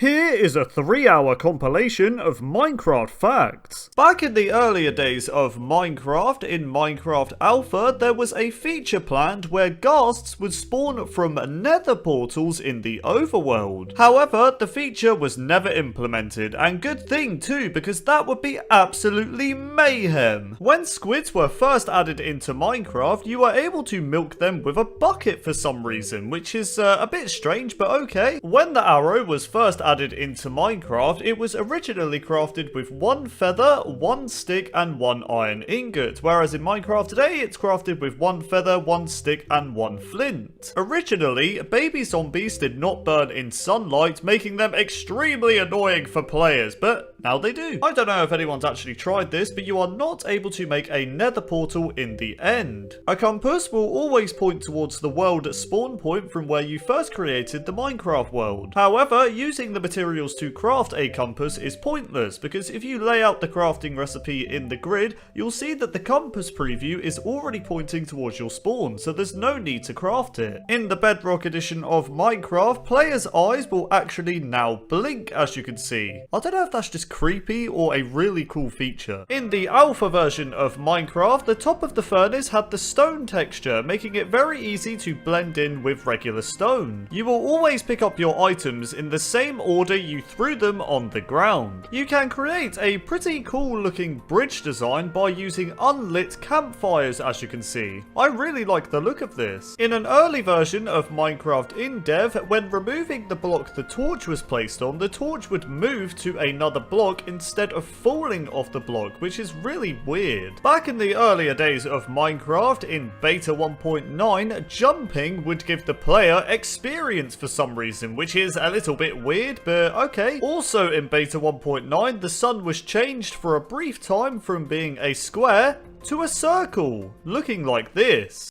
Here is a 3-hour compilation of Minecraft facts. Back in the earlier days of Minecraft, in Minecraft Alpha, there was a feature planned where ghasts would spawn from nether portals in the overworld. However, the feature was never implemented, and good thing too, because that would be absolutely mayhem. When squids were first added into Minecraft, you were able to milk them with a bucket for some reason, which is a bit strange, but okay. When the arrow was first added into Minecraft, it was originally crafted with 1 feather, 1 stick, and 1 iron ingot, whereas in Minecraft today, it's crafted with 1 feather, 1 stick, and 1 flint. Originally, baby zombies did not burn in sunlight, making them extremely annoying for players, but now they do. I don't know if anyone's actually tried this, but you are not able to make a nether portal in the end. A compass will always point towards the world spawn point from where you first created the Minecraft world. However, using the materials to craft a compass is pointless, because if you lay out the crafting recipe in the grid, you'll see that the compass preview is already pointing towards your spawn, so there's no need to craft it. In the Bedrock edition of Minecraft, players' eyes will actually now blink, as you can see. I don't know if that's just creepy or a really cool feature. In the alpha version of Minecraft, the top of the furnace had the stone texture, making it very easy to blend in with regular stone. You will always pick up your items in the same order you threw them on the ground. You can create a pretty cool looking bridge design by using unlit campfires, as you can see. I really like the look of this. In an early version of Minecraft in dev, when removing the block the torch was placed on, the torch would move to another block instead of falling off the block, which is really weird. Back in the earlier days of Minecraft, in beta 1.9, jumping would give the player experience for some reason, which is a little bit weird, but okay. Also in beta 1.9, the sun was changed for a brief time from being a square to a circle, looking like this.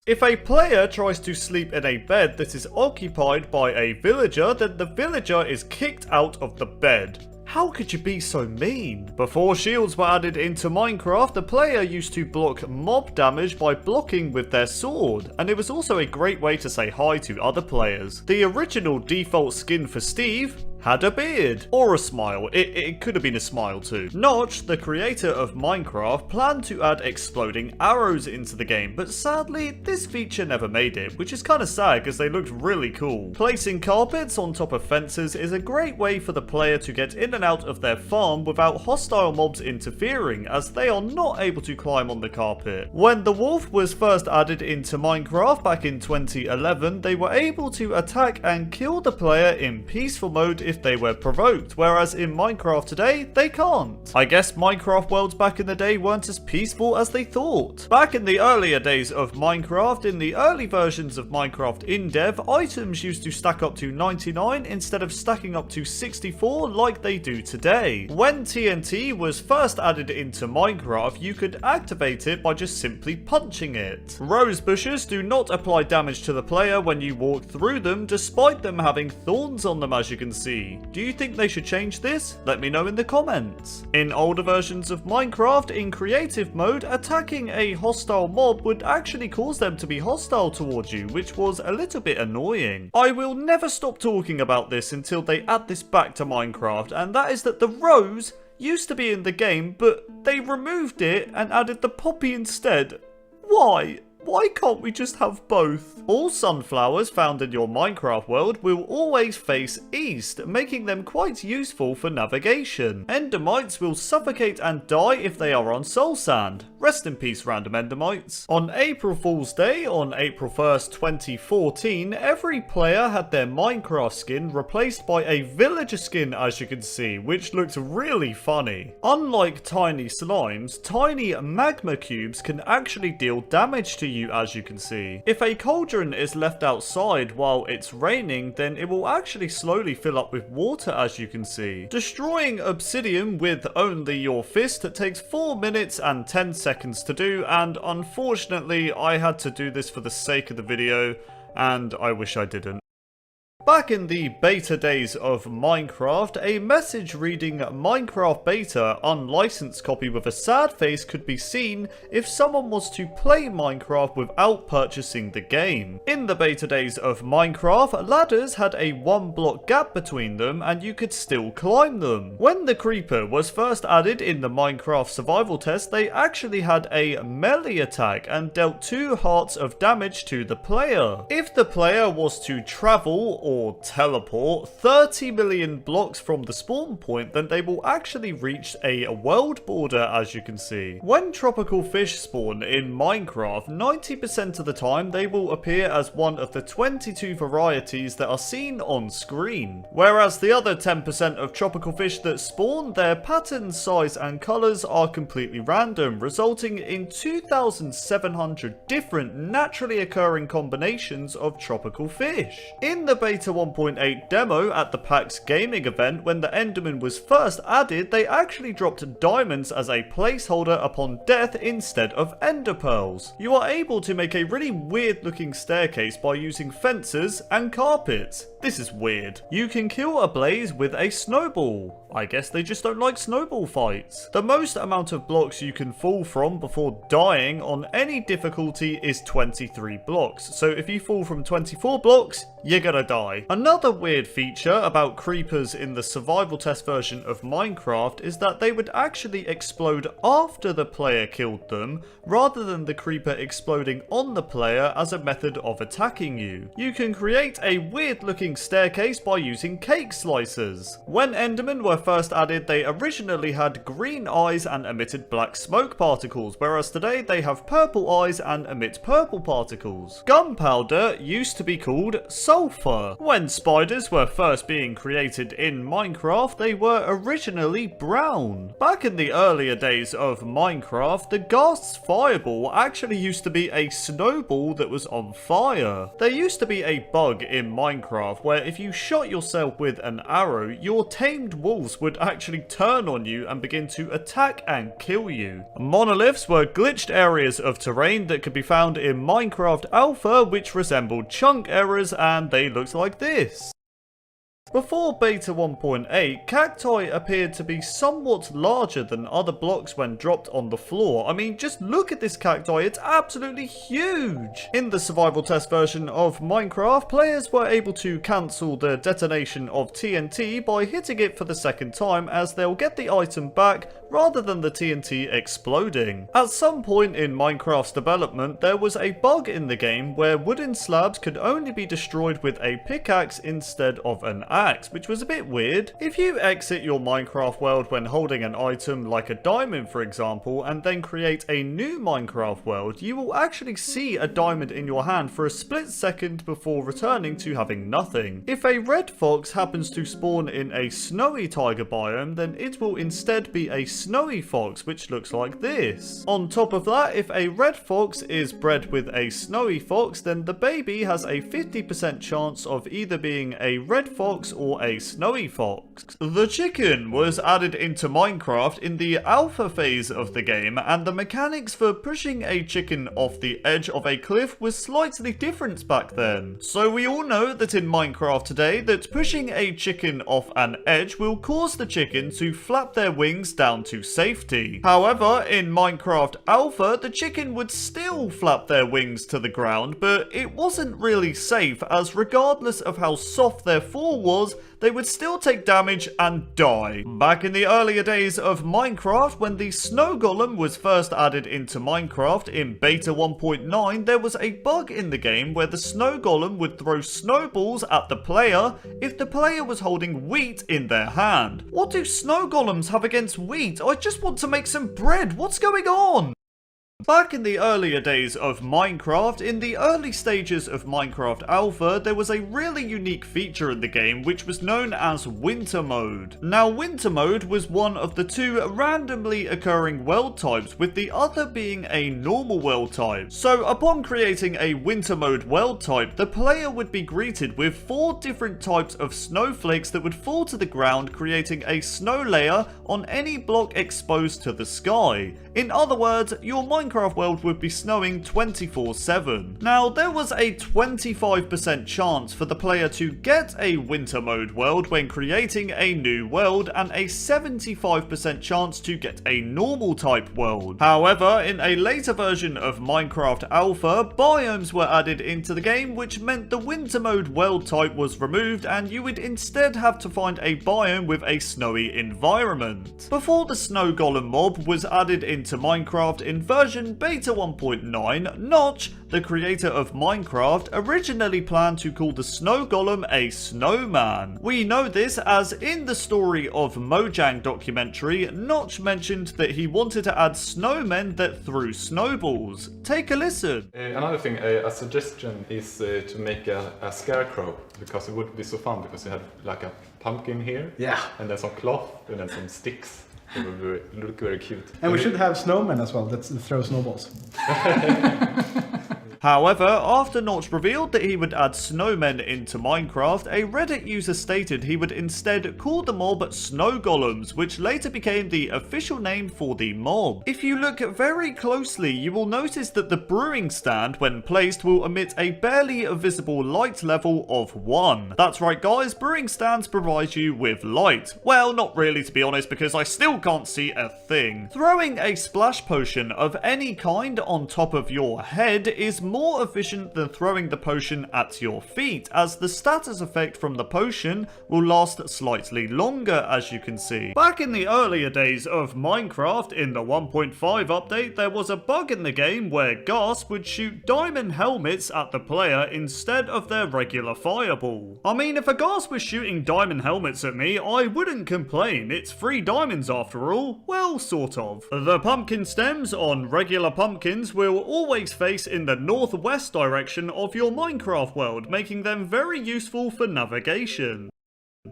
If a player tries to sleep in a bed that is occupied by a villager, then the villager is kicked out of the bed. How could you be so mean? Before shields were added into Minecraft, the player used to block mob damage by blocking with their sword, and it was also a great way to say hi to other players. The original default skin for Steve had a beard, or a smile. It could have been a smile too. Notch, the creator of Minecraft, planned to add exploding arrows into the game, but sadly, this feature never made it, which is kind of sad because they looked really cool. Placing carpets on top of fences is a great way for the player to get in and out of their farm without hostile mobs interfering, as they are not able to climb on the carpet. When the wolf was first added into Minecraft back in 2011, they were able to attack and kill the player in peaceful mode if they were provoked, whereas in Minecraft today, they can't. I guess Minecraft worlds back in the day weren't as peaceful as they thought. Back in the earlier days of Minecraft, in the early versions of Minecraft in dev, items used to stack up to 99 instead of stacking up to 64 like they do today. When TNT was first added into Minecraft, you could activate it by just simply punching it. Rose bushes do not apply damage to the player when you walk through them, despite them having thorns on them, as you can see. Do you think they should change this? Let me know in the comments. In older versions of Minecraft, in creative mode, attacking a hostile mob would actually cause them to be hostile towards you, which was a little bit annoying. I will never stop talking about this until they add this back to Minecraft, and that is that the rose used to be in the game, but they removed it and added the poppy instead. Why? Why can't we just have both? All sunflowers found in your Minecraft world will always face east, making them quite useful for navigation. Endermites will suffocate and die if they are on soul sand. Rest in peace, random endermites. On April Fool's Day, on April 1st, 2014, every player had their Minecraft skin replaced by a villager skin, as you can see, which looked really funny. Unlike tiny slimes, tiny magma cubes can actually deal damage to you, as you can see. If a cauldron is left outside while it's raining, then it will actually slowly fill up with water, as you can see. Destroying obsidian with only your fist takes 4 minutes and 10 seconds to do, and unfortunately I had to do this for the sake of the video, and I wish I didn't. Back in the beta days of Minecraft, a message reading Minecraft beta unlicensed copy with a sad face could be seen if someone was to play Minecraft without purchasing the game. In the beta days of Minecraft, ladders had a 1 block gap between them and you could still climb them. When the creeper was first added in the Minecraft survival test, they actually had a melee attack and dealt 2 hearts of damage to the player. If the player was to travel or teleport 30 million blocks from the spawn point, then they will actually reach a world border, as you can see. When tropical fish spawn in Minecraft, 90% of the time they will appear as one of the 22 varieties that are seen on screen. Whereas the other 10% of tropical fish that spawn, their pattern, size and colours are completely random, resulting in 2,700 different naturally occurring combinations of tropical fish. In the beta 1.8 demo at the PAX gaming event, when the Enderman was first added, they actually dropped diamonds as a placeholder upon death instead of ender pearls. You are able to make a really weird looking staircase by using fences and carpets. This is weird. You can kill a blaze with a snowball. I guess they just don't like snowball fights. The most amount of blocks you can fall from before dying on any difficulty is 23 blocks. So if you fall from 24 blocks, you're gonna die. Another weird feature about creepers in the survival test version of Minecraft is that they would actually explode after the player killed them, rather than the creeper exploding on the player as a method of attacking you. You can create a weird looking staircase by using cake slicers. When Endermen were first added, they originally had green eyes and emitted black smoke particles, whereas today they have purple eyes and emit purple particles. Gunpowder used to be called sulfur. When spiders were first being created in Minecraft, they were originally brown. Back in the earlier days of Minecraft, the ghast's fireball actually used to be a snowball that was on fire. There used to be a bug in Minecraft where if you shot yourself with an arrow, your tamed wolves would actually turn on you and begin to attack and kill you. Monoliths were glitched areas of terrain that could be found in Minecraft Alpha, which resembled chunk errors, and they looked like this. Before beta 1.8, cacti appeared to be somewhat larger than other blocks when dropped on the floor. I mean, just look at this cacti, it's absolutely huge! In the survival test version of Minecraft, players were able to cancel the detonation of TNT by hitting it for the second time, as they'll get the item back rather than the TNT exploding. At some point in Minecraft's development, there was a bug in the game where wooden slabs could only be destroyed with a pickaxe instead of an axe, which was a bit weird. If you exit your Minecraft world when holding an item like a diamond, for example, and then create a new Minecraft world, you will actually see a diamond in your hand for a split second before returning to having nothing. If a red fox happens to spawn in a snowy taiga biome, then it will instead be a snowy fox, which looks like this. On top of that, if a red fox is bred with a snowy fox, then the baby has a 50% chance of either being a red fox or a snowy fox. The chicken was added into Minecraft in the alpha phase of the game, and the mechanics for pushing a chicken off the edge of a cliff was slightly different back then. So we all know that in Minecraft today, that pushing a chicken off an edge will cause the chicken to flap their wings down to safety. However, in Minecraft Alpha, the chicken would still flap their wings to the ground, but it wasn't really safe, as regardless of how soft their fall was, they would still take damage and die. Back in the earlier days of Minecraft, when the snow golem was first added into Minecraft in beta 1.9, there was a bug in the game where the snow golem would throw snowballs at the player if the player was holding wheat in their hand. What do snow golems have against wheat? I just want to make some bread. What's going on? Back in the earlier days of Minecraft, in the early stages of Minecraft Alpha, there was a really unique feature in the game which was known as Winter Mode. Now, Winter Mode was one of the 2 randomly occurring world types, with the other being a normal world type. So, upon creating a Winter Mode world type, the player would be greeted with 4 different types of snowflakes that would fall to the ground, creating a snow layer on any block exposed to the sky. In other words, your Minecraft Minecraft world would be snowing 24/7. Now, there was a 25% chance for the player to get a winter mode world when creating a new world, and a 75% chance to get a normal type world. However, in a later version of Minecraft Alpha, biomes were added into the game, which meant the winter mode world type was removed and you would instead have to find a biome with a snowy environment. Before the snow golem mob was added into Minecraft in version beta 1.9, Notch, the creator of Minecraft, originally planned to call the snow golem a snowman. We know this as in the story of Mojang documentary, Notch mentioned that he wanted to add snowmen that threw snowballs. Take a listen. Another thing, a suggestion is to make a scarecrow, because it would be so fun, because you have like a pumpkin here, yeah, and then some cloth, and then some sticks. It would look very cute. And we should have snowmen as well that throw snowballs. However, after Notch revealed that he would add snowmen into Minecraft, a Reddit user stated he would instead call the mob snow golems, which later became the official name for the mob. If you look very closely, you will notice that the brewing stand, when placed, will emit a barely visible light level of 1. That's right guys, brewing stands provide you with light. Well, not really to be honest, because I still can't see a thing. Throwing a splash potion of any kind on top of your head is more efficient than throwing the potion at your feet, as the status effect from the potion will last slightly longer, as you can see. Back in the earlier days of Minecraft, in the 1.5 update, there was a bug in the game where Ghast would shoot diamond helmets at the player instead of their regular fireball. I mean, if a Ghast was shooting diamond helmets at me, I wouldn't complain. It's free diamonds after all. Well, sort of. The pumpkin stems on regular pumpkins will always face in the northwest direction of your Minecraft world, making them very useful for navigation.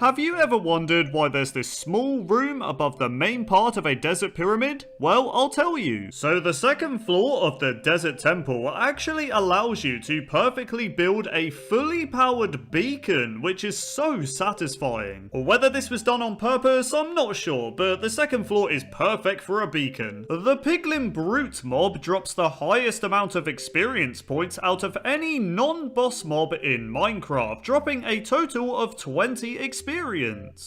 Have you ever wondered why there's this small room above the main part of a desert pyramid? Well, I'll tell you. So the second floor of the desert temple actually allows you to perfectly build a fully powered beacon, which is so satisfying. Whether this was done on purpose, I'm not sure, but the second floor is perfect for a beacon. The Piglin Brute mob drops the highest amount of experience points out of any non-boss mob in Minecraft, dropping a total of 20 experience.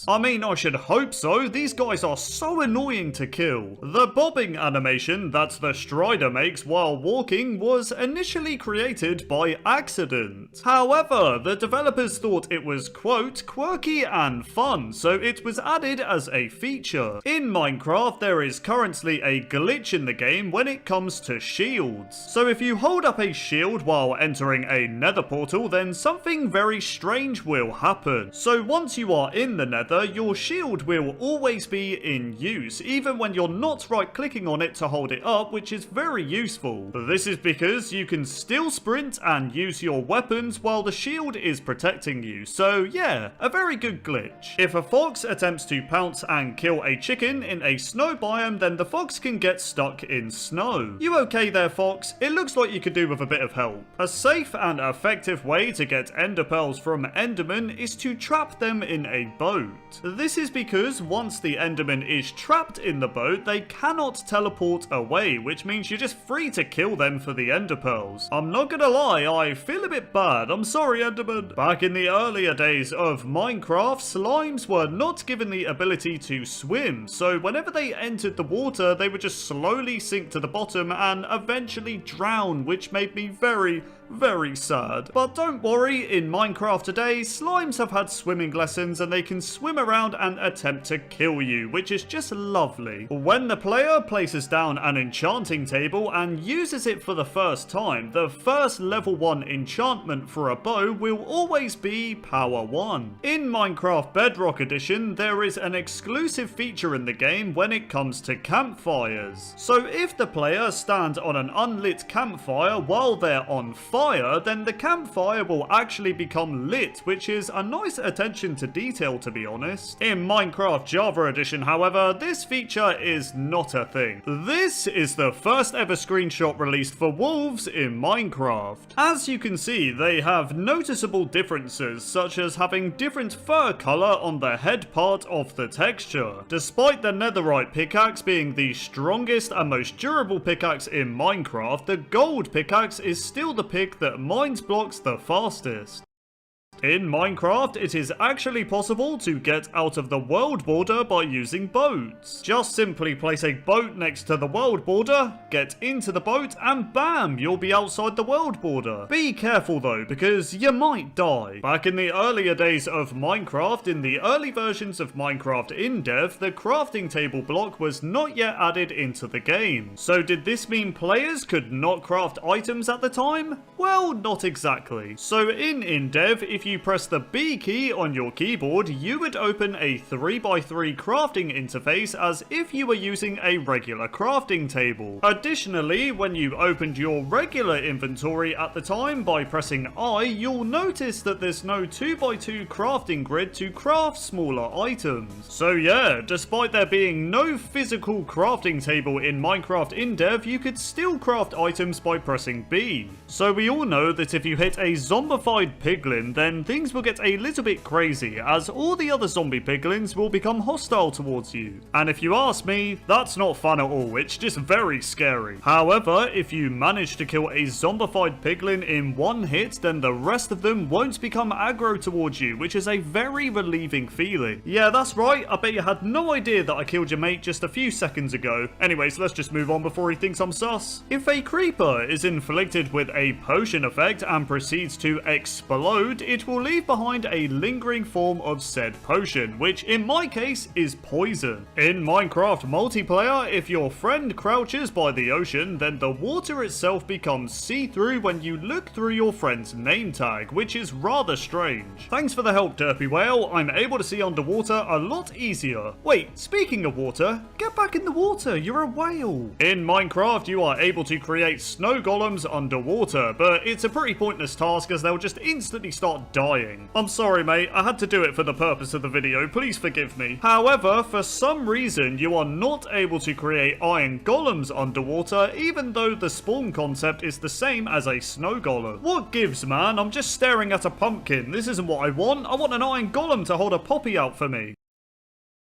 I mean, I should hope so. These guys are so annoying to kill. The bobbing animation that the Strider makes while walking was initially created by accident. However, the developers thought it was, quote, quirky and fun, so it was added as a feature. In Minecraft, there is currently a glitch in the game when it comes to shields. So if you hold up a shield while entering a Nether portal, then something very strange will happen. So once you are in the Nether, your shield will always be in use, even when you're not right-clicking on it to hold it up, which is very useful. This is because you can still sprint and use your weapons while the shield is protecting you, so yeah, a very good glitch. If a fox attempts to pounce and kill a chicken in a snow biome, then the fox can get stuck in snow. You okay there, fox? It looks like you could do with a bit of help. A safe and effective way to get ender pearls from endermen is to trap them in a boat. This is because once the enderman is trapped in the boat, they cannot teleport away, which means you're just free to kill them for the ender pearls. I'm not gonna lie, I feel a bit bad. I'm sorry, enderman. Back in the earlier days of Minecraft, slimes were not given the ability to swim, so whenever they entered the water, they would just slowly sink to the bottom and eventually drown, which made me very sad. But don't worry, in Minecraft today, slimes have had swimming lessons and they can swim around and attempt to kill you, which is just lovely. When the player places down an enchanting table and uses it for the first time, the first level 1 enchantment for a bow will always be power 1. In Minecraft Bedrock Edition, there is an exclusive feature in the game when it comes to campfires. So if the player stands on an unlit campfire while they're on fire, fire, then the campfire will actually become lit, which is a nice attention to detail, to be honest. In Minecraft Java Edition, however, this feature is not a thing. This is the first ever screenshot released for wolves in Minecraft. As you can see, they have noticeable differences, such as having different fur color on the head part of the texture. Despite the netherite pickaxe being the strongest and most durable pickaxe in Minecraft, the gold pickaxe is still the pick that mines blocks the fastest. In Minecraft, it is actually possible to get out of the world border by using boats. Just simply place a boat next to the world border, get into the boat, and bam, you'll be outside the world border. Be careful though, because you might die. Back in the earlier days of Minecraft, in the early versions of Minecraft in dev, the crafting table block was not yet added into the game. So did this mean players could not craft items at the time? Well, not exactly. So in dev, if you press the B key on your keyboard, you would open a 3x3 crafting interface as if you were using a regular crafting table. Additionally, when you opened your regular inventory at the time by pressing I, you'll notice that there's no 2x2 crafting grid to craft smaller items. So yeah, despite there being no physical crafting table in Minecraft in dev, you could still craft items by pressing B. So we all know that if you hit a zombified piglin, then things will get a little bit crazy, as all the other zombie piglins will become hostile towards you. And if you ask me, that's not fun at all, it's just very scary. However, if you manage to kill a zombified piglin in one hit, then the rest of them won't become aggro towards you, which is a very relieving feeling. Yeah, that's right, I bet you had no idea that I killed your mate just a few seconds ago. Anyways, let's just move on before he thinks I'm sus. If a creeper is inflicted with a potion effect and proceeds to explode, it will leave behind a lingering form of said potion, which in my case is poison. In Minecraft multiplayer, if your friend crouches by the ocean, then the water itself becomes see-through when you look through your friend's name tag, which is rather strange. Thanks for the help, Derpy Whale. I'm able to see underwater a lot easier. Wait, speaking of water, get back in the water, you're a whale. In Minecraft, you are able to create snow golems underwater, but it's a pretty pointless task as they'll just instantly start dying. I'm sorry mate, I had to do it for the purpose of the video, please forgive me. However, for some reason you are not able to create iron golems underwater, even though the spawn concept is the same as a snow golem. What gives, man? I'm just staring at a pumpkin. This isn't what I want an iron golem to hold a poppy out for me.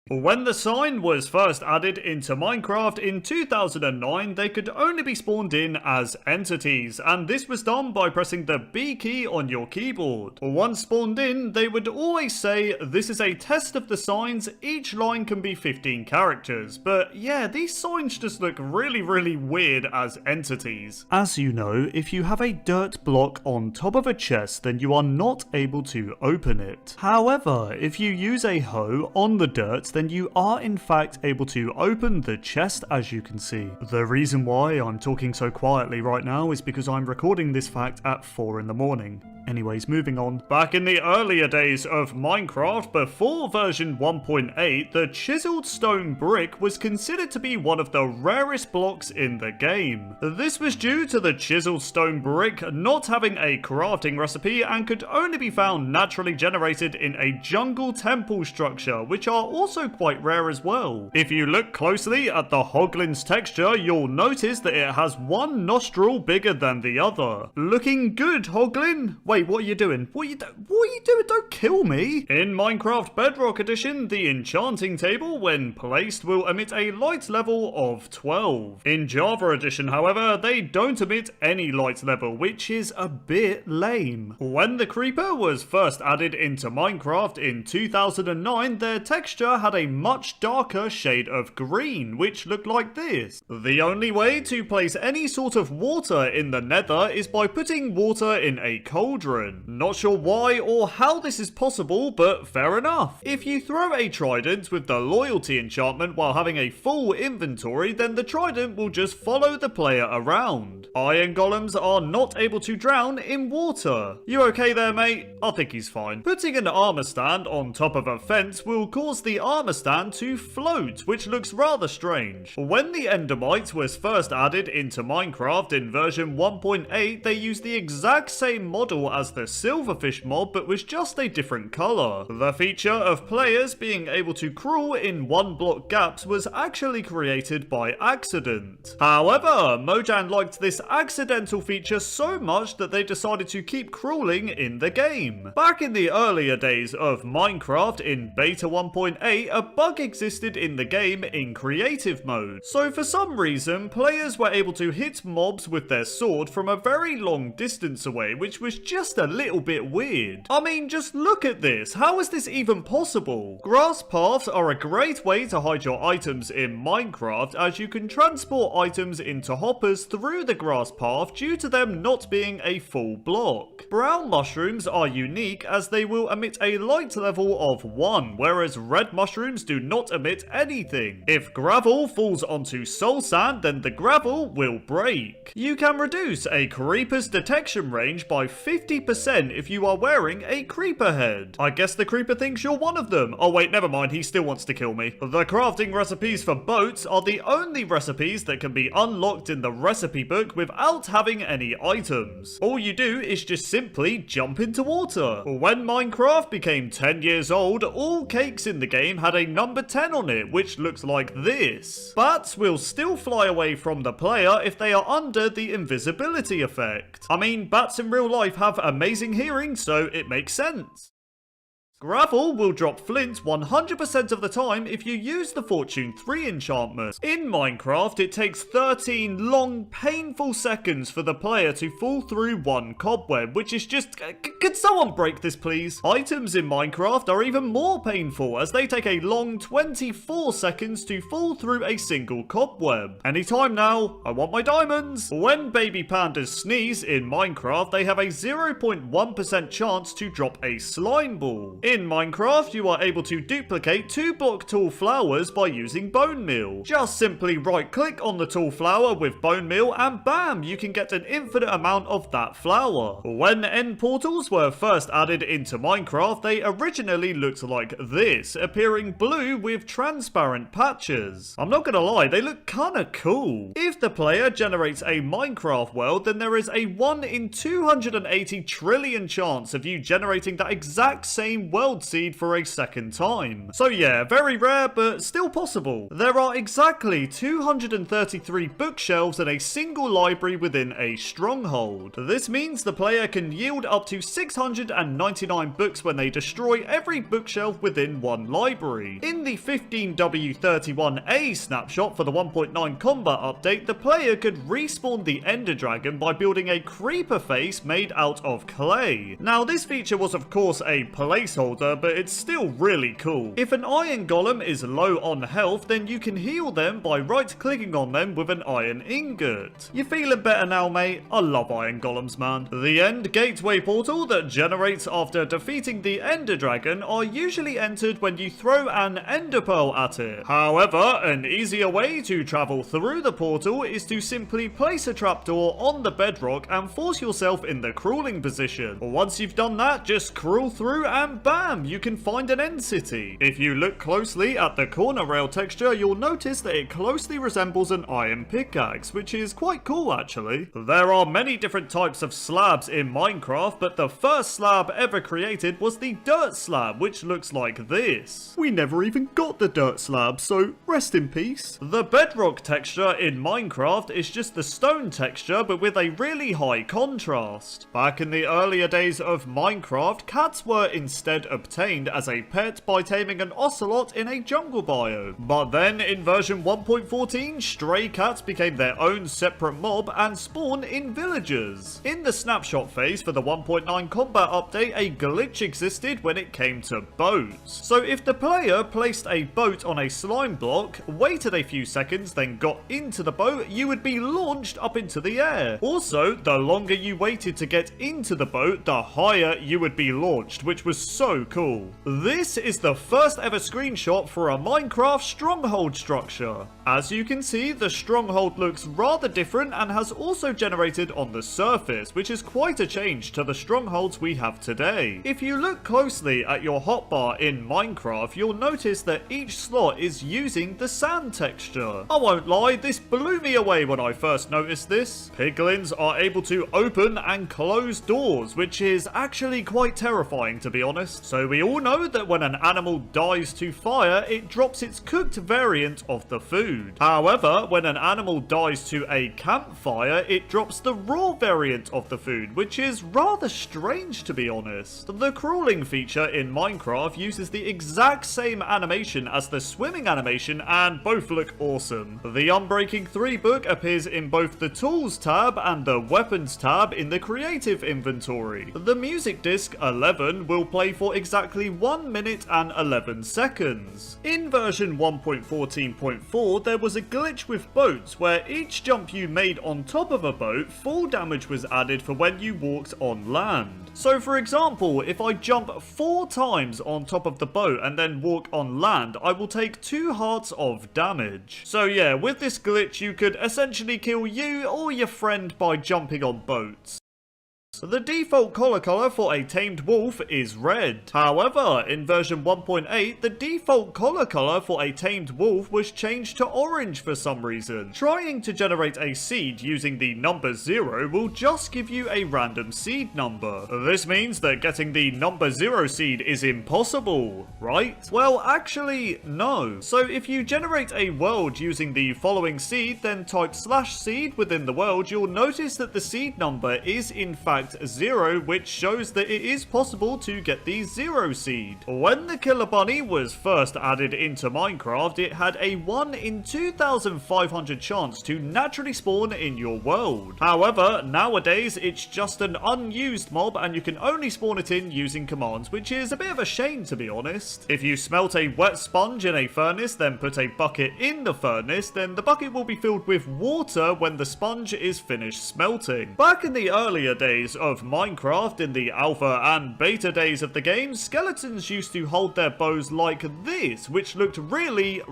When the sign was first added into Minecraft in 2009, they could only be spawned in as entities, and this was done by pressing the B key on your keyboard. Once spawned in, they would always say, "This is a test of the signs, each line can be 15 characters, but yeah, these signs just look really weird as entities. As you know, if you have a dirt block on top of a chest, then you are not able to open it. However, if you use a hoe on the dirt, then you are in fact able to open the chest, as you can see. The reason why I'm talking so quietly right now is because I'm recording this fact at 4 in the morning. Anyways, moving on. Back in the earlier days of Minecraft, before version 1.8, the chiseled stone brick was considered to be one of the rarest blocks in the game. This was due to the chiseled stone brick not having a crafting recipe and could only be found naturally generated in a jungle temple structure, which are also quite rare as well. If you look closely at the hoglin's texture, you'll notice that it has one nostril bigger than the other. Looking good, hoglin? Wait, what are you doing? What are you doing? Don't kill me! In Minecraft Bedrock Edition, the enchanting table, when placed, will emit a light level of 12. In Java Edition, however, they don't emit any light level, which is a bit lame. When the creeper was first added into Minecraft in 2009, their texture had a much darker shade of green, which looked like this. The only way to place any sort of water in the Nether is by putting water in a cauldron. Not sure why or how this is possible, but fair enough. If you throw a trident with the loyalty enchantment while having a full inventory, then the trident will just follow the player around. Iron golems are not able to drown in water. You okay there, mate? I think he's fine. Putting an armor stand on top of a fence will cause the armor farmer stand to float, which looks rather strange. When the endermite was first added into Minecraft in version 1.8, they used the exact same model as the silverfish mob, but was just a different color. The feature of players being able to crawl in 1 block gaps was actually created by accident. However, Mojang liked this accidental feature so much that they decided to keep crawling in the game. Back in the earlier days of Minecraft in beta 1.8, a bug existed in the game in creative mode. So for some reason, players were able to hit mobs with their sword from a very long distance away, which was just a little bit weird. I mean, just look at this. How is this even possible? Grass paths are a great way to hide your items in Minecraft, as you can transport items into hoppers through the grass path due to them not being a full block. Brown mushrooms are unique as they will emit a light level of 1, whereas red mushrooms do not emit anything. If gravel falls onto soul sand, then the gravel will break. You can reduce a creeper's detection range by 50% if you are wearing a creeper head. I guess the creeper thinks you're one of them. Oh wait, never mind, he still wants to kill me. The crafting recipes for boats are the only recipes that can be unlocked in the recipe book without having any items. All you do is just simply jump into water. When Minecraft became 10 years old, all cakes in the game had a number 10 on it, which looks like this. Bats will still fly away from the player if they are under the invisibility effect. I mean, bats in real life have amazing hearing, so it makes sense. Gravel will drop flint 100% of the time if you use the Fortune 3 enchantment. In Minecraft, it takes 13 long, painful seconds for the player to fall through 1 cobweb, which is just... Could someone break this, please? Items in Minecraft are even more painful, as they take a long 24 seconds to fall through a single cobweb. Anytime now, I want my diamonds! When baby pandas sneeze in Minecraft, they have a 0.1% chance to drop a slime ball. In Minecraft, you are able to duplicate 2 block tall flowers by using bone meal. Just simply right click on the tall flower with bone meal and bam, you can get an infinite amount of that flower. When end portals were first added into Minecraft, they originally looked like this, appearing blue with transparent patches. I'm not gonna lie, they look kinda cool. If the player generates a Minecraft world, then there is a 1 in 280 trillion chance of you generating that exact same world seed for a second time. So yeah, very rare, but still possible. There are exactly 233 bookshelves in a single library within a stronghold. This means the player can yield up to 699 books when they destroy every bookshelf within one library. In the 15W31A snapshot for the 1.9 combat update, the player could respawn the Ender Dragon by building a creeper face made out of clay. Now, this feature was of course a placeholder, but it's still really cool. If an iron golem is low on health, then you can heal them by right-clicking on them with an iron ingot. You feeling better now, mate? I love iron golems, man. The end gateway portal that generates after defeating the Ender Dragon are usually entered when you throw an Ender Pearl at it. However, an easier way to travel through the portal is to simply place a trapdoor on the bedrock and force yourself in the crawling position. Once you've done that, just crawl through and bam, you can find an end city. If you look closely at the corner rail texture, you'll notice that it closely resembles an iron pickaxe, which is quite cool actually. There are many different types of slabs in Minecraft, but the first slab ever created was the dirt slab, which looks like this. We never even got the dirt slab, so rest in peace. The bedrock texture in Minecraft is just the stone texture, but with a really high contrast. Back in the earlier days of Minecraft, cats were instead obtained as a pet by taming an ocelot in a jungle biome. But then in version 1.14, stray cats became their own separate mob and spawn in villages. In the snapshot phase for the 1.9 combat update, a glitch existed when it came to boats. So if the player placed a boat on a slime block, waited a few seconds, then got into the boat, you would be launched up into the air. Also, the longer you waited to get into the boat, the higher you would be launched, which was so so cool. This is the first ever screenshot for a Minecraft stronghold structure. As you can see, the stronghold looks rather different and has also generated on the surface, which is quite a change to the strongholds we have today. If you look closely at your hotbar in Minecraft, you'll notice that each slot is using the sand texture. I won't lie, this blew me away when I first noticed this. Piglins are able to open and close doors, which is actually quite terrifying to be honest. So we all know that when an animal dies to fire, it drops its cooked variant of the food. However, when an animal dies to a campfire, it drops the raw variant of the food, which is rather strange to be honest. The crawling feature in Minecraft uses the exact same animation as the swimming animation and both look awesome. The Unbreaking 3 book appears in both the Tools tab and the Weapons tab in the Creative inventory. The music disc 11 will play for exactly 1 minute and 11 seconds. In version 1.14.4, there was a glitch with boats where each jump you made on top of a boat, fall damage was added for when you walked on land. So for example, if I jump 4 times on top of the boat and then walk on land, I will take 2 hearts of damage. So yeah, with this glitch you could essentially kill you or your friend by jumping on boats. The default color for a tamed wolf is red. However, in version 1.8, the default color for a tamed wolf was changed to orange for some reason. Trying to generate a seed using the number 0 will just give you a random seed number. This means that getting the number 0 seed is impossible, right? Well, actually, no. So if you generate a world using the following seed, then type /seed within the world, you'll notice that the seed number is in fact 0, which shows that it is possible to get the 0 seed. When the killer bunny was first added into Minecraft, it had a 1 in 2,500 chance to naturally spawn in your world. However, nowadays it's just an unused mob and you can only spawn it in using commands, which is a bit of a shame to be honest. If you smelt a wet sponge in a furnace, then put a bucket in the furnace, then the bucket will be filled with water when the sponge is finished smelting. Back in the earlier days of Minecraft, in the alpha and beta days of the game, skeletons used to hold their bows like this, which looked really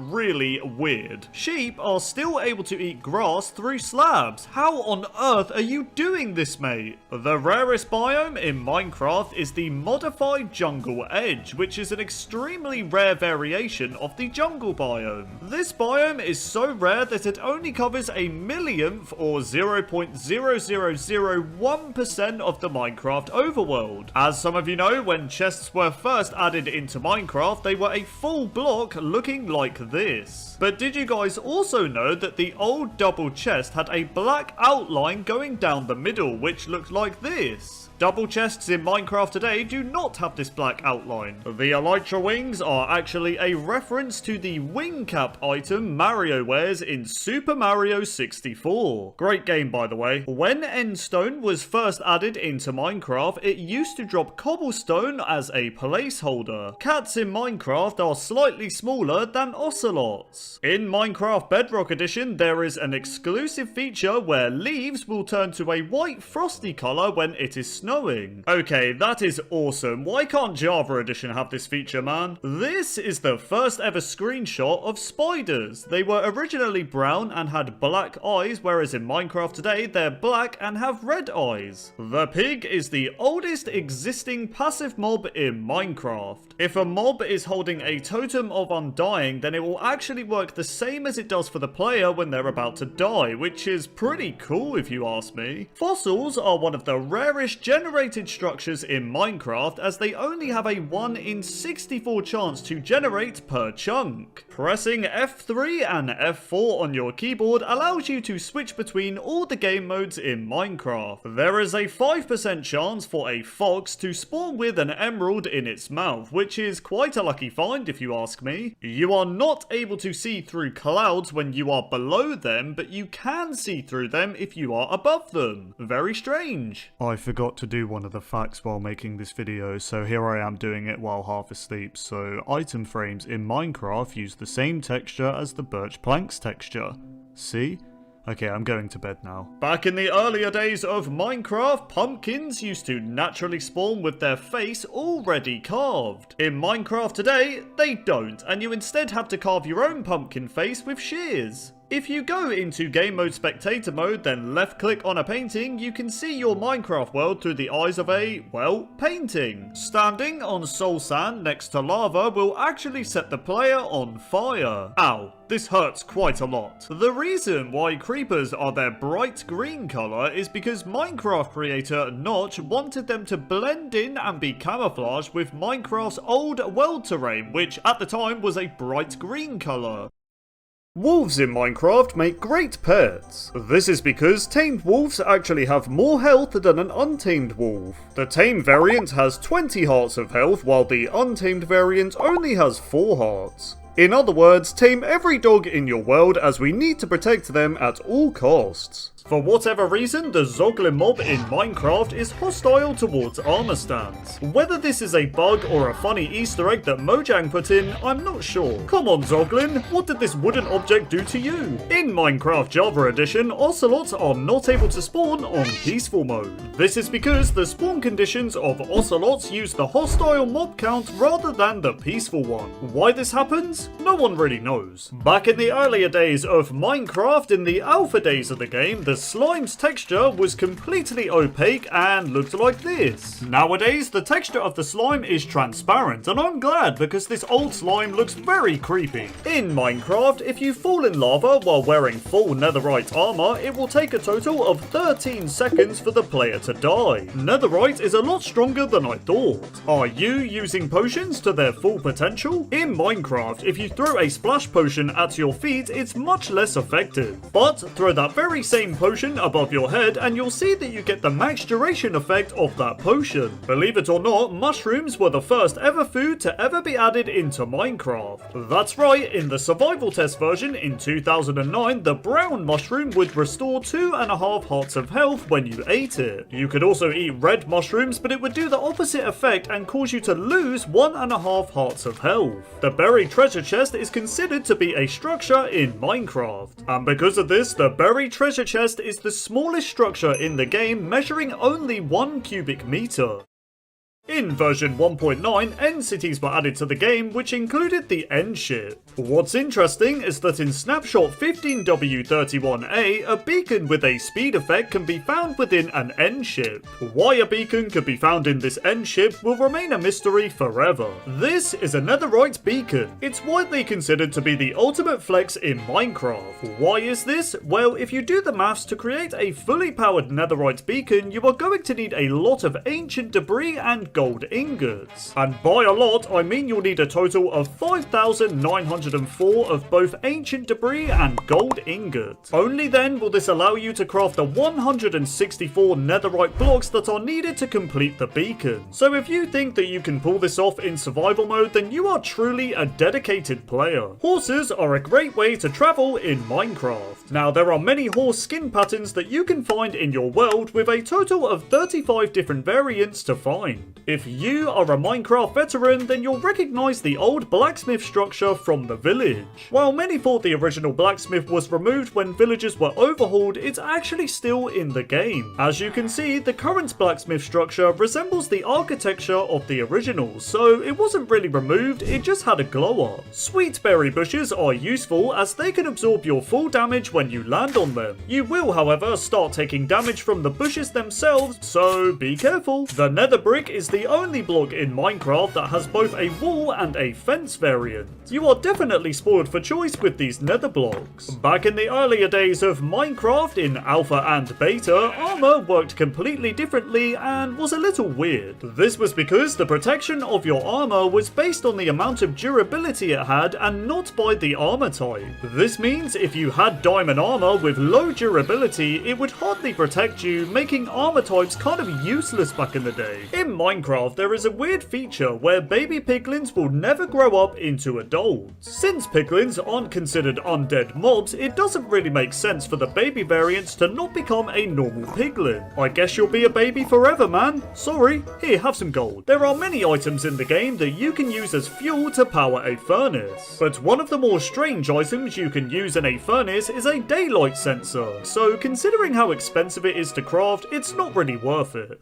weird. Sheep are still able to eat grass through slabs. How on earth are you doing this, mate? The rarest biome in Minecraft is the modified jungle edge, which is an extremely rare variation of the jungle biome. This biome is so rare that it only covers a millionth or 0.0001% of the Minecraft overworld. As some of you know, when chests were first added into Minecraft, they were a full block looking like this. But did you guys also know that the old double chest had a black outline going down the middle, which looked like this? Double chests in Minecraft today do not have this black outline. The elytra wings are actually a reference to the wing cap item Mario wears in Super Mario 64. Great game, by the way. When endstone was first added into Minecraft, it used to drop cobblestone as a placeholder. Cats in Minecraft are slightly smaller than ocelots. In Minecraft Bedrock Edition, there is an exclusive feature where leaves will turn to a white frosty color when it is snowing. Okay, that is awesome. Why can't Java Edition have this feature, man? This is the first ever screenshot of spiders. They were originally brown and had black eyes, whereas in Minecraft today, they're black and have red eyes. The pig is the oldest existing passive mob in Minecraft. If a mob is holding a totem of undying, then it will actually work the same as it does for the player when they're about to die, which is pretty cool if you ask me. Fossils are one of the rarest generated structures in Minecraft, as they only have a 1 in 64 chance to generate per chunk. Pressing F3 and F4 on your keyboard allows you to switch between all the game modes in Minecraft. There is a 5% chance for a fox to spawn with an emerald in its mouth, which is quite a lucky find if you ask me. You are not able to see through clouds when you are below them, but you can see through them if you are above them. Very strange. I forgot to do one of the facts while making this video, so here I am doing it while half asleep. So item frames in Minecraft use the same texture as the birch planks texture. See? Okay, I'm going to bed now. Back in the earlier days of Minecraft, pumpkins used to naturally spawn with their face already carved. In Minecraft today, they don't, and you instead have to carve your own pumpkin face with shears. If you go into game mode spectator mode, then left click on a painting, you can see your Minecraft world through the eyes of a, well, painting. Standing on soul sand next to lava will actually set the player on fire. Ow, this hurts quite a lot. The reason why creepers are their bright green color is because Minecraft creator Notch wanted them to blend in and be camouflaged with Minecraft's old world terrain, which at the time was a bright green color. Wolves in Minecraft make great pets. This is because tamed wolves actually have more health than an untamed wolf. The tame variant has 20 hearts of health, while the untamed variant only has 4 hearts. In other words, tame every dog in your world, as we need to protect them at all costs. For whatever reason, the Zoglin mob in Minecraft is hostile towards armor stands. Whether this is a bug or a funny Easter egg that Mojang put in, I'm not sure. Come on Zoglin, what did this wooden object do to you? In Minecraft Java Edition, ocelots are not able to spawn on peaceful mode. This is because the spawn conditions of ocelots use the hostile mob count rather than the peaceful one. Why this happens? No one really knows. Back in the earlier days of Minecraft, in the alpha days of the game, the slime's texture was completely opaque and looked like this. Nowadays, the texture of the slime is transparent, and I'm glad because this old slime looks very creepy. In Minecraft, if you fall in lava while wearing full netherite armor, it will take a total of 13 seconds for the player to die. Netherite is a lot stronger than I thought. Are you using potions to their full potential? In Minecraft, if you throw a splash potion at your feet, it's much less effective. But throw that very same potion above your head and you'll see that you get the max duration effect of that potion. Believe it or not, mushrooms were the first ever food to ever be added into Minecraft. That's right, in the survival test version in 2009, the brown mushroom would restore 2.5 hearts of health when you ate it. You could also eat red mushrooms, but it would do the opposite effect and cause you to lose 1.5 hearts of health. The buried treasure chest is considered to be a structure in Minecraft, and because of this, the buried treasure chest is the smallest structure in the game, measuring only 1 cubic meter. In version 1.9, end cities were added to the game, which included the end ship. What's interesting is that in snapshot 15W31A, a beacon with a speed effect can be found within an end ship. Why a beacon could be found in this end ship will remain a mystery forever. This is a netherite beacon. It's widely considered to be the ultimate flex in Minecraft. Why is this? Well, if you do the maths, to create a fully powered netherite beacon, you are going to need a lot of ancient debris and gold ingots. And by a lot, I mean you'll need a total of 5,904 of both ancient debris and gold ingots. Only then will this allow you to craft the 164 netherite blocks that are needed to complete the beacon. So if you think that you can pull this off in survival mode, then you are truly a dedicated player. Horses are a great way to travel in Minecraft. Now, there are many horse skin patterns that you can find in your world, with a total of 35 different variants to find. If you are a Minecraft veteran, then you'll recognize the old blacksmith structure from the village. While many thought the original blacksmith was removed when villagers were overhauled, it's actually still in the game. As you can see, the current blacksmith structure resembles the architecture of the original, so it wasn't really removed, it just had a glow up. Sweet berry bushes are useful as they can absorb your full damage when you land on them. You will, however, start taking damage from the bushes themselves, so be careful. The nether brick is the only block in Minecraft that has both a wall and a fence variant. You are definitely spoiled for choice with these nether blocks. Back in the earlier days of Minecraft, in alpha and beta, armor worked completely differently and was a little weird. This was because the protection of your armor was based on the amount of durability it had and not by the armor type. This means if you had diamond armor with low durability, it would hardly protect you, making armor types kind of useless back in the day. In Minecraft, there is a weird feature where baby piglins will never grow up into adults. Since piglins aren't considered undead mobs, it doesn't really make sense for the baby variants to not become a normal piglin. I guess you'll be a baby forever, man. Sorry. Here, have some gold. There are many items in the game that you can use as fuel to power a furnace. But one of the more strange items you can use in a furnace is a daylight sensor. So considering how expensive it is to craft, it's not really worth it.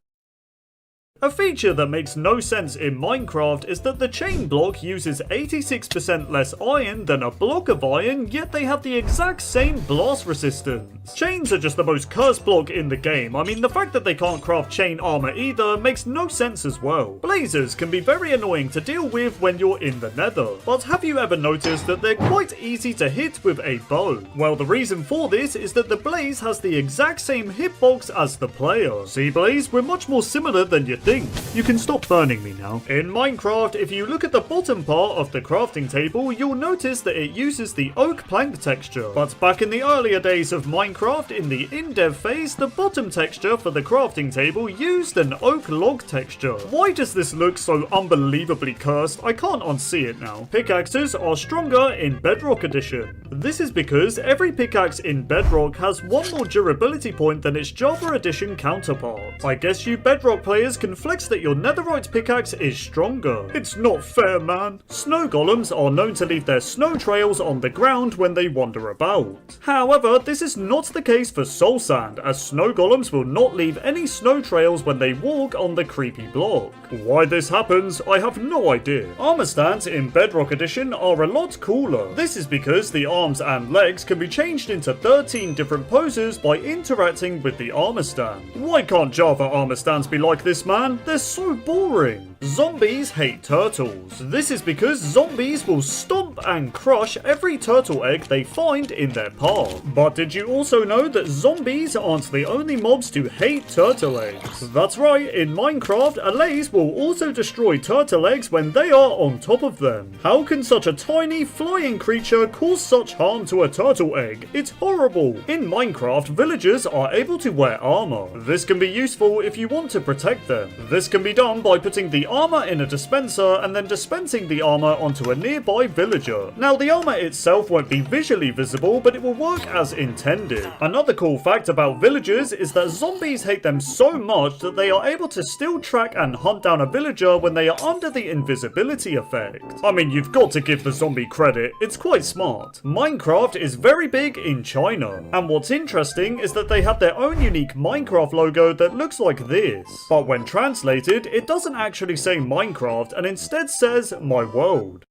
A feature that makes no sense in Minecraft is that the chain block uses 86% less iron than a block of iron, yet they have the exact same blast resistance. Chains are just the most cursed block in the game. I mean, the fact that they can't craft chain armor either makes no sense as well. Blazers can be very annoying to deal with when you're in the Nether, but have you ever noticed that they're quite easy to hit with a bow? Well, the reason for this is that the blaze has the exact same hitbox as the player. See, Blaze, we're much more similar than you think. You can stop burning me now. In Minecraft, if you look at the bottom part of the crafting table, you'll notice that it uses the oak plank texture. But back in the earlier days of Minecraft, in the in-dev phase, the bottom texture for the crafting table used an oak log texture. Why does this look so unbelievably cursed? I can't unsee it now. Pickaxes are stronger in Bedrock Edition. This is because every pickaxe in Bedrock has one more durability point than its Java Edition counterpart. I guess you Bedrock players can flex that your netherite pickaxe is stronger. It's not fair, man. Snow golems are known to leave their snow trails on the ground when they wander about. However, this is not the case for soul sand, as snow golems will not leave any snow trails when they walk on the creepy block. Why this happens, I have no idea. Armor stands in Bedrock Edition are a lot cooler. This is because the arms and legs can be changed into 13 different poses by interacting with the armor stand. Why can't Java armor stands be like this, man? They're so boring. Zombies hate turtles. This is because zombies will stomp and crush every turtle egg they find in their path. But did you also know that zombies aren't the only mobs to hate turtle eggs? That's right, in Minecraft, allays will also destroy turtle eggs when they are on top of them. How can such a tiny flying creature cause such harm to a turtle egg? It's horrible. In Minecraft, villagers are able to wear armor. This can be useful if you want to protect them. This can be done by putting the armor in a dispenser and then dispensing the armor onto a nearby villager. Now, the armor itself won't be visually visible, but it will work as intended. Another cool fact about villagers is that zombies hate them so much that they are able to still track and hunt down a villager when they are under the invisibility effect. I mean, you've got to give the zombie credit, it's quite smart. Minecraft is very big in China, and what's interesting is that they have their own unique Minecraft logo that looks like this. But when translated, it doesn't actually say Minecraft and instead says My World.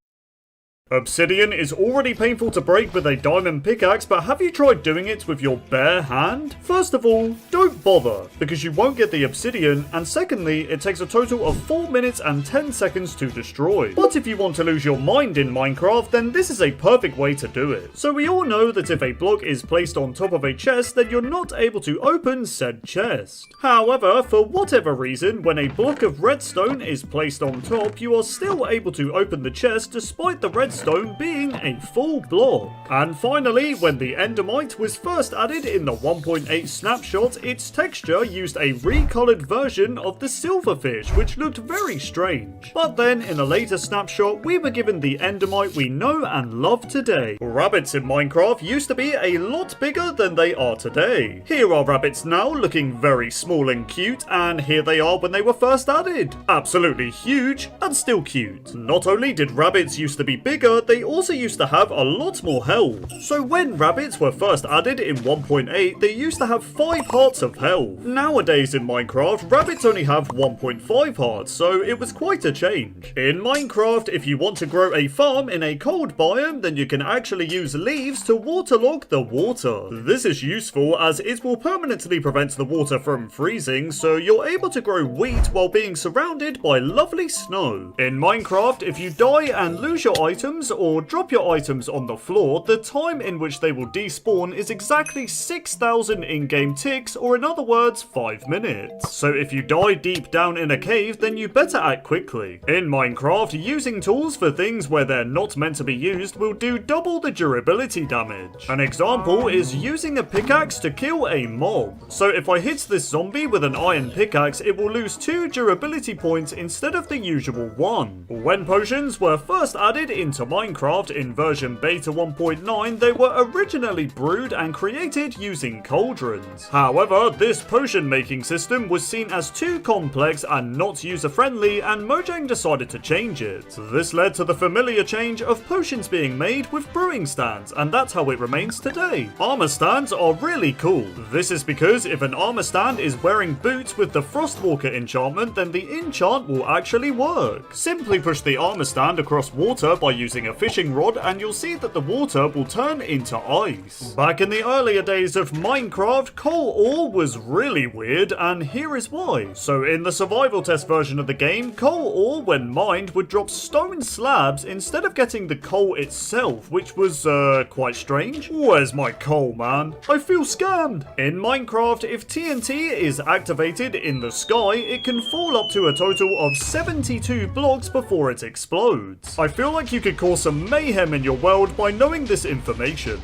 Obsidian is already painful to break with a diamond pickaxe, but have you tried doing it with your bare hand? First of all, don't bother, because you won't get the obsidian, and secondly, it takes a total of 4 minutes and 10 seconds to destroy. But if you want to lose your mind in Minecraft, then this is a perfect way to do it. So we all know that if a block is placed on top of a chest, then you're not able to open said chest. However, for whatever reason, when a block of redstone is placed on top, you are still able to open the chest despite the redstone being a full block. And finally, when the endermite was first added in the 1.8 snapshot, its texture used a recolored version of the silverfish, which looked very strange. But then in a later snapshot, we were given the endermite we know and love today. Rabbits in Minecraft used to be a lot bigger than they are today. Here are rabbits now, looking very small and cute, and here they are when they were first added. Absolutely huge and still cute. Not only did rabbits used to be bigger, they also used to have a lot more health. So when rabbits were first added in 1.8, they used to have 5 hearts of health. Nowadays in Minecraft, rabbits only have 1.5 hearts, so it was quite a change. In Minecraft, if you want to grow a farm in a cold biome, then you can actually use leaves to waterlog the water. This is useful as it will permanently prevent the water from freezing, so you're able to grow wheat while being surrounded by lovely snow. In Minecraft, if you die and lose your items or drop your items on the floor, the time in which they will despawn is exactly 6,000 in-game ticks, or in other words, 5 minutes. So if you die deep down in a cave, then you better act quickly. In Minecraft, using tools for things where they're not meant to be used will do double the durability damage. An example is using a pickaxe to kill a mob. So if I hit this zombie with an iron pickaxe, it will lose 2 durability points instead of the usual 1. When potions were first added into into Minecraft in version beta 1.9, they were originally brewed and created using cauldrons. However, this potion making system was seen as too complex and not user-friendly, and Mojang decided to change it. This led to the familiar change of potions being made with brewing stands, and that's how it remains today. Armor stands are really cool. This is because if an armor stand is wearing boots with the Frostwalker enchantment, then the enchant will actually work. Simply push the armor stand across water by using a fishing rod and you'll see that the water will turn into ice. Back in the earlier days of Minecraft, coal ore was really weird, and here is why. So in the survival test version of the game, coal ore when mined would drop stone slabs instead of getting the coal itself, which was quite strange. Where's my coal, man? I feel scammed! In Minecraft, if TNT is activated in the sky, it can fall up to a total of 72 blocks before it explodes. I feel like you could cause some mayhem in your world by knowing this information.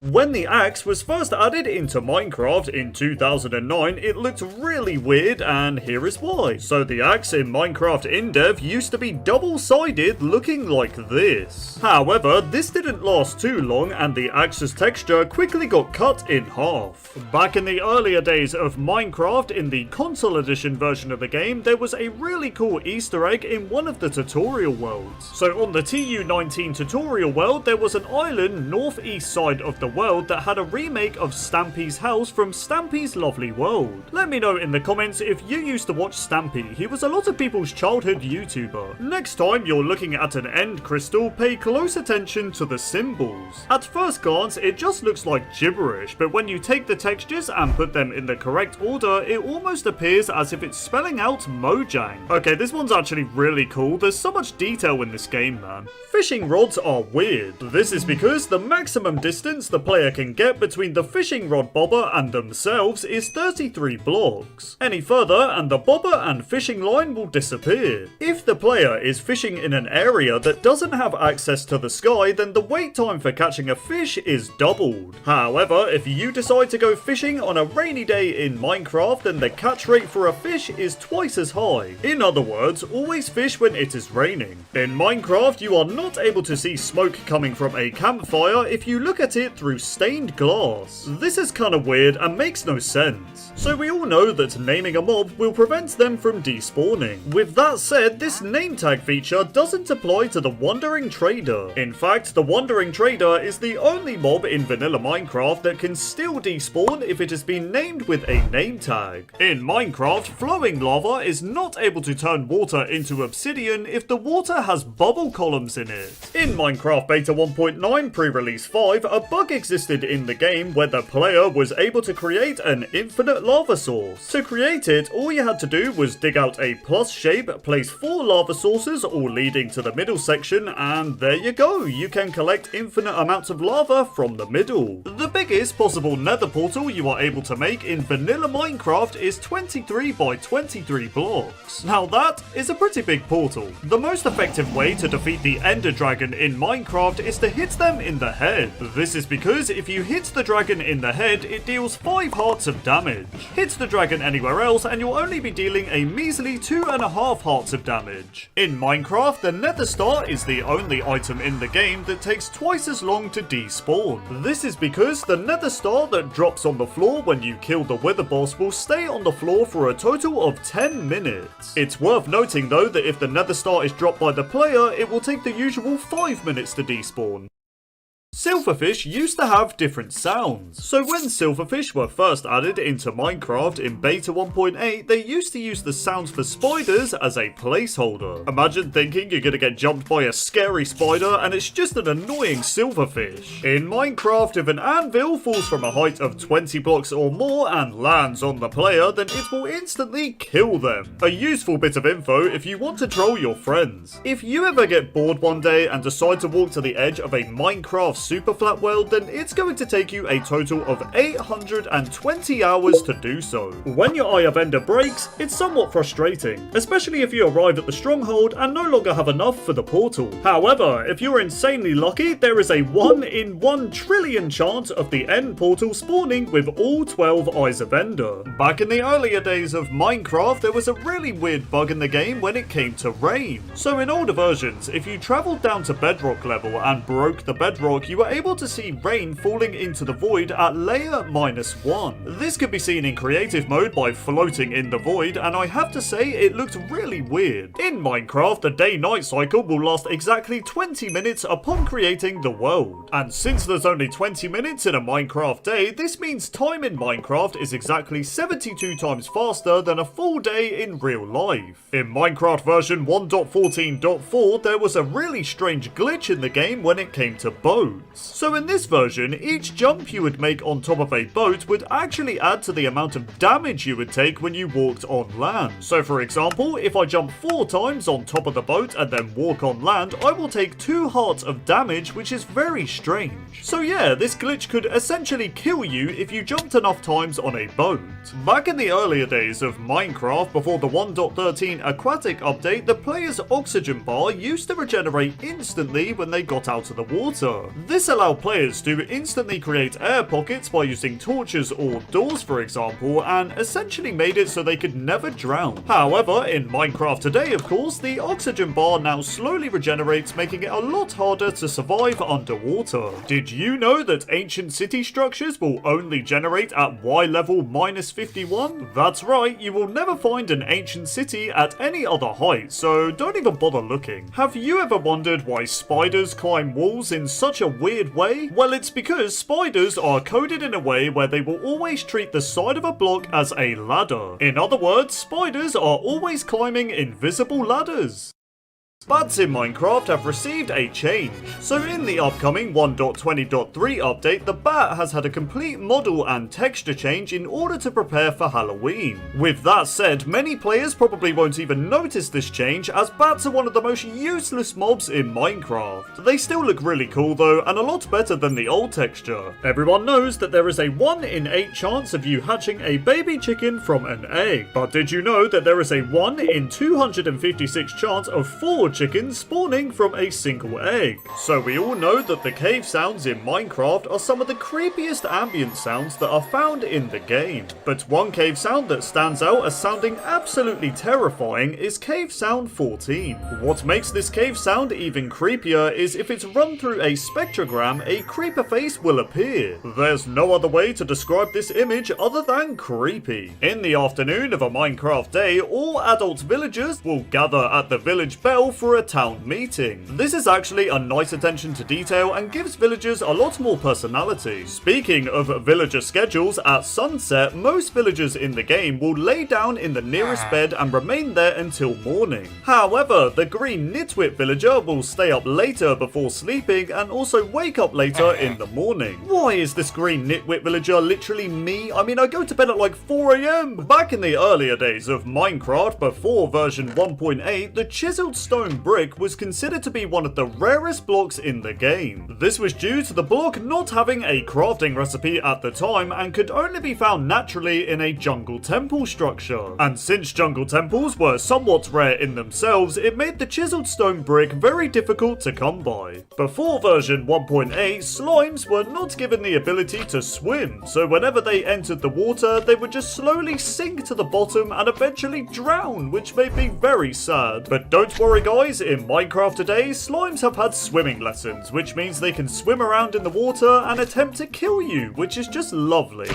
When the axe was first added into Minecraft in 2009, it looked really weird, and here is why. So the axe in Minecraft InDev used to be double-sided, looking like this. However, this didn't last too long, and the axe's texture quickly got cut in half. Back in the earlier days of Minecraft, in the console edition version of the game, there was a really cool Easter egg in one of the tutorial worlds. So on the TU19 tutorial world, there was an island northeast side of the world that had a remake of Stampy's house from Stampy's Lovely World. Let me know in the comments if you used to watch Stampy. He was a lot of people's childhood YouTuber. Next time you're looking at an end crystal, pay close attention to the symbols. At first glance, it just looks like gibberish, but when you take the textures and put them in the correct order, it almost appears as if it's spelling out Mojang. Okay, this one's actually really cool. There's so much detail in this game, man. Fishing rods are weird. This is because the maximum distance the player can get between the fishing rod bobber and themselves is 33 blocks. Any further and the bobber and fishing line will disappear. If the player is fishing in an area that doesn't have access to the sky, then the wait time for catching a fish is doubled. However, if you decide to go fishing on a rainy day in Minecraft, then the catch rate for a fish is twice as high. In other words, always fish when it is raining. In Minecraft, you are not able to see smoke coming from a campfire if you look at it through stained glass. This is kinda weird and makes no sense. So we all know that naming a mob will prevent them from despawning. With that said, this name tag feature doesn't apply to the Wandering Trader. In fact, the Wandering Trader is the only mob in vanilla Minecraft that can still despawn if it has been named with a name tag. In Minecraft, flowing lava is not able to turn water into obsidian if the water has bubble columns in it. In Minecraft Beta 1.9 pre-release 5, a bug existed in the game where the player was able to create an infinite lava source. To create it, all you had to do was dig out a plus shape, place 4 lava sources all leading to the middle section, and there you go, you can collect infinite amounts of lava from the middle. The biggest possible nether portal you are able to make in vanilla Minecraft is 23 by 23 blocks. Now that is a pretty big portal. The most effective way to defeat the ender dragon in Minecraft is to hit them in the head. This is because if you hit the dragon in the head, it deals 5 hearts of damage. Hit the dragon anywhere else and you'll only be dealing a measly 2.5 hearts of damage. In Minecraft, the nether star is the only item in the game that takes twice as long to despawn. This is because the nether star that drops on the floor when you kill the wither boss will stay on the floor for a total of 10 minutes. It's worth noting though that if the nether star is dropped by the player, it will take the usual 5 minutes to despawn. Silverfish used to have different sounds. So when silverfish were first added into Minecraft in beta 1.8, they used to use the sounds for spiders as a placeholder. Imagine thinking you're gonna get jumped by a scary spider and it's just an annoying silverfish. In Minecraft, if an anvil falls from a height of 20 blocks or more and lands on the player, then it will instantly kill them. A useful bit of info if you want to troll your friends. If you ever get bored one day and decide to walk to the edge of a Minecraft super flat world, then it's going to take you a total of 820 hours to do so. When your Eye of Ender breaks, it's somewhat frustrating, especially if you arrive at the stronghold and no longer have enough for the portal. However, if you're insanely lucky, there is a 1 in 1 trillion chance of the end portal spawning with all 12 Eyes of Ender. Back in the earlier days of Minecraft, there was a really weird bug in the game when it came to rain. So in older versions, if you traveled down to bedrock level and broke the bedrock, you were able to see rain falling into the void at layer -1. This could be seen in creative mode by floating in the void, and I have to say it looked really weird. In Minecraft, the day-night cycle will last exactly 20 minutes upon creating the world. And since there's only 20 minutes in a Minecraft day, this means time in Minecraft is exactly 72 times faster than a full day in real life. In Minecraft version 1.14.4, there was a really strange glitch in the game when it came to boats. So in this version, each jump you would make on top of a boat would actually add to the amount of damage you would take when you walked on land. So for example, if I jump 4 times on top of the boat and then walk on land, I will take 2 hearts of damage, which is very strange. So yeah, this glitch could essentially kill you if you jumped enough times on a boat. Back in the earlier days of Minecraft, before the 1.13 aquatic update, the player's oxygen bar used to regenerate instantly when they got out of the water. This allowed players to instantly create air pockets by using torches or doors, for example, and essentially made it so they could never drown. However, in Minecraft today, of course, the oxygen bar now slowly regenerates, making it a lot harder to survive underwater. Did you know that ancient city structures will only generate at Y level -51? That's right, you will never find an ancient city at any other height, so don't even bother looking. Have you ever wondered why spiders climb walls in such a weird way? Well, it's because spiders are coded in a way where they will always treat the side of a block as a ladder. In other words, spiders are always climbing invisible ladders. Bats in Minecraft have received a change. So in the upcoming 1.20.3 update, the bat has had a complete model and texture change in order to prepare for Halloween. With that said, many players probably won't even notice this change, as bats are one of the most useless mobs in Minecraft. They still look really cool though, and a lot better than the old texture. Everyone knows that there is a 1 in 8 chance of you hatching a baby chicken from an egg. But did you know that there is a 1 in 256 chance of 4 chickens spawning from a single egg? So we all know that the cave sounds in Minecraft are some of the creepiest ambient sounds that are found in the game. But one cave sound that stands out as sounding absolutely terrifying is cave sound 14. What makes this cave sound even creepier is if it's run through a spectrogram, a creeper face will appear. There's no other way to describe this image other than creepy. In the afternoon of a Minecraft day, all adult villagers will gather at the village bell for a town meeting. This is actually a nice attention to detail and gives villagers a lot more personality. Speaking of villager schedules, at sunset, most villagers in the game will lay down in the nearest bed and remain there until morning. However, the green nitwit villager will stay up later before sleeping and also wake up later in the morning. Why is this green nitwit villager literally me? I mean, I go to bed at like 4 AM. Back in the earlier days of Minecraft, before version 1.8, the chiseled stone brick was considered to be one of the rarest blocks in the game. This was due to the block not having a crafting recipe at the time and could only be found naturally in a jungle temple structure. And since jungle temples were somewhat rare in themselves, it made the chiseled stone brick very difficult to come by. Before version 1.8, slimes were not given the ability to swim, so whenever they entered the water, they would just slowly sink to the bottom and eventually drown, which made me very sad. But don't worry guys, in Minecraft today, slimes have had swimming lessons, which means they can swim around in the water and attempt to kill you, which is just lovely.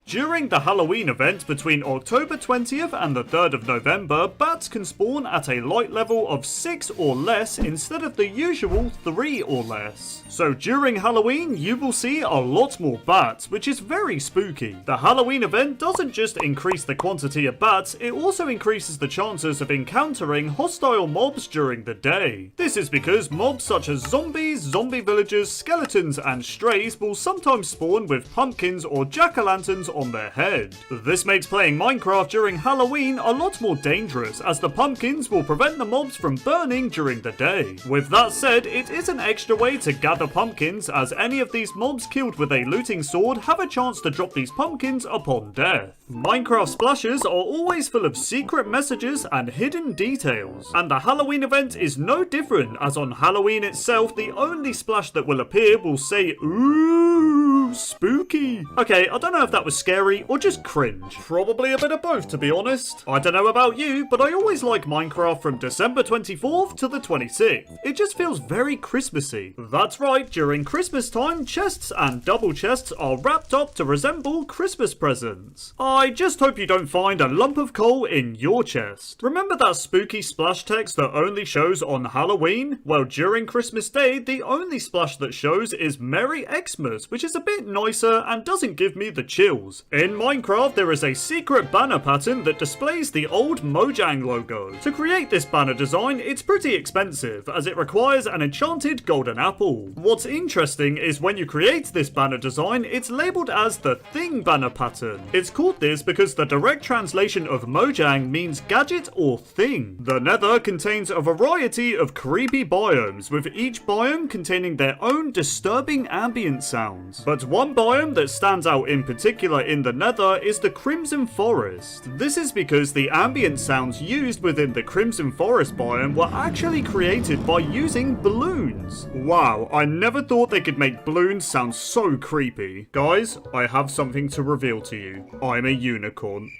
During the Halloween event between October 20th and the 3rd of November, bats can spawn at a light level of 6 or less instead of the usual 3 or less. So during Halloween, you will see a lot more bats, which is very spooky. The Halloween event doesn't just increase the quantity of bats, it also increases the chances of encountering hostile mobs during the day. This is because mobs such as zombies, zombie villagers, skeletons and strays will sometimes spawn with pumpkins or jack-o'-lanterns on their head. This makes playing Minecraft during Halloween a lot more dangerous, as the pumpkins will prevent the mobs from burning during the day. With that said, it is an extra way to gather pumpkins, as any of these mobs killed with a looting sword have a chance to drop these pumpkins upon death. Minecraft splashes are always full of secret messages and hidden details, and the Halloween event is no different, as on Halloween itself the only splash that will appear will say "Ooh, spooky." Okay, I don't know if that was scary or just cringe. Probably a bit of both, to be honest. I don't know about you, but I always like Minecraft from December 24th to the 26th. It just feels very Christmassy. That's right, during Christmas time, chests and double chests are wrapped up to resemble Christmas presents. I just hope you don't find a lump of coal in your chest. Remember that spooky splash text that only shows on Halloween? Well, during Christmas Day, the only splash that shows is Merry Xmas, which is a bit nicer and doesn't give me the chills. In Minecraft, there is a secret banner pattern that displays the old Mojang logo. To create this banner design, it's pretty expensive, as it requires an enchanted golden apple. What's interesting is when you create this banner design, it's labelled as the Thing banner pattern. It's called this because the direct translation of Mojang means gadget or thing. The Nether contains a variety of creepy biomes, with each biome containing their own disturbing ambient sounds. But one biome that stands out in particular in the Nether is the Crimson Forest. This is because the ambient sounds used within the Crimson Forest biome were actually created by using balloons. Wow, I never thought they could make balloons sound so creepy. Guys, I have something to reveal to you. I'm a unicorn.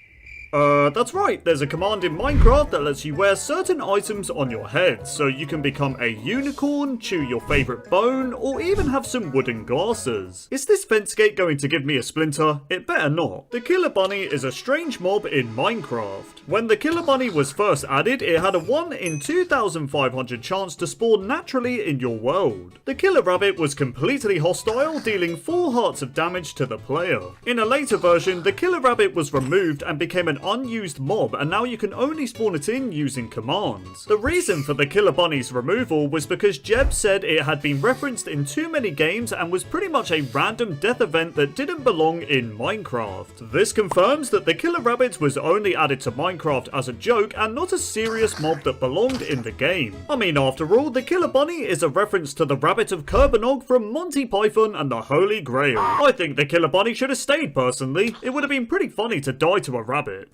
That's right, there's a command in Minecraft that lets you wear certain items on your head, so you can become a unicorn, chew your favourite bone, or even have some wooden glasses. Is this fence gate going to give me a splinter? It better not. The killer bunny is a strange mob in Minecraft. When the killer bunny was first added, it had a 1 in 2,500 chance to spawn naturally in your world. The killer rabbit was completely hostile, dealing 4 hearts of damage to the player. In a later version, the killer rabbit was removed and became an unused mob, and now you can only spawn it in using commands. The reason for the killer bunny's removal was because Jeb said it had been referenced in too many games and was pretty much a random death event that didn't belong in Minecraft. This confirms that the killer rabbit was only added to Minecraft as a joke and not a serious mob that belonged in the game. I mean, after all, the killer bunny is a reference to the rabbit of Kerbanog from Monty Python and the Holy Grail. I think the killer bunny should have stayed personally. It would have been pretty funny to die to a rabbit.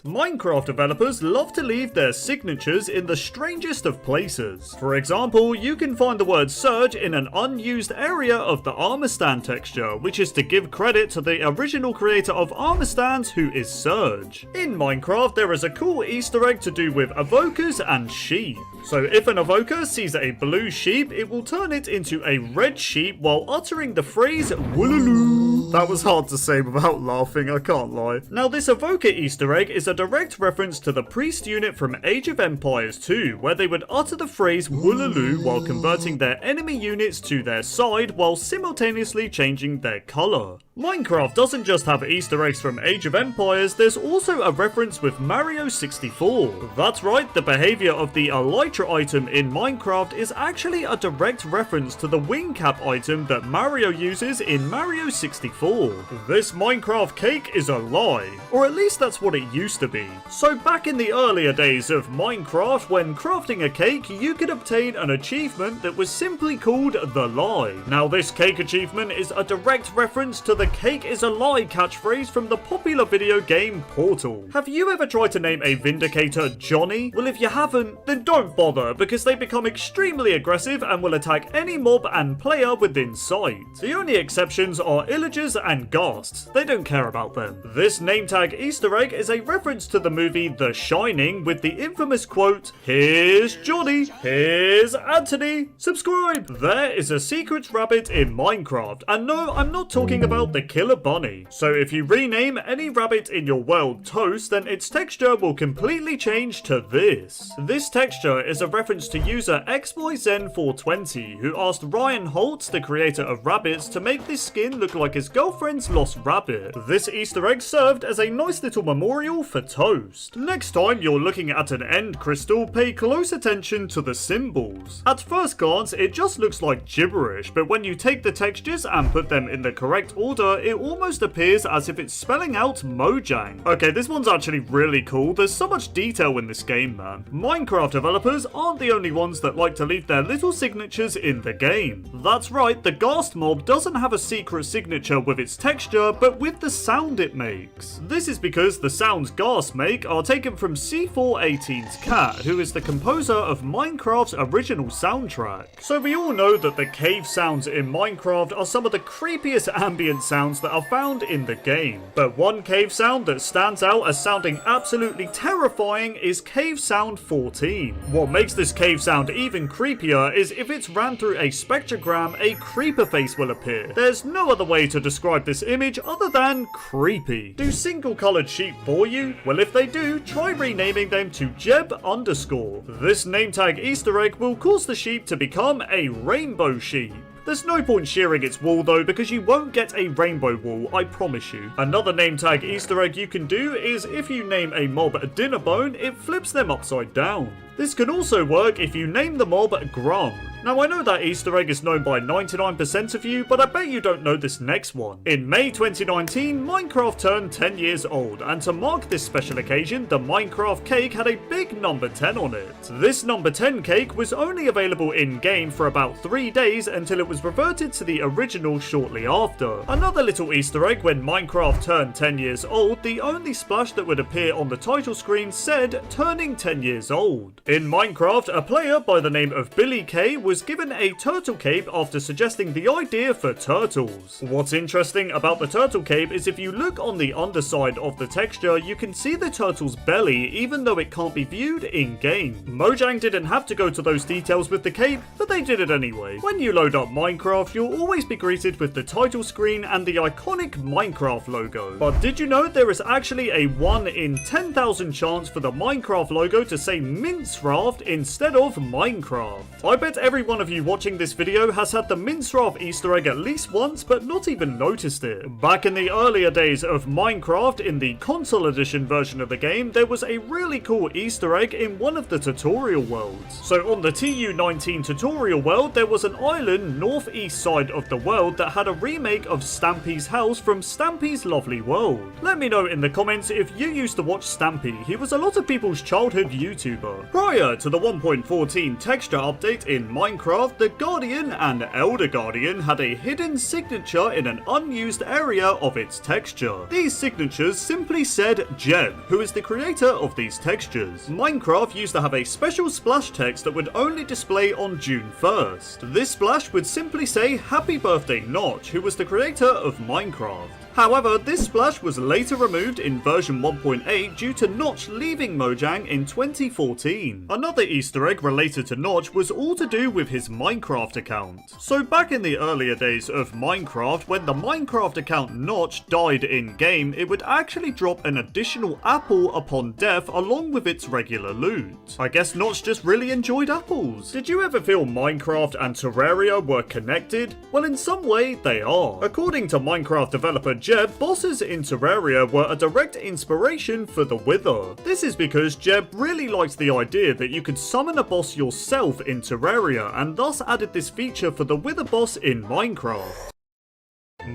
Minecraft developers love to leave their signatures in the strangest of places. For example, you can find the word Surge in an unused area of the armor stand texture, which is to give credit to the original creator of armor stands, who is Surge. In Minecraft, there is a cool Easter egg to do with evokers and sheep. So if an evoker sees a blue sheep, it will turn it into a red sheep while uttering the phrase "Woolaloo." That was hard to say without laughing, I can't lie. Now, this evoker Easter egg is a direct reference to the priest unit from Age of Empires 2, where they would utter the phrase "Woolaloo" while converting their enemy units to their side while simultaneously changing their colour. Minecraft doesn't just have Easter eggs from Age of Empires, there's also a reference with Mario 64. That's right, the behaviour of the Elytra item in Minecraft is actually a direct reference to the wing cap item that Mario uses in Mario 64. This Minecraft cake is a lie, or at least that's what it used to be. So back in the earlier days of Minecraft, when crafting a cake, you could obtain an achievement that was simply called The Lie. Now, this cake achievement is a direct reference to the "cake is a lie" catchphrase from the popular video game Portal. Have you ever tried to name a Vindicator Johnny? Well, if you haven't, then don't bother, because they become extremely aggressive and will attack any mob and player within sight. The only exceptions are Illagers and Ghasts. They don't care about them. This name tag Easter egg is a reference to the movie The Shining, with the infamous quote, "Here's Johnny, here's Anthony, subscribe." There is a secret rabbit in Minecraft, and no, I'm not talking about the killer bunny. So if you rename any rabbit in your world Toast, then its texture will completely change to this. This texture is a reference to user XYZen420, who asked Ryan Holtz, the creator of rabbits, to make this skin look like his girlfriend's lost rabbit. This Easter egg served as a nice little memorial for Toast. Next time you're looking at an end crystal, pay close attention to the symbols. At first glance, it just looks like gibberish, but when you take the textures and put them in the correct order, it almost appears as if it's spelling out Mojang. Okay, this one's actually really cool. There's so much detail in this game, man. Minecraft developers aren't the only ones that like to leave their little signatures in the game. That's right, the Ghast mob doesn't have a secret signature with its texture, but with the sound it makes. This is because the sounds Ghast make are taken from C418's Cat, who is the composer of Minecraft's original soundtrack. So we all know that the cave sounds in Minecraft are some of the creepiest ambient sounds that are found in the game. But one cave sound that stands out as sounding absolutely terrifying is Cave Sound 14. What makes this cave sound even creepier is if it's ran through a spectrogram, a creeper face will appear. There's no other way to describe this image other than creepy. Do single coloured sheep bore you? Well, if they do, try renaming them to Jeb_. This name tag Easter egg will cause the sheep to become a rainbow sheep. There's no point shearing its wool though, because you won't get a rainbow wool, I promise you. Another name tag Easter egg you can do is if you name a mob Dinnerbone, it flips them upside down. This can also work if you name the mob Grung. Now I know that Easter egg is known by 99% of you, but I bet you don't know this next one. In May 2019, Minecraft turned 10 years old, and to mark this special occasion, the Minecraft cake had a big number 10 on it. This number 10 cake was only available in-game for about 3 days until it was reverted to the original shortly after. Another little Easter egg: when Minecraft turned 10 years old, the only splash that would appear on the title screen said turning 10 years old. In Minecraft, a player by the name of Billy K was given a turtle cape after suggesting the idea for turtles. What's interesting about the turtle cape is if you look on the underside of the texture, you can see the turtle's belly even though it can't be viewed in-game. Mojang didn't have to go to those details with the cape, but they did it anyway. When you load up Minecraft, you'll always be greeted with the title screen and the iconic Minecraft logo. But did you know there is actually a 1 in 10,000 chance for the Minecraft logo to say Minecraft instead of Minecraft? I bet every one of you watching this video has had the Minecraft Easter egg at least once but not even noticed it. Back in the earlier days of Minecraft, in the console edition version of the game, there was a really cool Easter egg in one of the tutorial worlds. So on the TU19 tutorial world, there was an island northeast side of the world that had a remake of Stampy's house from Stampy's Lovely World. Let me know in the comments if you used to watch Stampy. He was a lot of people's childhood YouTuber. Prior to the 1.14 texture update in Minecraft, the Guardian and Elder Guardian had a hidden signature in an unused area of its texture. These signatures simply said Jeb, who is the creator of these textures. Minecraft used to have a special splash text that would only display on June 1st. This splash would simply say Happy Birthday Notch, who was the creator of Minecraft. However, this splash was later removed in version 1.8 due to Notch leaving Mojang in 2014. Another Easter egg related to Notch was all to do with his Minecraft account. So back in the earlier days of Minecraft, when the Minecraft account Notch died in-game, it would actually drop an additional apple upon death along with its regular loot. I guess Notch just really enjoyed apples. Did you ever feel Minecraft and Terraria were connected? Well, in some way, they are. According to Minecraft developer Jeb, bosses in Terraria were a direct inspiration for the Wither. This is because Jeb really liked the idea that you could summon a boss yourself in Terraria, and thus added this feature for the Wither boss in Minecraft.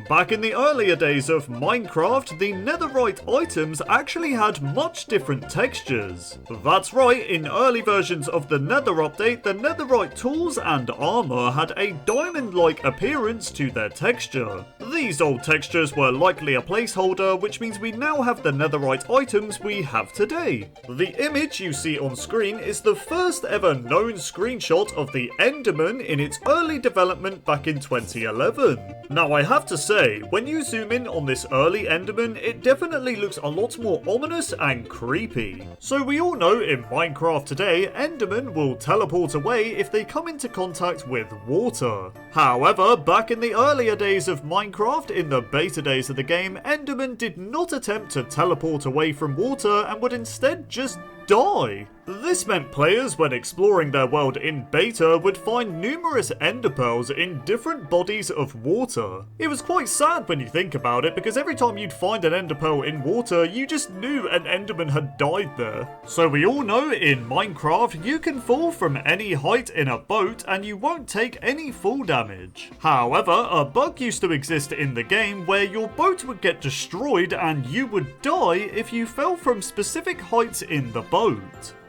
Back in the earlier days of Minecraft, the netherite items actually had much different textures. That's right, in early versions of the Nether update, the netherite tools and armor had a diamond-like appearance to their texture. These old textures were likely a placeholder, which means we now have the netherite items we have today. The image you see on screen is the first ever known screenshot of the Enderman in its early development back in 2011. Now I have to say, when you zoom in on this early Enderman, it definitely looks a lot more ominous and creepy. So we all know in Minecraft today, Endermen will teleport away if they come into contact with water. However, back in the earlier days of Minecraft, in the beta days of the game, Endermen did not attempt to teleport away from water and would instead just die. This meant players, when exploring their world in beta, would find numerous ender pearls in different bodies of water. It was quite sad when you think about it, because every time you'd find an ender pearl in water, you just knew an enderman had died there. So we all know in Minecraft, you can fall from any height in a boat and you won't take any fall damage. However, a bug used to exist in the game where your boat would get destroyed and you would die if you fell from specific heights in the boat.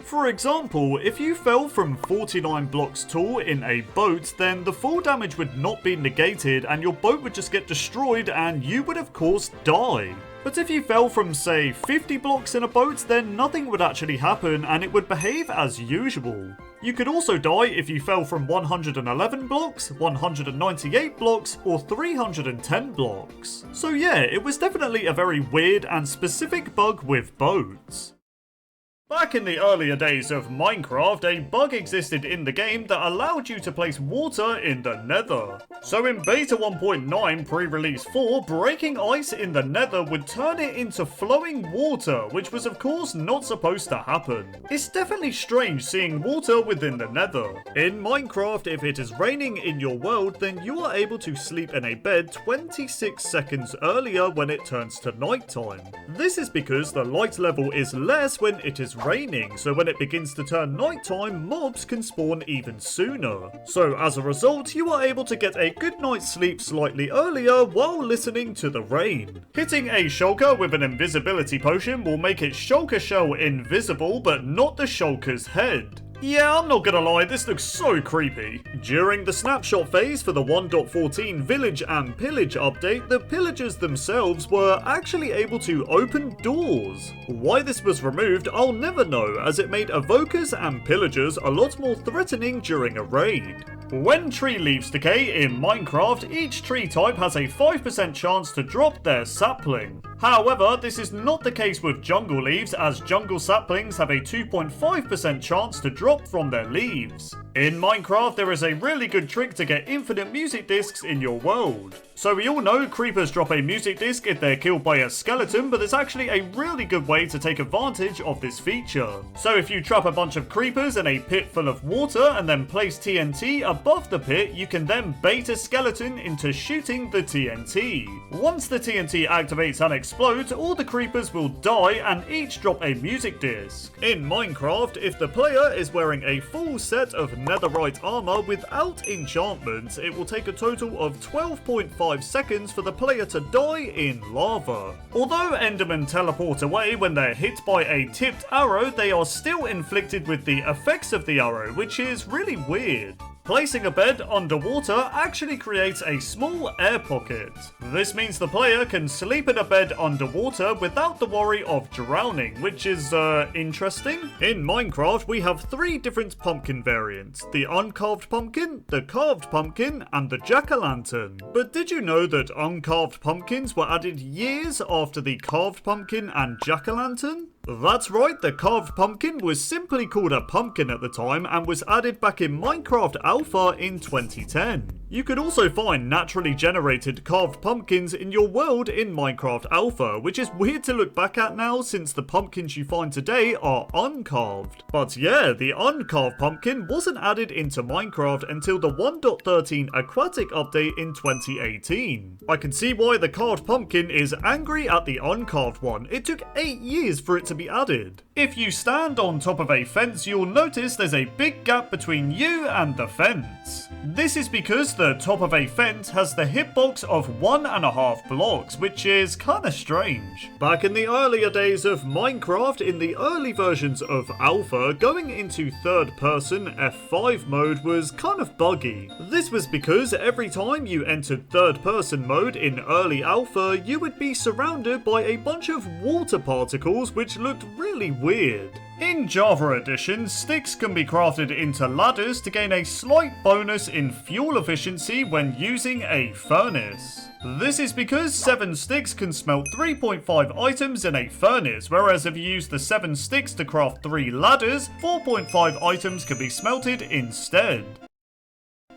For example, if you fell from 49 blocks tall in a boat, then the fall damage would not be negated and your boat would just get destroyed and you would of course die. But if you fell from, say, 50 blocks in a boat, then nothing would actually happen and it would behave as usual. You could also die if you fell from 111 blocks, 198 blocks, or 310 blocks. So yeah, it was definitely a very weird and specific bug with boats. Back in the earlier days of Minecraft, a bug existed in the game that allowed you to place water in the Nether. So in Beta 1.9 pre-release 4, breaking ice in the Nether would turn it into flowing water, which was of course not supposed to happen. It's definitely strange seeing water within the Nether. In Minecraft, if it is raining in your world, then you are able to sleep in a bed 26 seconds earlier when it turns to nighttime. This is because the light level is less when it is raining, so when it begins to turn nighttime, mobs can spawn even sooner. So as a result, you are able to get a good night's sleep slightly earlier while listening to the rain. Hitting a shulker with an invisibility potion will make its shulker shell invisible, but not the shulker's head. Yeah, I'm not gonna lie, this looks so creepy. During the snapshot phase for the 1.14 Village and Pillage update, the pillagers themselves were actually able to open doors. Why this was removed, I'll never know, as it made evokers and pillagers a lot more threatening during a raid. When tree leaves decay in Minecraft, each tree type has a 5% chance to drop their sapling. However, this is not the case with jungle leaves, as jungle saplings have a 2.5% chance to drop from their leaves. In Minecraft, there is a really good trick to get infinite music discs in your world. So we all know creepers drop a music disc if they're killed by a skeleton, but there's actually a really good way to take advantage of this feature. So if you trap a bunch of creepers in a pit full of water and then place TNT above the pit, you can then bait a skeleton into shooting the TNT. Once the TNT activates and explodes, all the creepers will die and each drop a music disc. In Minecraft, if the player is wearing a full set of netherite armor without enchantments, it will take a total of 12.5 seconds for the player to die in lava. Although endermen teleport away when they're hit by a tipped arrow, they are still inflicted with the effects of the arrow, which is really weird. Placing a bed underwater actually creates a small air pocket. This means the player can sleep in a bed underwater without the worry of drowning, which is, interesting. In Minecraft, we have 3 different pumpkin variants: the uncarved pumpkin, the carved pumpkin, and the jack-o'-lantern. But did you know that uncarved pumpkins were added years after the carved pumpkin and jack-o'-lantern? That's right, the carved pumpkin was simply called a pumpkin at the time and was added back in Minecraft Alpha in 2010. You could also find naturally generated carved pumpkins in your world in Minecraft Alpha, which is weird to look back at now since the pumpkins you find today are uncarved. But yeah, the uncarved pumpkin wasn't added into Minecraft until the 1.13 aquatic update in 2018. I can see why the carved pumpkin is angry at the uncarved one. It took 8 years for it to be added. If you stand on top of a fence, you'll notice there's a big gap between you and the fence. This is because the top of a fence has the hitbox of 1.5 blocks, which is kinda strange. Back in the earlier days of Minecraft, in the early versions of Alpha, going into third person F5 mode was kind of buggy. This was because every time you entered third person mode in early Alpha, you would be surrounded by a bunch of water particles which looked really weird. In Java Edition, sticks can be crafted into ladders to gain a slight bonus in fuel efficiency when using a furnace. This is because 7 sticks can smelt 3.5 items in a furnace, whereas if you use the 7 sticks to craft 3 ladders, 4.5 items can be smelted instead.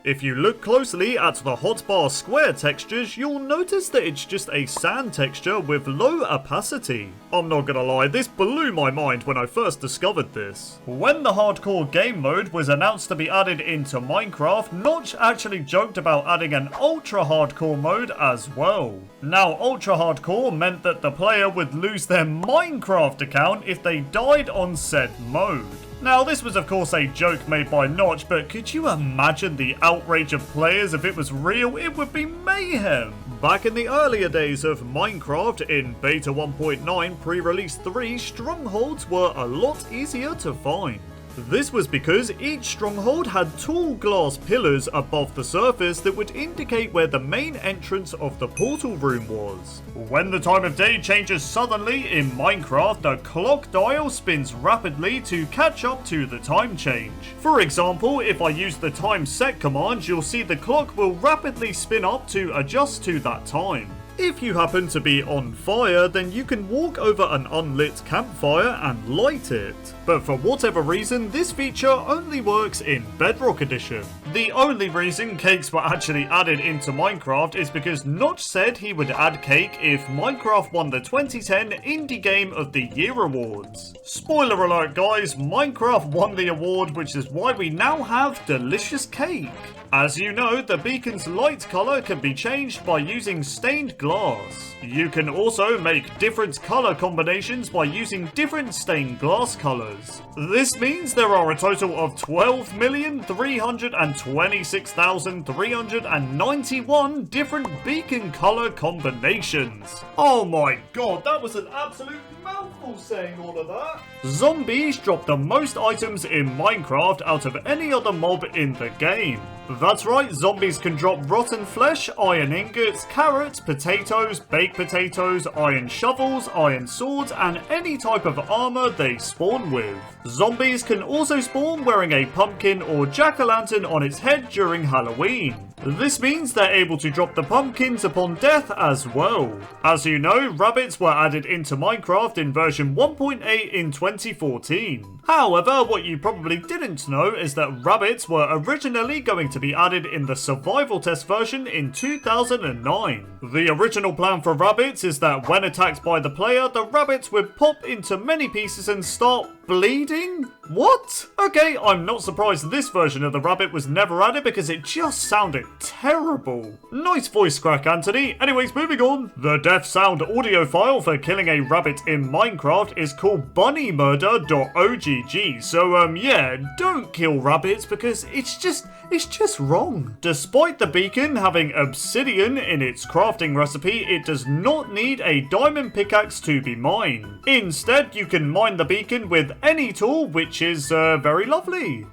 If you look closely at the hotbar square textures, you'll notice that it's just a sand texture with low opacity. I'm not gonna lie, this blew my mind when I first discovered this. When the hardcore game mode was announced to be added into Minecraft, Notch actually joked about adding an ultra hardcore mode as well. Now, ultra hardcore meant that the player would lose their Minecraft account if they died on said mode. Now, this was of course a joke made by Notch, but could you imagine the outrage of players if it was real? It would be mayhem! Back in the earlier days of Minecraft, in Beta 1.9 pre-release 3, strongholds were a lot easier to find. This was because each stronghold had tall glass pillars above the surface that would indicate where the main entrance of the portal room was. When the time of day changes suddenly in Minecraft, the clock dial spins rapidly to catch up to the time change. For example, if I use the time set command, you'll see the clock will rapidly spin up to adjust to that time. If you happen to be on fire, then you can walk over an unlit campfire and light it. But for whatever reason, this feature only works in Bedrock Edition. The only reason cakes were actually added into Minecraft is because Notch said he would add cake if Minecraft won the 2010 Indie Game of the Year awards. Spoiler alert guys, Minecraft won the award, which is why we now have delicious cake. As you know, the beacon's light colour can be changed by using stained glass. You can also make different colour combinations by using different stained glass colours. This means there are a total of 12,326,391 different beacon colour combinations. Oh my god, that was an absolute mouthful saying all of that. Zombies drop the most items in Minecraft out of any other mob in the game. That's right, zombies can drop rotten flesh, iron ingots, carrots, potatoes, baked potatoes, iron shovels, iron swords, and any type of armor they spawn with. Zombies can also spawn wearing a pumpkin or jack-o'-lantern on its head during Halloween. This means they're able to drop the pumpkins upon death as well. As you know, rabbits were added into Minecraft in version 1.8 in 2014. However, what you probably didn't know is that rabbits were originally going to be added in the survival test version in 2009. The original plan for rabbits is that when attacked by the player, the rabbits would pop into many pieces and start bleeding? What? Okay, I'm not surprised this version of the rabbit was never added because it just sounded terrible. Nice voice crack, Anthony. Anyways, moving on. The death sound audio file for killing a rabbit in Minecraft is called bunnymurder.ogg. So, yeah, don't kill rabbits because it's just wrong. Despite the beacon having obsidian in its crafting recipe, it does not need a diamond pickaxe to be mined. Instead, you can mine the beacon with any tool, which is very lovely.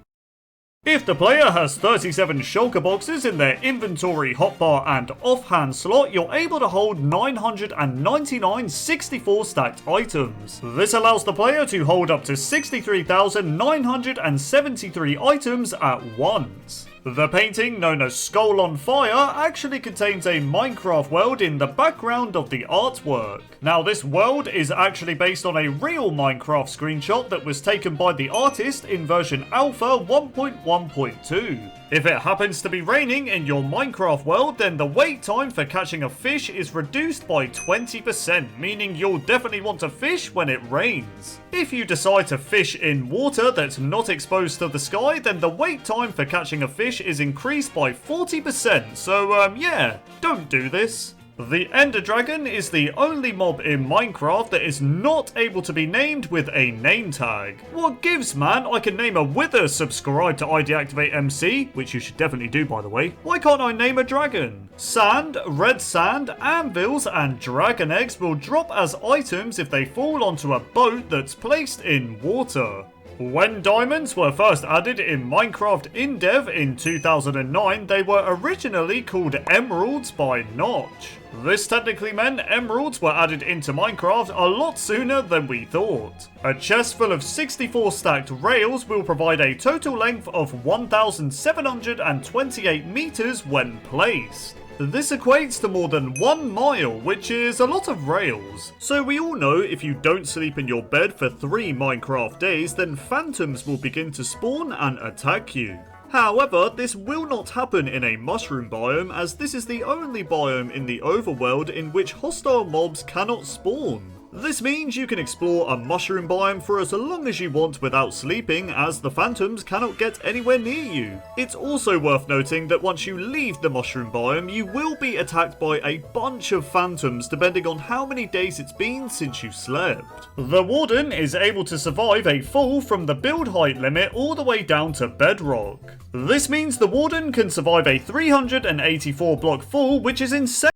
If the player has 37 shulker boxes in their inventory, hotbar and offhand slot, you're able to hold 999 64 stacked items. This allows the player to hold up to 63,973 items at once. The painting, known as Skull on Fire, actually contains a Minecraft world in the background of the artwork. Now, this world is actually based on a real Minecraft screenshot that was taken by the artist in version Alpha 1.1.2. If it happens to be raining in your Minecraft world, then the wait time for catching a fish is reduced by 20%, meaning you'll definitely want to fish when it rains. If you decide to fish in water that's not exposed to the sky, then the wait time for catching a fish is increased by 40%, so yeah, don't do this. The Ender Dragon is the only mob in Minecraft that is not able to be named with a name tag. What gives, man? I can name a Wither subscribed to IDeactivate MC, which you should definitely do by the way. Why can't I name a dragon? Sand, red sand, anvils and dragon eggs will drop as items if they fall onto a boat that's placed in water. When diamonds were first added in Minecraft InDev in 2009, they were originally called emeralds by Notch. This technically meant emeralds were added into Minecraft a lot sooner than we thought. A chest full of 64 stacked rails will provide a total length of 1,728 meters when placed. This equates to more than 1 mile, which is a lot of rails. So we all know if you don't sleep in your bed for 3 Minecraft days, then phantoms will begin to spawn and attack you. However, this will not happen in a mushroom biome, as this is the only biome in the overworld in which hostile mobs cannot spawn. This means you can explore a mushroom biome for as long as you want without sleeping, as the phantoms cannot get anywhere near you. It's also worth noting that once you leave the mushroom biome, you will be attacked by a bunch of phantoms depending on how many days it's been since you slept. The Warden is able to survive a fall from the build height limit all the way down to bedrock. This means the Warden can survive a 384 block fall, which is insane.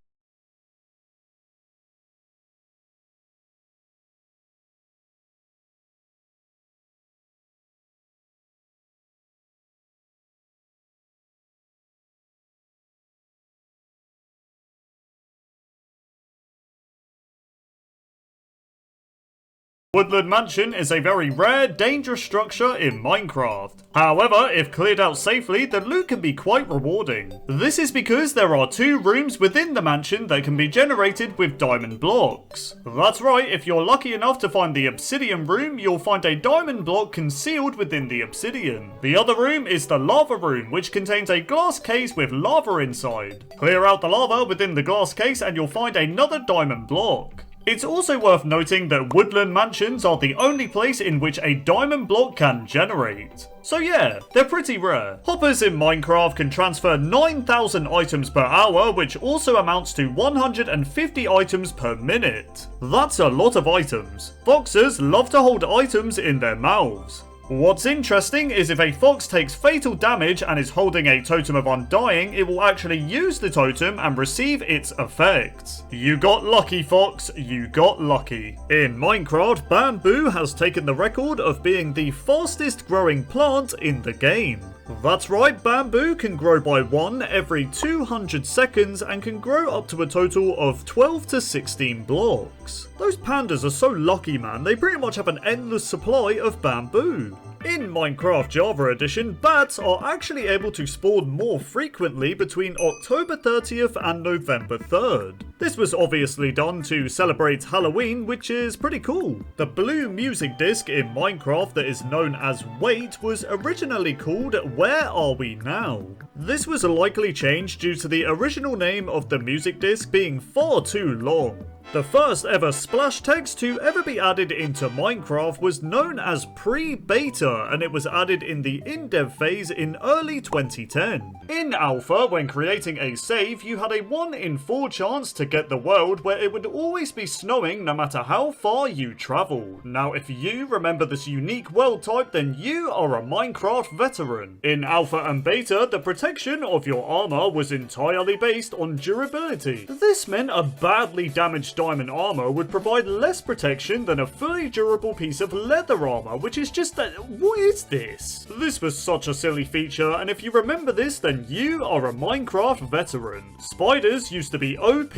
Woodland Mansion is a very rare, dangerous structure in Minecraft. However, if cleared out safely, the loot can be quite rewarding. This is because there are 2 rooms within the mansion that can be generated with diamond blocks. That's right, if you're lucky enough to find the obsidian room, you'll find a diamond block concealed within the obsidian. The other room is the lava room, which contains a glass case with lava inside. Clear out the lava within the glass case and you'll find another diamond block. It's also worth noting that woodland mansions are the only place in which a diamond block can generate. So yeah, they're pretty rare. Hoppers in Minecraft can transfer 9,000 items per hour, which also amounts to 150 items per minute. That's a lot of items. Foxes love to hold items in their mouths. What's interesting is if a fox takes fatal damage and is holding a totem of undying, it will actually use the totem and receive its effects. You got lucky, fox, you got lucky. In Minecraft, bamboo has taken the record of being the fastest growing plant in the game. That's right, bamboo can grow by 1 every 200 seconds and can grow up to a total of 12 to 16 blocks. Those pandas are so lucky, man, they pretty much have an endless supply of bamboo. In Minecraft Java Edition, bats are actually able to spawn more frequently between October 30th and November 3rd. This was obviously done to celebrate Halloween, which is pretty cool. The blue music disc in Minecraft that is known as Wait was originally called Where Are We Now? This was likely changed due to the original name of the music disc being far too long. The first ever splash text to ever be added into Minecraft was known as pre-beta, and it was added in the in-dev phase in early 2010. In alpha, when creating a save, you had a 1 in 4 chance to get the world where it would always be snowing no matter how far you travel. Now if you remember this unique world type, then you are a Minecraft veteran. In alpha and beta, the protection of your armor was entirely based on durability. This meant a badly damaged diamond armor would provide less protection than a fully durable piece of leather armor, which is just that. What is this? This was such a silly feature, and if you remember this, then you are a Minecraft veteran. Spiders used to be OP.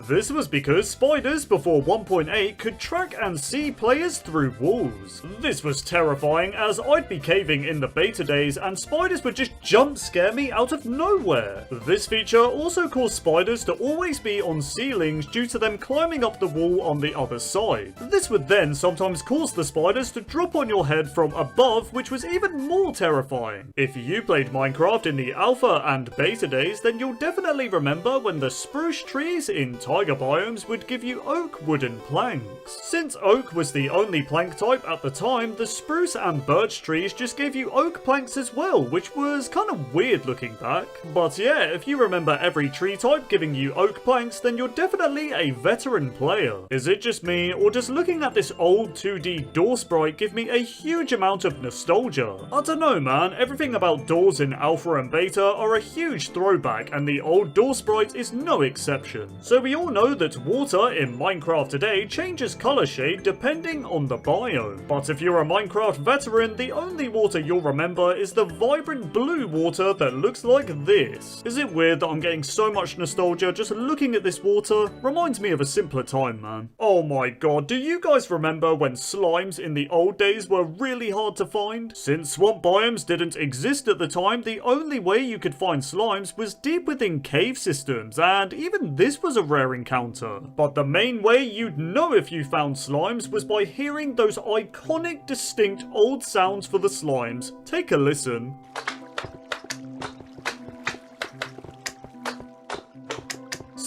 This was because spiders before 1.8 could track and see players through walls. This was terrifying, as I'd be caving in the beta days and spiders would just jump scare me out of nowhere. This feature also caused spiders to always be on ceilings due to them climbing up the wall on the other side. This would then sometimes cause the spiders to drop on your head from above, which was even more terrifying. If you played Minecraft in the alpha and beta days, then you'll definitely remember when the spruce trees in taiga biomes would give you oak wooden planks. Since oak was the only plank type at the time, the spruce and birch trees just gave you oak planks as well, which was kind of weird looking back. But yeah, if you remember every tree type giving you oak planks, then you're definitely a veteran player. Is it just me, or does looking at this old 2D door sprite give me a huge amount of nostalgia? I don't know, man, everything about doors in alpha and beta are a huge throwback, and the old door sprite is no exception. So we all know that water in Minecraft today changes color shade depending on the biome. But if you're a Minecraft veteran, the only water you'll remember is the vibrant blue water that looks like this. Is it weird that I'm getting so much nostalgia just looking at this water? Reminds me of a simpler time, man. Oh my god, do you guys remember when slimes in the old days were really hard to find? Since swamp biomes didn't exist at the time, the only way you could find slimes was deep within cave systems, and even this was a rare encounter. But the main way you'd know if you found slimes was by hearing those iconic, distinct old sounds for the slimes. Take a listen.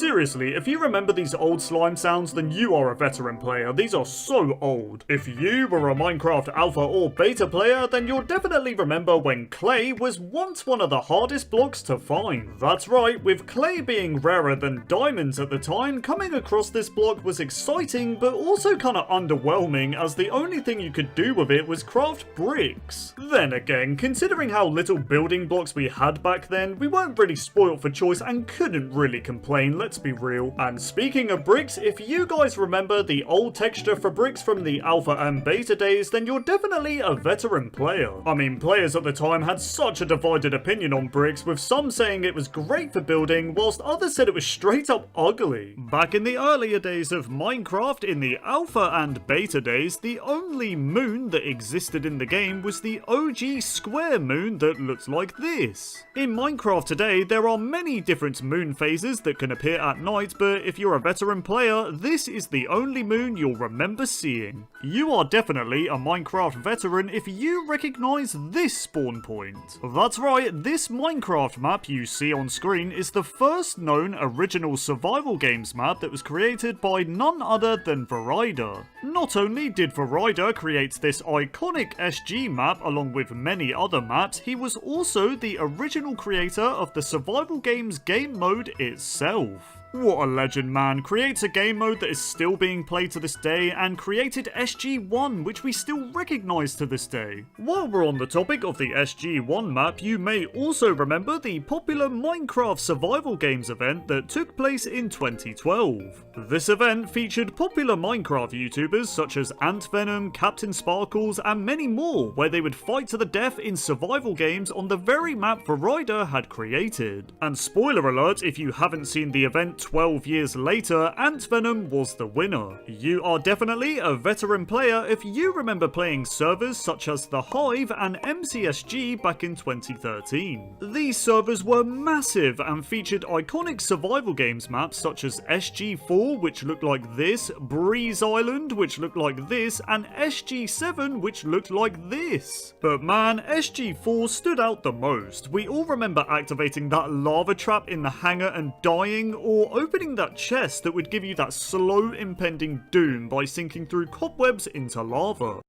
Seriously, if you remember these old slime sounds, then you are a veteran player. These are so old. If you were a Minecraft alpha or beta player, then you'll definitely remember when clay was once one of the hardest blocks to find. That's right, with clay being rarer than diamonds at the time, coming across this block was exciting, but also kinda underwhelming, as the only thing you could do with it was craft bricks. Then again, considering how little building blocks we had back then, we weren't really spoiled for choice and couldn't really complain, let's be real. And speaking of bricks, if you guys remember the old texture for bricks from the alpha and beta days, then you're definitely a veteran player. I mean, players at the time had such a divided opinion on bricks, with some saying it was great for building, whilst others said it was straight up ugly. Back in the earlier days of Minecraft, in the alpha and beta days, the only moon that existed in the game was the OG square moon that looked like this. In Minecraft today, there are many different moon phases that can appear at night, but if you're a veteran player, this is the only moon you'll remember seeing. You are definitely a Minecraft veteran if you recognise this spawn point. That's right, this Minecraft map you see on screen is the first known original survival games map that was created by none other than Verida. Not only did Verida create this iconic SG map along with many other maps, he was also the original creator of the survival games game mode itself. What a legend, man. Creates a game mode that is still being played to this day and created SG-1, which we still recognise to this day. While we're on the topic of the SG-1 map, you may also remember the popular Minecraft survival games event that took place in 2012. This event featured popular Minecraft YouTubers such as AntVenom, Captain Sparkles, and many more, where they would fight to the death in survival games on the very map Verida had created. And spoiler alert, if you haven't seen the event 12 years later, AntVenom was the winner. You are definitely a veteran player if you remember playing servers such as The Hive and MCSG back in 2013. These servers were massive and featured iconic survival games maps such as SG4, which looked like this, Breeze Island, which looked like this, and SG7, which looked like this. But man, SG4 stood out the most. We all remember activating that lava trap in the hangar and dying, or opening that chest that would give you that slow impending doom by sinking through cobwebs into lava.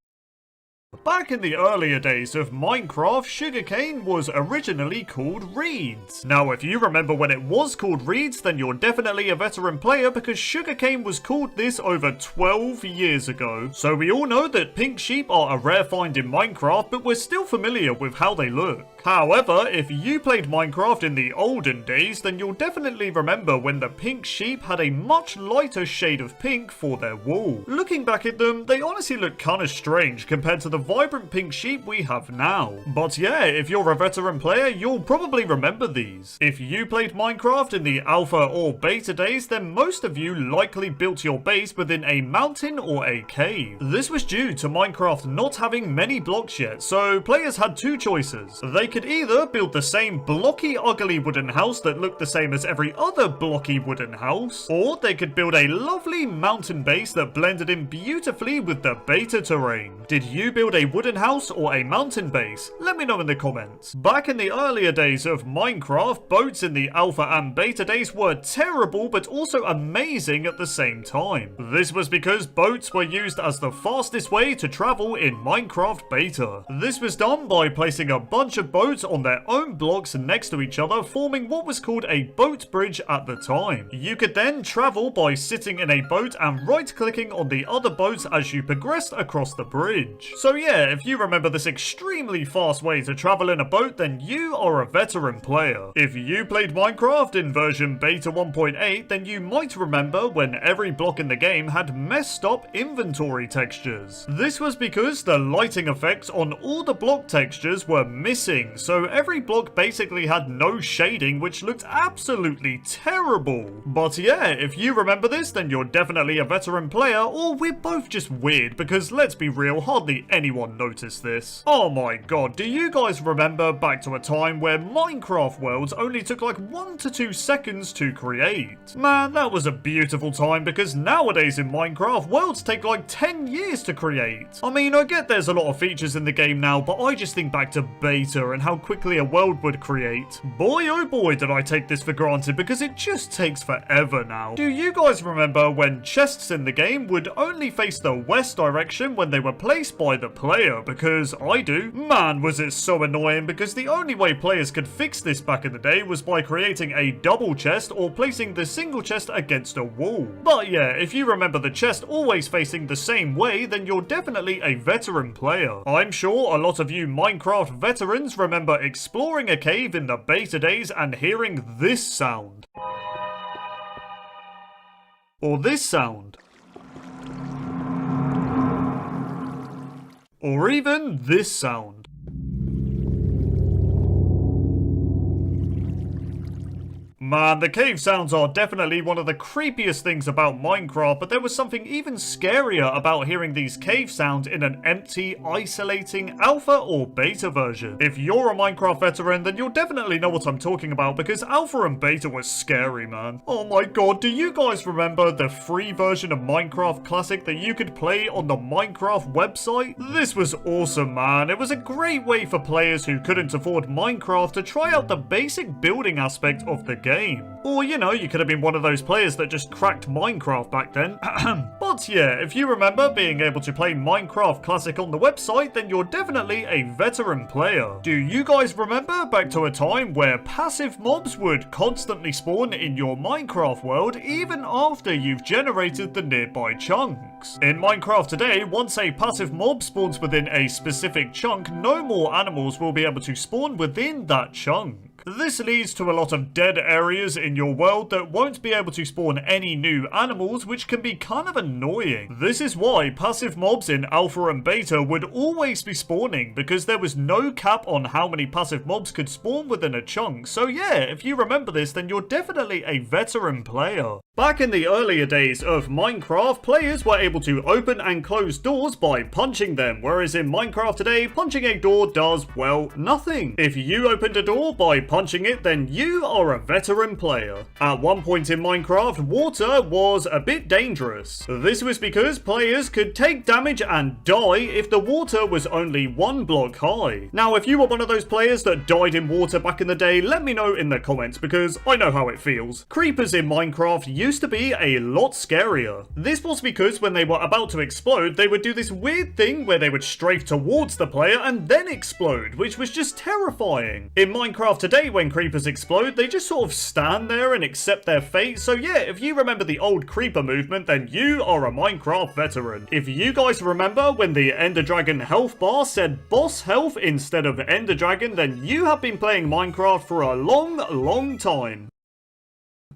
Back in the earlier days of Minecraft, sugarcane was originally called reeds. Now, if you remember when it was called reeds, then you're definitely a veteran player because sugarcane was called this over 12 years ago. So we all know that pink sheep are a rare find in Minecraft, but we're still familiar with how they look. However, if you played Minecraft in the olden days, then you'll definitely remember when the pink sheep had a much lighter shade of pink for their wool. Looking back at them, they honestly look kinda strange compared to the vibrant pink sheep we have now. But yeah, if you're a veteran player, you'll probably remember these. If you played Minecraft in the alpha or beta days, then most of you likely built your base within a mountain or a cave. This was due to Minecraft not having many blocks yet, so players had two choices. They could either build the same blocky, ugly wooden house that looked the same as every other blocky wooden house, or they could build a lovely mountain base that blended in beautifully with the beta terrain. Did you build a wooden house or a mountain base? Let me know in the comments. Back in the earlier days of Minecraft, boats in the alpha and beta days were terrible but also amazing at the same time. This was because boats were used as the fastest way to travel in Minecraft beta. This was done by placing a bunch of boats on their own blocks next to each other, forming what was called a boat bridge at the time. You could then travel by sitting in a boat and right-clicking on the other boats as you progressed across the bridge. So yeah, if you remember this extremely fast way to travel in a boat, then you are a veteran player. If you played Minecraft in version beta 1.8, then you might remember when every block in the game had messed up inventory textures. This was because the lighting effects on all the block textures were missing, so every block basically had no shading, which looked absolutely terrible. But yeah, if you remember this, then you're definitely a veteran player, or we're both just weird, because let's be real, hardly anyone anyone notice this. Oh my god, do you guys remember back to a time where Minecraft worlds only took like 1 to 2 seconds to create? Man, that was a beautiful time because nowadays in Minecraft, worlds take like 10 years to create. I mean, I get there's a lot of features in the game now, but I just think back to beta and how quickly a world would create. Boy oh boy did I take this for granted because it just takes forever now. Do you guys remember when chests in the game would only face the west direction when they were placed by the player? Because I do. Man, was it so annoying because the only way players could fix this back in the day was by creating a double chest or placing the single chest against a wall. But yeah, if you remember the chest always facing the same way, then you're definitely a veteran player. I'm sure a lot of you Minecraft veterans remember exploring a cave in the beta days and hearing this sound. Or this sound. Or even this sound. Man, the cave sounds are definitely one of the creepiest things about Minecraft, but there was something even scarier about hearing these cave sounds in an empty, isolating alpha or beta version. If you're a Minecraft veteran, then you'll definitely know what I'm talking about because alpha and beta was scary, man. Oh my god, do you guys remember the free version of Minecraft Classic that you could play on the Minecraft website? This was awesome, man. It was a great way for players who couldn't afford Minecraft to try out the basic building aspect of the game. Or, you know, you could have been one of those players that just cracked Minecraft back then. But yeah, if you remember being able to play Minecraft Classic on the website, then you're definitely a veteran player. Do you guys remember back to a time where passive mobs would constantly spawn in your Minecraft world even after you've generated the nearby chunks? In Minecraft today, once a passive mob spawns within a specific chunk, no more animals will be able to spawn within that chunk. This leads to a lot of dead areas in your world that won't be able to spawn any new animals, which can be kind of annoying. This is why passive mobs in alpha and beta would always be spawning, because there was no cap on how many passive mobs could spawn within a chunk. So yeah, if you remember this, then you're definitely a veteran player. Back in the earlier days of Minecraft, players were able to open and close doors by punching them, whereas in Minecraft today, punching a door does, well, nothing. If you opened a door by punching it, then you are a veteran player. At one point in Minecraft, water was a bit dangerous. This was because players could take damage and die if the water was only 1 block high. Now, if you were one of those players that died in water back in the day, let me know in the comments because I know how it feels. Creepers in Minecraft used to be a lot scarier. This was because when they were about to explode, they would do this weird thing where they would strafe towards the player and then explode, which was just terrifying. In Minecraft today, when creepers explode, they just sort of stand there and accept their fate. So yeah, if you remember the old creeper movement, then you are a Minecraft veteran. If you guys remember when the Ender Dragon health bar said boss health instead of Ender Dragon, then you have been playing Minecraft for a long time.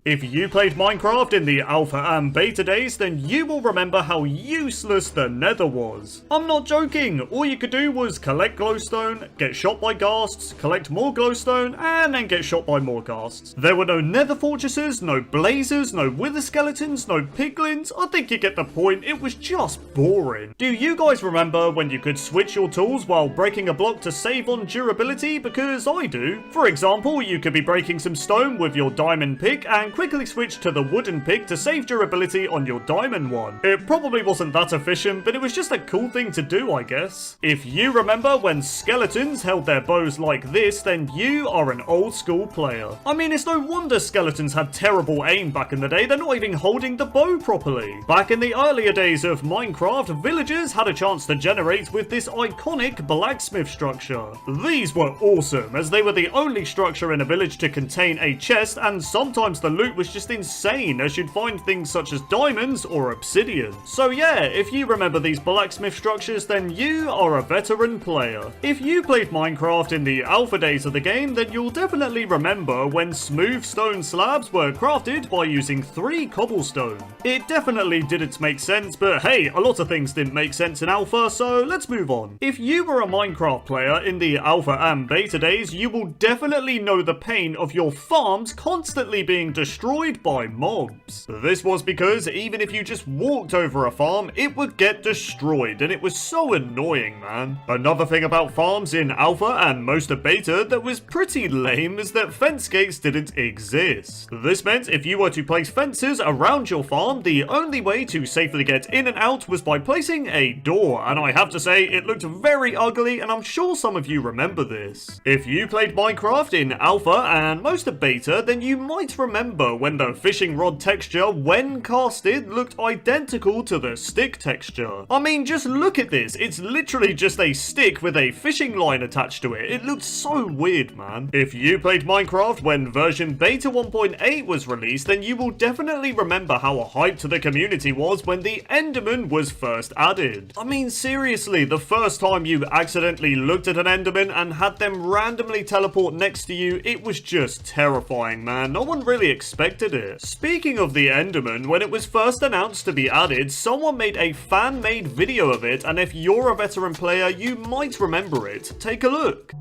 If you played Minecraft in the alpha and beta days, then you will remember how useless the Nether was. I'm not joking, all you could do was collect glowstone, get shot by ghasts, collect more glowstone, and then get shot by more ghasts. There were no Nether fortresses, no blazers, no wither skeletons, no piglins. I think you get the point, it was just boring. Do you guys remember when you could switch your tools while breaking a block to save on durability? Because I do. For example, you could be breaking some stone with your diamond pick and quickly switch to the wooden pick to save durability on your diamond one. It probably wasn't that efficient, but it was just a cool thing to do, I guess. If you remember when skeletons held their bows like this, then you are an old school player. I mean, it's no wonder skeletons had terrible aim back in the day, they're not even holding the bow properly. Back in the earlier days of Minecraft, villagers had a chance to generate with this iconic blacksmith structure. These were awesome, as they were the only structure in a village to contain a chest, and sometimes the loot was just insane, as you'd find things such as diamonds or obsidian. So yeah, if you remember these blacksmith structures, then you are a veteran player. If you played Minecraft in the alpha days of the game, then you'll definitely remember when smooth stone slabs were crafted by using 3 cobblestone. It definitely didn't make sense, but hey, a lot of things didn't make sense in alpha, so let's move on. If you were a Minecraft player in the alpha and beta days, you will definitely know the pain of your farms constantly being destroyed destroyed by mobs. This was because even if you just walked over a farm, it would get destroyed, and it was so annoying, man. Another thing about farms in alpha and most of beta that was pretty lame is that fence gates didn't exist. This meant if you were to place fences around your farm, the only way to safely get in and out was by placing a door, and I have to say it looked very ugly, and I'm sure some of you remember this. If you played Minecraft in alpha and most of beta, then you might remember when the fishing rod texture, when casted, looked identical to the stick texture. I mean, just look at this. It's literally just a stick with a fishing line attached to it. It looked so weird, man. If you played Minecraft when version beta 1.8 was released, then you will definitely remember how hyped the community was when the Enderman was first added. I mean, seriously, the first time you accidentally looked at an Enderman and had them randomly teleport next to you, it was just terrifying, man. No one really expected it. Speaking of the Enderman, when it was first announced to be added, someone made a fan-made video of it, and if you're a veteran player, you might remember it. Take a look.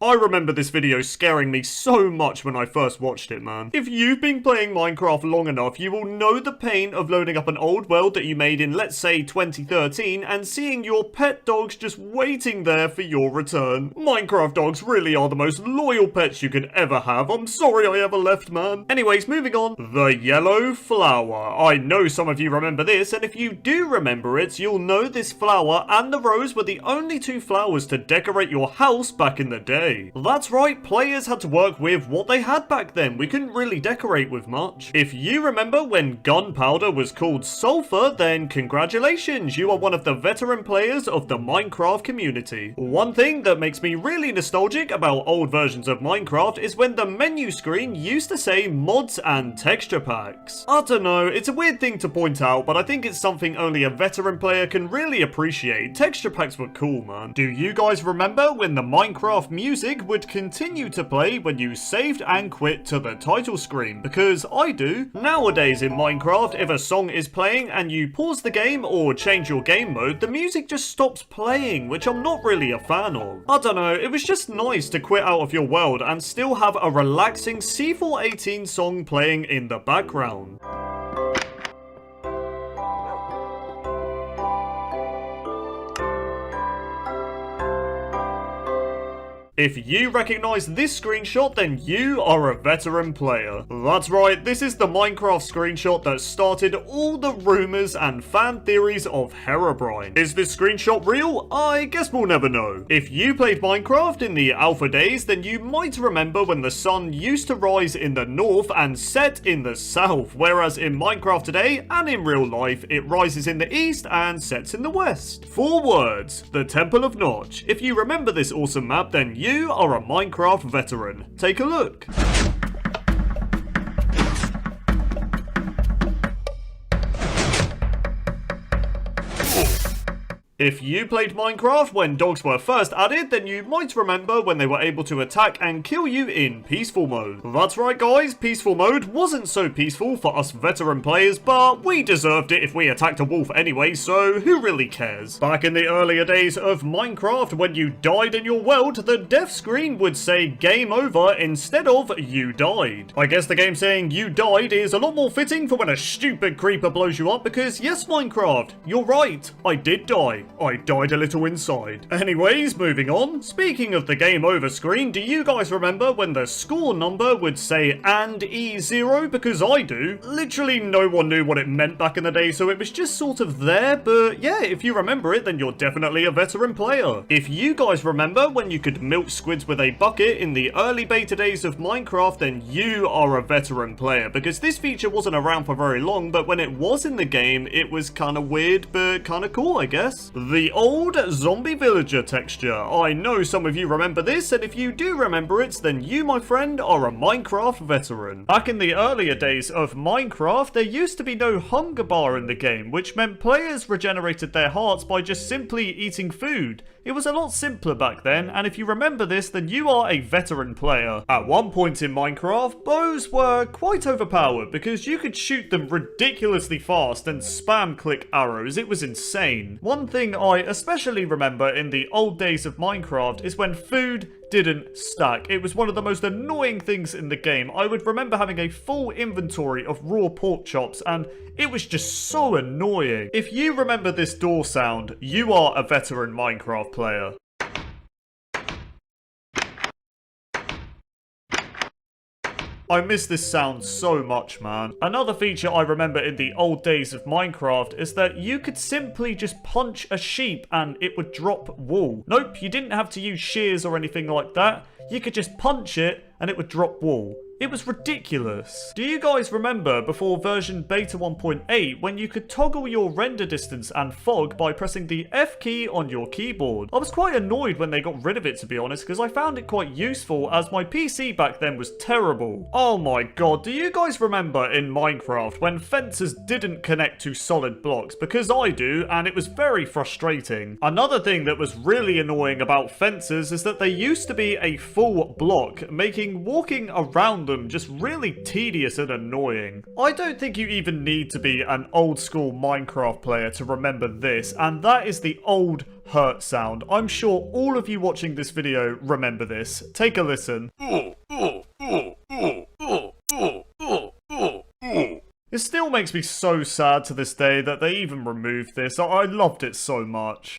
I remember this video scaring me so much when I first watched it, man. If you've been playing Minecraft long enough, you will know the pain of loading up an old world that you made in, let's say, 2013 and seeing your pet dogs just waiting there for your return. Minecraft dogs really are the most loyal pets you could ever have. I'm sorry I ever left, man. Anyways, moving on. The yellow flower. I know some of you remember this, and if you do remember it, you'll know this flower and the rose were the only two flowers to decorate your house back in the day. That's right, players had to work with what they had back then. We couldn't really decorate with much. If you remember when gunpowder was called sulfur, then congratulations, you are one of the veteran players of the Minecraft community. One thing that makes me really nostalgic about old versions of Minecraft is when the menu screen used to say mods and texture packs. I don't know, it's a weird thing to point out, but I think it's something only a veteran player can really appreciate. Texture packs were cool, man. Do you guys remember when the Minecraft music would continue to play when you saved and quit to the title screen? Because I do. Nowadays in Minecraft, if a song is playing and you pause the game or change your game mode, the music just stops playing, which I'm not really a fan of. I don't know, it was just nice to quit out of your world and still have a relaxing C418 song playing in the background. If you recognize this screenshot, then you are a veteran player. That's right, this is the Minecraft screenshot that started all the rumors and fan theories of Herobrine. Is this screenshot real? I guess we'll never know. If you played Minecraft in the alpha days, then you might remember when the sun used to rise in the north and set in the south, whereas in Minecraft today, and in real life, it rises in the east and sets in the west. 4 words, the Temple of Notch. If you remember this awesome map, then you are a Minecraft veteran. Take a look. If you played Minecraft when dogs were first added, then you might remember when they were able to attack and kill you in peaceful mode. That's right guys, peaceful mode wasn't so peaceful for us veteran players, but we deserved it if we attacked a wolf anyway, so who really cares? Back in the earlier days of Minecraft, when you died in your world, the death screen would say game over instead of you died. I guess the game saying you died is a lot more fitting for when a stupid creeper blows you up, because yes Minecraft, you're right, I did die. I died a little inside. Anyways, moving on. Speaking of the game over screen, do you guys remember when the score number would say and E0? Because I do. Literally no one knew what it meant back in the day, so it was just sort of there, but yeah, if you remember it, then you're definitely a veteran player. If you guys remember when you could milk squids with a bucket in the early beta days of Minecraft, then you are a veteran player, because this feature wasn't around for very long, but when it was in the game, it was kind of weird, but kind of cool, I guess. The old zombie villager texture. I know some of you remember this, and if you do remember it, then you, my friend, are a Minecraft veteran. Back in the earlier days of Minecraft, there used to be no hunger bar in the game, which meant players regenerated their hearts by just simply eating food. It was a lot simpler back then, and if you remember this, then you are a veteran player. At one point in Minecraft, bows were quite overpowered because you could shoot them ridiculously fast and spam click arrows. It was insane. One thing I especially remember in the old days of Minecraft is when food didn't stack. It was one of the most annoying things in the game. I would remember having a full inventory of raw pork chops, and it was just so annoying. If you remember this door sound, you are a veteran Minecraft player. I miss this sound so much, man. Another feature I remember in the old days of Minecraft is that you could simply just punch a sheep and it would drop wool. Nope, you didn't have to use shears or anything like that. You could just punch it and it would drop wool. It was ridiculous. Do you guys remember before version beta 1.8 when you could toggle your render distance and fog by pressing the F key on your keyboard? I was quite annoyed when they got rid of it, to be honest, because I found it quite useful as my PC back then was terrible. Oh my god, do you guys remember in Minecraft when fences didn't connect to solid blocks? Because I do, and it was very frustrating. Another thing that was really annoying about fences is that they used to be a full block, making walking around them just really tedious and annoying. I don't think you even need to be an old school Minecraft player to remember this, and that is the old hurt sound. I'm sure all of you watching this video remember this. Take a listen. It still makes me so sad to this day that they even removed this. I loved it so much.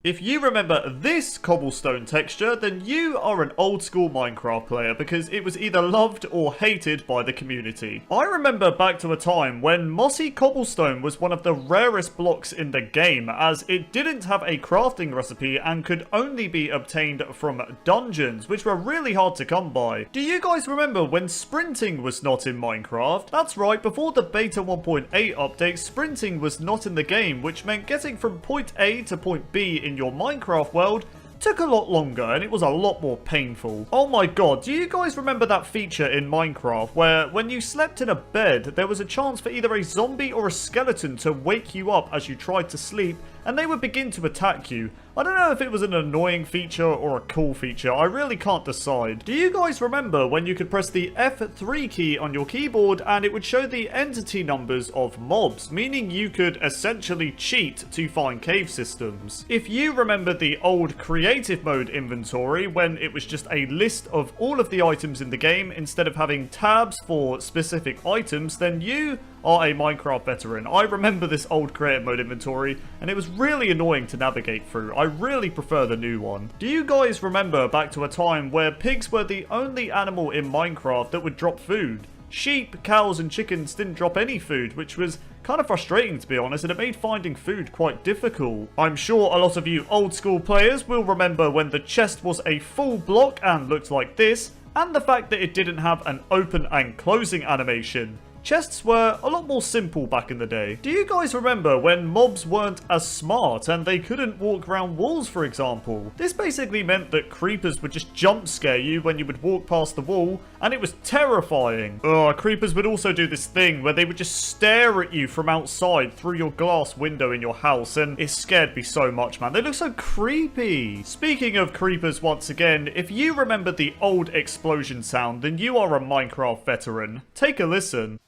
If you remember this cobblestone texture, then you are an old school Minecraft player because it was either loved or hated by the community. I remember back to a time when mossy cobblestone was one of the rarest blocks in the game, as it didn't have a crafting recipe and could only be obtained from dungeons, which were really hard to come by. Do you guys remember when sprinting was not in Minecraft? That's right, before the beta 1.8 update, sprinting was not in the game, which meant getting from point A to point B in your Minecraft world took a lot longer and it was a lot more painful. Oh my god, do you guys remember that feature in Minecraft where when you slept in a bed, there was a chance for either a zombie or a skeleton to wake you up as you tried to sleep and they would begin to attack you? I don't know if it was an annoying feature or a cool feature, I really can't decide. Do you guys remember when you could press the F3 key on your keyboard and it would show the entity numbers of mobs, meaning you could essentially cheat to find cave systems? If you remember the old creative mode inventory when it was just a list of all of the items in the game instead of having tabs for specific items, then you are a Minecraft veteran. I remember this old creative mode inventory and it was really annoying to navigate through. I really prefer the new one. Do you guys remember back to a time where pigs were the only animal in Minecraft that would drop food? Sheep, cows and chickens didn't drop any food, which was kind of frustrating to be honest, and it made finding food quite difficult. I'm sure a lot of you old school players will remember when the chest was a full block and looked like this, and the fact that it didn't have an open and closing animation. Chests were a lot more simple back in the day. Do you guys remember when mobs weren't as smart and they couldn't walk around walls, for example? This basically meant that creepers would just jump scare you when you would walk past the wall, and it was terrifying. Creepers would also do this thing where they would just stare at you from outside through your glass window in your house, and it scared me so much, man. They look so creepy. Speaking of creepers once again, if you remember the old explosion sound, then you are a Minecraft veteran. Take a listen.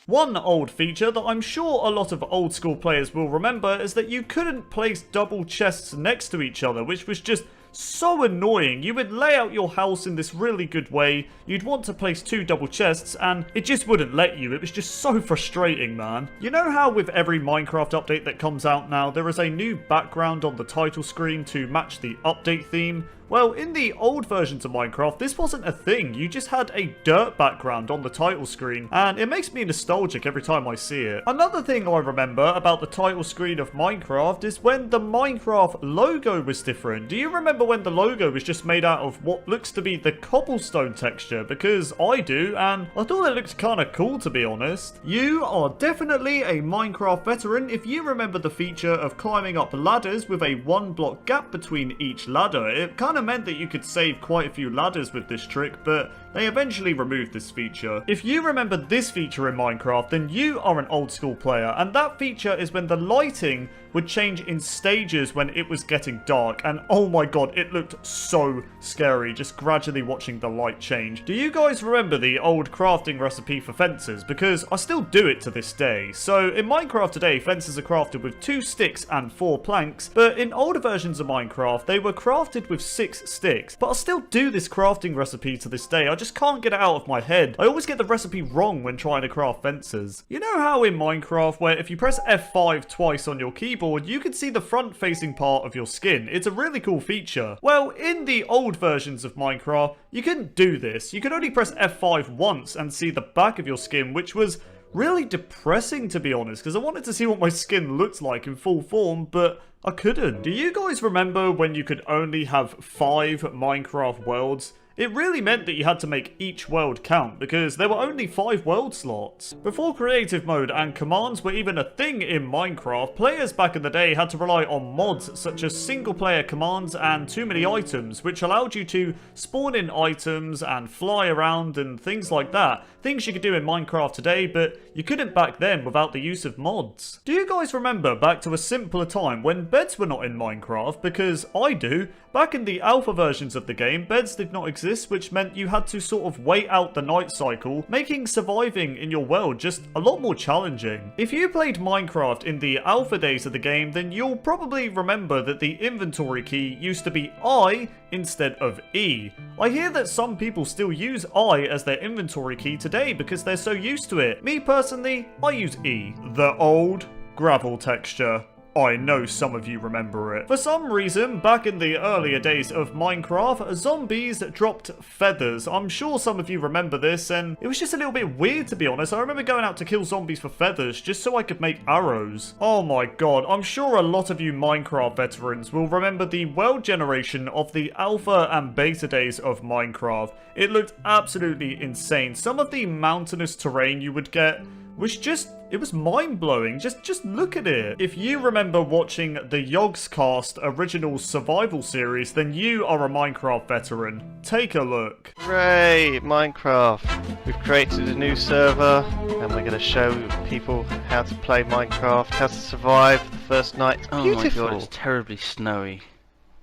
One old feature that I'm sure a lot of old school players will remember is that you couldn't place double chests next to each other, which was just so annoying. You would lay out your house in this really good way, you'd want to place two double chests, and it just wouldn't let you. It was just so frustrating, man. You know how with every Minecraft update that comes out now, there is a new background on the title screen to match the update theme? Well, in the old versions of Minecraft, this wasn't a thing. You just had a dirt background on the title screen, and it makes me nostalgic every time I see it. Another thing I remember about the title screen of Minecraft is when the Minecraft logo was different. Do you remember when the logo was just made out of what looks to be the cobblestone texture? Because I do, and I thought it looked kind of cool, to be honest. You are definitely a Minecraft veteran if you remember the feature of climbing up ladders with a 1-block gap between each ladder. It kind of meant that you could save quite a few ladders with this trick, but they eventually removed this feature. If you remember this feature in Minecraft, then you are an old school player, and that feature is when the lighting would change in stages when it was getting dark, and oh my god, it looked so scary just gradually watching the light change. Do you guys remember the old crafting recipe for fences? Because I still do it to this day. So in Minecraft today, fences are crafted with 2 sticks and 4 planks, but in older versions of Minecraft, they were crafted with 6 sticks. But I still do this crafting recipe to this day. I just can't get it out of my head. I always get the recipe wrong when trying to craft fences. You know how in Minecraft, where if you press F5 twice on your keyboard, you can see the front-facing part of your skin. It's a really cool feature. Well, in the old versions of Minecraft, you couldn't do this. You could only press F5 once and see the back of your skin, which was really depressing, to be honest, because I wanted to see what my skin looked like in full form, but I couldn't. Do you guys remember when you could only have 5 Minecraft worlds? It really meant that you had to make each world count, because there were only 5 world slots. Before creative mode and commands were even a thing in Minecraft, players back in the day had to rely on mods such as single player commands and too many items, which allowed you to spawn in items and fly around and things like that. Things you could do in Minecraft today, but you couldn't back then without the use of mods. Do you guys remember back to a simpler time when beds were not in Minecraft? Because I do. Back in the alpha versions of the game, beds did not exist, which meant you had to sort of wait out the night cycle, making surviving in your world just a lot more challenging. If you played Minecraft in the alpha days of the game, then you'll probably remember that the inventory key used to be I instead of E. I hear that some people still use I as their inventory key today because they're so used to it. Me personally, I use E. The old gravel texture. I know some of you remember it. For some reason, back in the earlier days of Minecraft, zombies dropped feathers. I'm sure some of you remember this, and it was just a little bit weird, to be honest. I remember going out to kill zombies for feathers just so I could make arrows. Oh my god, I'm sure a lot of you Minecraft veterans will remember the world generation of the alpha and beta days of Minecraft. It looked absolutely insane. Some of the mountainous terrain you would get was just, it was mind-blowing. Just look at it. If you remember watching the Yogscast original survival series, then you are a Minecraft veteran. Take a look. Hooray, Minecraft. We've created a new server and we're going to show people how to play Minecraft, how to survive the first night. It's beautiful. Oh my god, it's terribly snowy.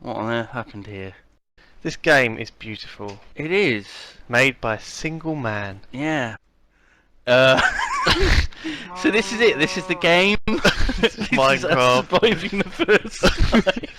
What on earth happened here? This game is beautiful. It is. Made by a single man. Yeah. So this is it. This is the game. This is Minecraft. Surviving the first night.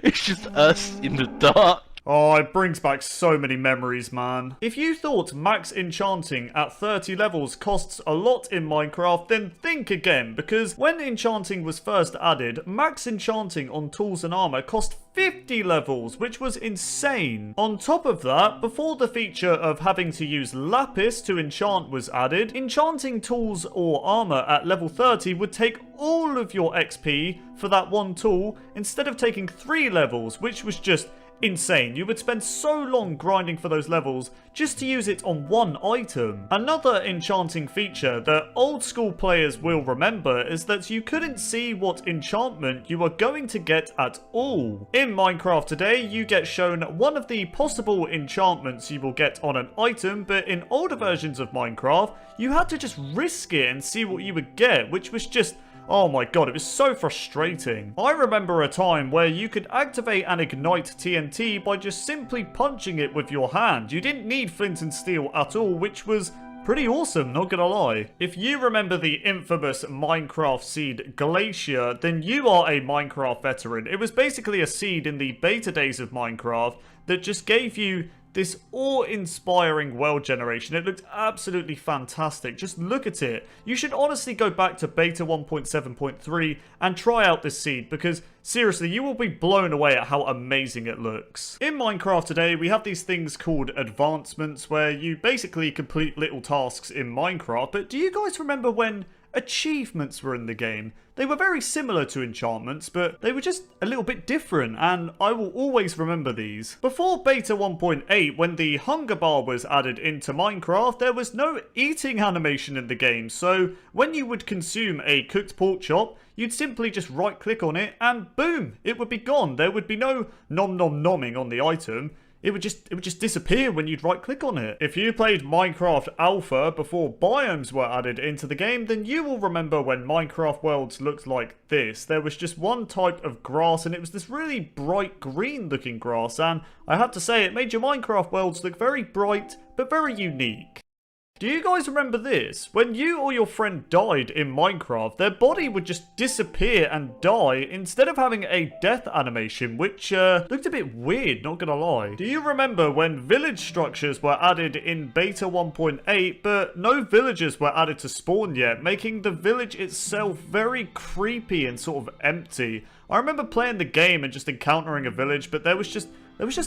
It's just us in the dark. Oh, it brings back so many memories, man. If you thought max enchanting at 30 levels costs a lot in Minecraft, then think again, because when enchanting was first added, max enchanting on tools and armor cost 50 levels, which was insane. On top of that, before the feature of having to use lapis to enchant was added, enchanting tools or armor at level 30 would take all of your XP for that one tool, instead of taking 3 levels, which was just insane. You would spend so long grinding for those levels just to use it on one item. Another enchanting feature that old school players will remember is that you couldn't see what enchantment you were going to get at all. In Minecraft today, you get shown one of the possible enchantments you will get on an item, but in older versions of Minecraft, you had to just risk it and see what you would get, which was just, oh my god, it was so frustrating. I remember a time where you could activate and ignite TNT by just simply punching it with your hand. You didn't need flint and steel at all, which was pretty awesome, not gonna lie. If you remember the infamous Minecraft seed Glacier, then you are a Minecraft veteran. It was basically a seed in the beta days of Minecraft that just gave you this awe-inspiring world generation. It looked absolutely fantastic. Just look at it. You should honestly go back to beta 1.7.3 and try out this seed, because seriously, you will be blown away at how amazing it looks. In Minecraft today, we have these things called advancements, where you basically complete little tasks in Minecraft. But do you guys remember when achievements were in the game? They were very similar to enchantments, but they were just a little bit different, and I will always remember these. Before beta 1.8, when the hunger bar was added into Minecraft, there was no eating animation in the game, so when you would consume a cooked pork chop, you'd simply just right click on it and boom, it would be gone. There would be no nom nom nomming on the item. It would just disappear when you'd right click on it. If you played Minecraft Alpha before biomes were added into the game, then you will remember when Minecraft worlds looked like this. There was just one type of grass, and it was this really bright green looking grass, and I have to say it made your Minecraft worlds look very bright but very unique. Do you guys remember this? When you or your friend died in Minecraft, their body would just disappear and die instead of having a death animation, which looked a bit weird, not gonna lie. Do you remember when village structures were added in beta 1.8, but no villagers were added to spawn yet, making the village itself very creepy and sort of empty? I remember playing the game and just encountering a village, but there was just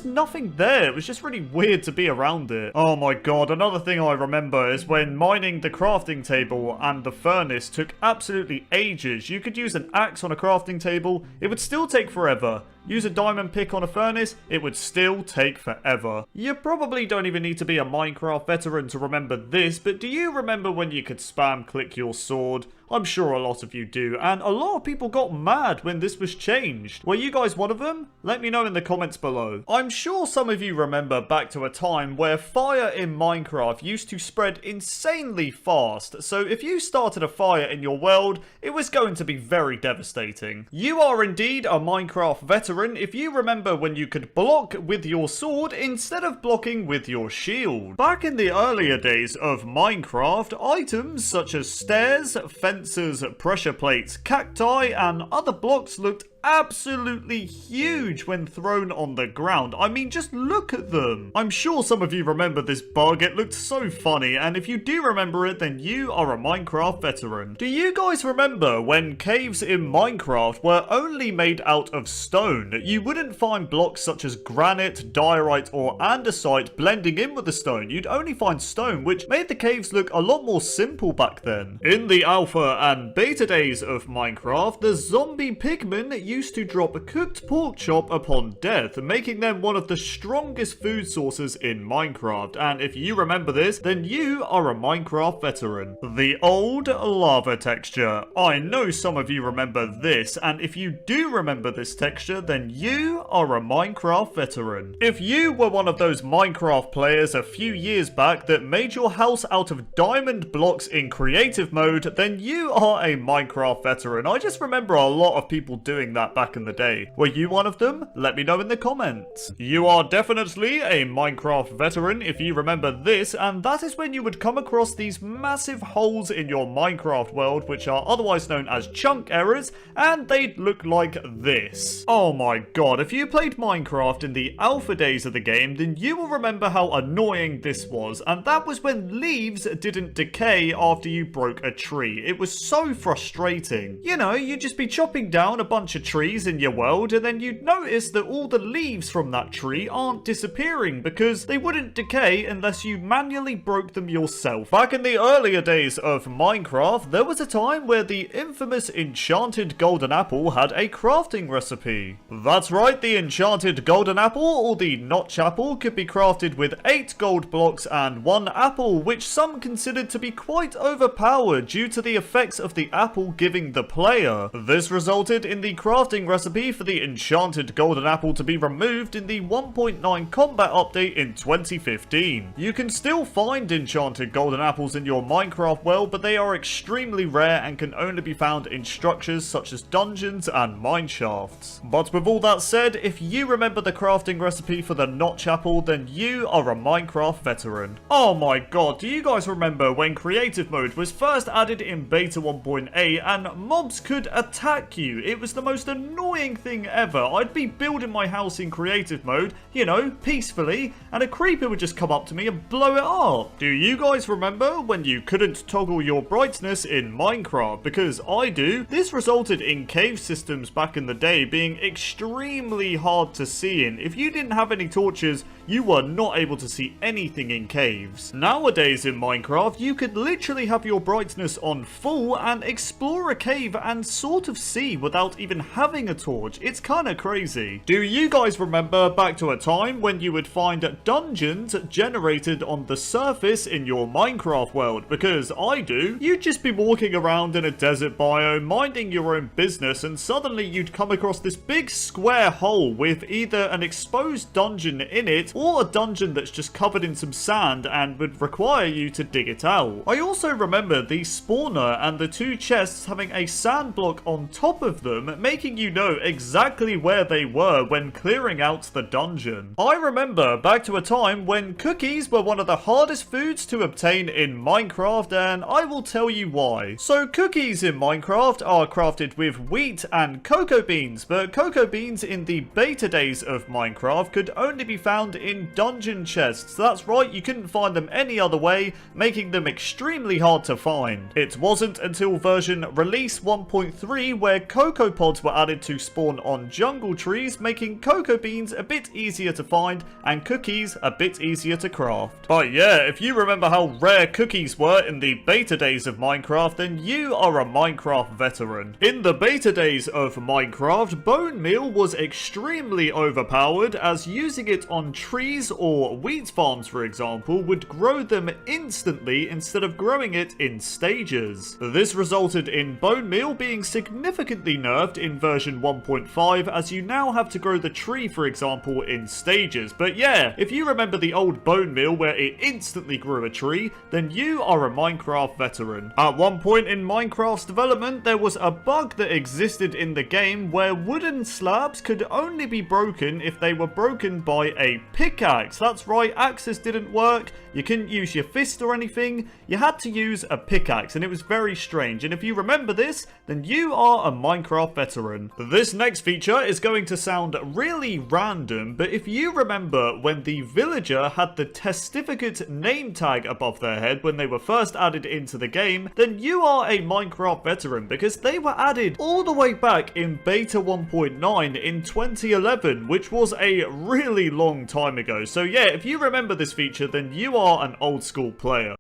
nothing there. It was just really weird to be around it. Oh my god, another thing I remember is when mining the crafting table and the furnace took absolutely ages. You could use an axe on a crafting table, it would still take forever. Use a diamond pick on a furnace, it would still take forever. You probably don't even need to be a Minecraft veteran to remember this, but do you remember when you could spam click your sword? I'm sure a lot of you do, and a lot of people got mad when this was changed. Were you guys one of them? Let me know in the comments below. I'm sure some of you remember back to a time where fire in Minecraft used to spread insanely fast, so if you started a fire in your world, it was going to be very devastating. You are indeed a Minecraft veteran if you remember when you could block with your sword instead of blocking with your shield. Back in the earlier days of Minecraft, items such as stairs, fences, pressure plates, cacti, and other blocks looked absolutely huge when thrown on the ground. I mean, just look at them. I'm sure some of you remember this bug. It looked so funny, and if you do remember it, then you are a Minecraft veteran. Do you guys remember when caves in Minecraft were only made out of stone? You wouldn't find blocks such as granite, diorite, or andesite blending in with the stone. You'd only find stone, which made the caves look a lot more simple back then. In the alpha and beta days of Minecraft, the zombie pigmen used to drop a cooked pork chop upon death, making them one of the strongest food sources in Minecraft. And if you remember this, then you are a Minecraft veteran. The old lava texture. I know some of you remember this, and if you do remember this texture, then you are a Minecraft veteran. If you were one of those Minecraft players a few years back that made your house out of diamond blocks in creative mode, then you are a Minecraft veteran. I just remember a lot of people doing that back in the day. Were you one of them? Let me know in the comments. You are definitely a Minecraft veteran if you remember this, and that is when you would come across these massive holes in your Minecraft world, which are otherwise known as chunk errors, and they'd look like this. Oh my god, if you played Minecraft in the alpha days of the game, then you will remember how annoying this was, and that was when leaves didn't decay after you broke a tree. It was so frustrating. You know, you'd just be chopping down a bunch of trees in your world, and then you'd notice that all the leaves from that tree aren't disappearing because they wouldn't decay unless you manually broke them yourself. Back in the earlier days of Minecraft, there was a time where the infamous enchanted golden apple had a crafting recipe. That's right, the enchanted golden apple, or the notch apple, could be crafted with 8 gold blocks and 1 apple, which some considered to be quite overpowered due to the effects of the apple giving the player. This resulted in the crafting recipe for the enchanted golden apple to be removed in the 1.9 combat update in 2015. You can still find enchanted golden apples in your Minecraft world, but they are extremely rare and can only be found in structures such as dungeons and mineshafts. But with all that said, if you remember the crafting recipe for the notch apple, then you are a Minecraft veteran. Oh my god, do you guys remember when creative mode was first added in beta 1.8 and mobs could attack you? It was the most annoying thing ever. I'd be building my house in creative mode, you know, peacefully, and a creeper would just come up to me and blow it up. Do you guys remember when you couldn't toggle your brightness in Minecraft? Because I do. This resulted in cave systems back in the day being extremely hard to see in. If you didn't have any torches, you were not able to see anything in caves. Nowadays in Minecraft, you could literally have your brightness on full and explore a cave and sort of see without even having a torch. It's kind of crazy. Do you guys remember back to a time when you would find dungeons generated on the surface in your Minecraft world? Because I do. You'd just be walking around in a desert biome, minding your own business, and suddenly you'd come across this big square hole with either an exposed dungeon in it or a dungeon that's just covered in some sand and would require you to dig it out. I also remember the spawner and the two chests having a sand block on top of them, making you know exactly where they were when clearing out the dungeon. I remember back to a time when cookies were one of the hardest foods to obtain in Minecraft, and I will tell you why. So cookies in Minecraft are crafted with wheat and cocoa beans, but cocoa beans in the beta days of Minecraft could only be found in dungeon chests. That's right, you couldn't find them any other way, making them extremely hard to find. It wasn't until version release 1.3 where cocoa pods were added to spawn on jungle trees, making cocoa beans a bit easier to find and cookies a bit easier to craft. But yeah, if you remember how rare cookies were in the beta days of Minecraft, then you are a Minecraft veteran. In the beta days of Minecraft, bone meal was extremely overpowered, as using it on trees or wheat farms, for example, would grow them instantly instead of growing it in stages. This resulted in bone meal being significantly nerfed in version 1.5, as you now have to grow the tree, for example, in stages. But yeah, if you remember the old bone meal where it instantly grew a tree, then you are a Minecraft veteran. At one point in Minecraft's development, there was a bug that existed in the game where wooden slabs could only be broken if they were broken by a pickaxe. That's right, axes didn't work, you couldn't use your fist or anything, you had to use a pickaxe, and it was very strange. And if you remember this, then you are a Minecraft veteran. This next feature is going to sound really random, but if you remember when the villager had the testificate name tag above their head when they were first added into the game, then you are a Minecraft veteran, because they were added all the way back in beta 1.9 in 2011, which was a really long time ago. So yeah, if you remember this feature, then you are an old school player.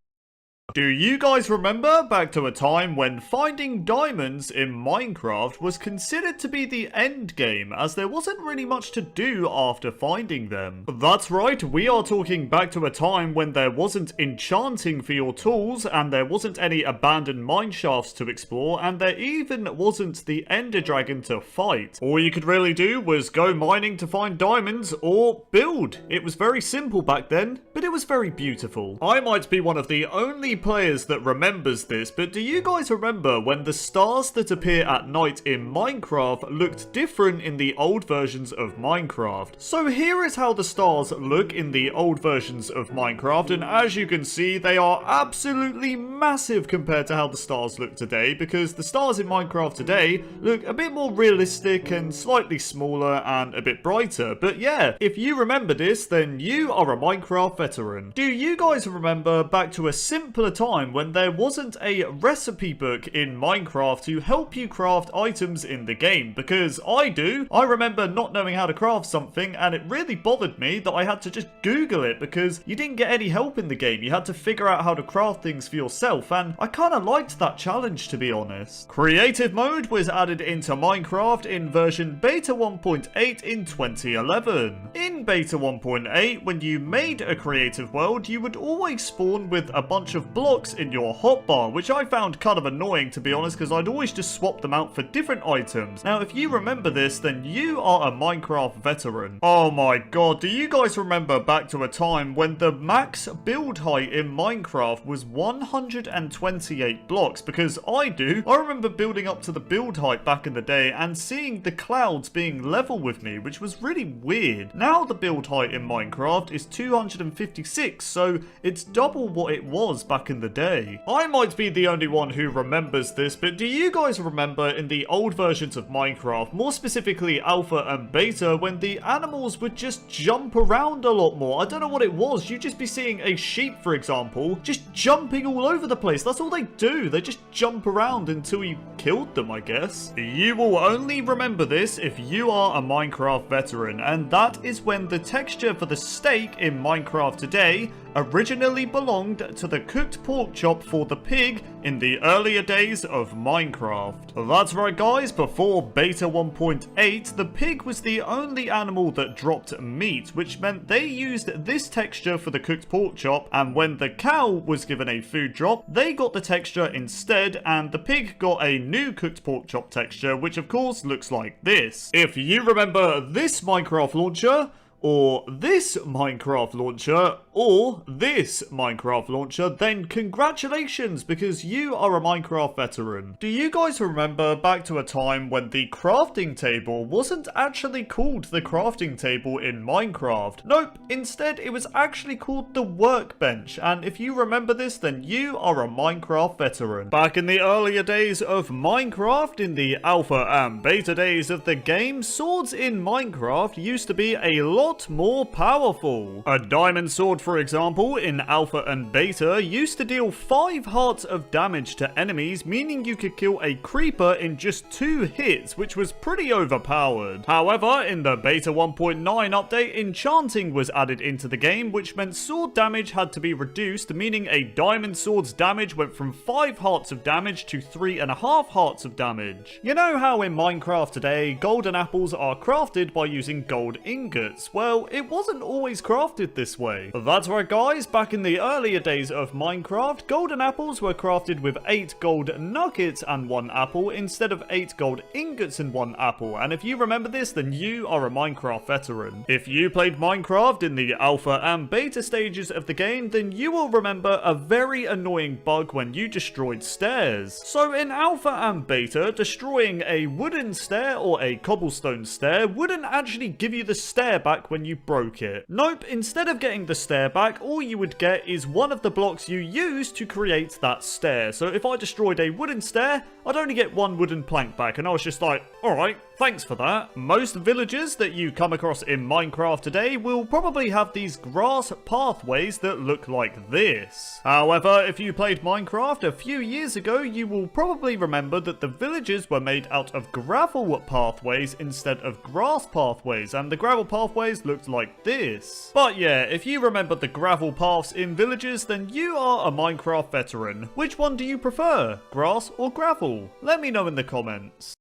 Do you guys remember back to a time when finding diamonds in Minecraft was considered to be the end game, as there wasn't really much to do after finding them? That's right, we are talking back to a time when there wasn't enchanting for your tools, and there wasn't any abandoned mine shafts to explore, and there even wasn't the ender dragon to fight. All you could really do was go mining to find diamonds or build. It was very simple back then, but it was very beautiful. I might be one of the only players that remembers this, but do you guys remember when the stars that appear at night in Minecraft looked different in the old versions of Minecraft? So here is how the stars look in the old versions of Minecraft, and as you can see, they are absolutely massive compared to how the stars look today, because the stars in Minecraft today look a bit more realistic and slightly smaller and a bit brighter. But yeah, if you remember this, then you are a Minecraft veteran. Do you guys remember back to a simpler time when there wasn't a recipe book in Minecraft to help you craft items in the game? Because I do. I remember not knowing how to craft something, and it really bothered me that I had to just Google it, because you didn't get any help in the game. You had to figure out how to craft things for yourself, and I kind of liked that challenge, to be honest. Creative mode was added into Minecraft in version beta 1.8 in 2011. In beta 1.8, when you made a creative world, you would always spawn with a bunch of blocks in your hotbar, which I found kind of annoying, to be honest, because I'd always just swap them out for different items. Now, if you remember this, then you are a Minecraft veteran. Oh my god, do you guys remember back to a time when the max build height in Minecraft was 128 blocks? Because I do. I remember building up to the build height back in the day and seeing the clouds being level with me, which was really weird. Now the build height in Minecraft is 256, so it's double what it was back back in the day. I might be the only one who remembers this, but do you guys remember in the old versions of Minecraft, more specifically Alpha and Beta, when the animals would just jump around a lot more? I don't know what it was. You'd just be seeing a sheep, for example, just jumping all over the place. That's all they do. They just jump around until you killed them, I guess. You will only remember this if you are a Minecraft veteran, and that is when the texture for the steak in Minecraft today originally belonged to the cooked pork chop for the pig in the earlier days of Minecraft. That's right guys, before Beta 1.8, the pig was the only animal that dropped meat, which meant they used this texture for the cooked pork chop, and when the cow was given a food drop, they got the texture instead, and the pig got a new cooked pork chop texture, which of course looks like this. If you remember this Minecraft launcher, or this Minecraft launcher, or this Minecraft launcher, then congratulations, because you are a Minecraft veteran. Do you guys remember back to a time when the crafting table wasn't actually called the crafting table in Minecraft? Nope, instead it was actually called the workbench, and if you remember this, then you are a Minecraft veteran. Back in the earlier days of Minecraft, in the alpha and beta days of the game, swords in Minecraft used to be a lot more powerful. A diamond sword, for example, in alpha and beta used to deal 5 hearts of damage to enemies, meaning you could kill a creeper in just 2 hits, which was pretty overpowered. However, in the beta 1.9 update, enchanting was added into the game, which meant sword damage had to be reduced, meaning a diamond sword's damage went from 5 hearts of damage to 3.5 hearts of damage. You know how in Minecraft today, golden apples are crafted by using gold ingots? Well, it wasn't always crafted this way. That's right guys, back in the earlier days of Minecraft, golden apples were crafted with 8 gold nuggets and 1 apple instead of 8 gold ingots and 1 apple, and if you remember this, then you are a Minecraft veteran. If you played Minecraft in the alpha and beta stages of the game, then you will remember a very annoying bug when you destroyed stairs. So in alpha and beta, destroying a wooden stair or a cobblestone stair wouldn't actually give you the stair back when you broke it. Nope, instead of getting the stair back, all you would get is one of the blocks you used to create that stair. So if I destroyed a wooden stair, I'd only get 1 wooden plank back, and I was just like, alright, thanks for that. Most villagers that you come across in Minecraft today will probably have these grass pathways that look like this. However, if you played Minecraft a few years ago, you will probably remember that the villages were made out of gravel pathways instead of grass pathways, and the gravel pathways looked like this. But yeah, if you remember the gravel paths in villages, then you are a Minecraft veteran. Which one do you prefer, grass or gravel? Let me know in the comments.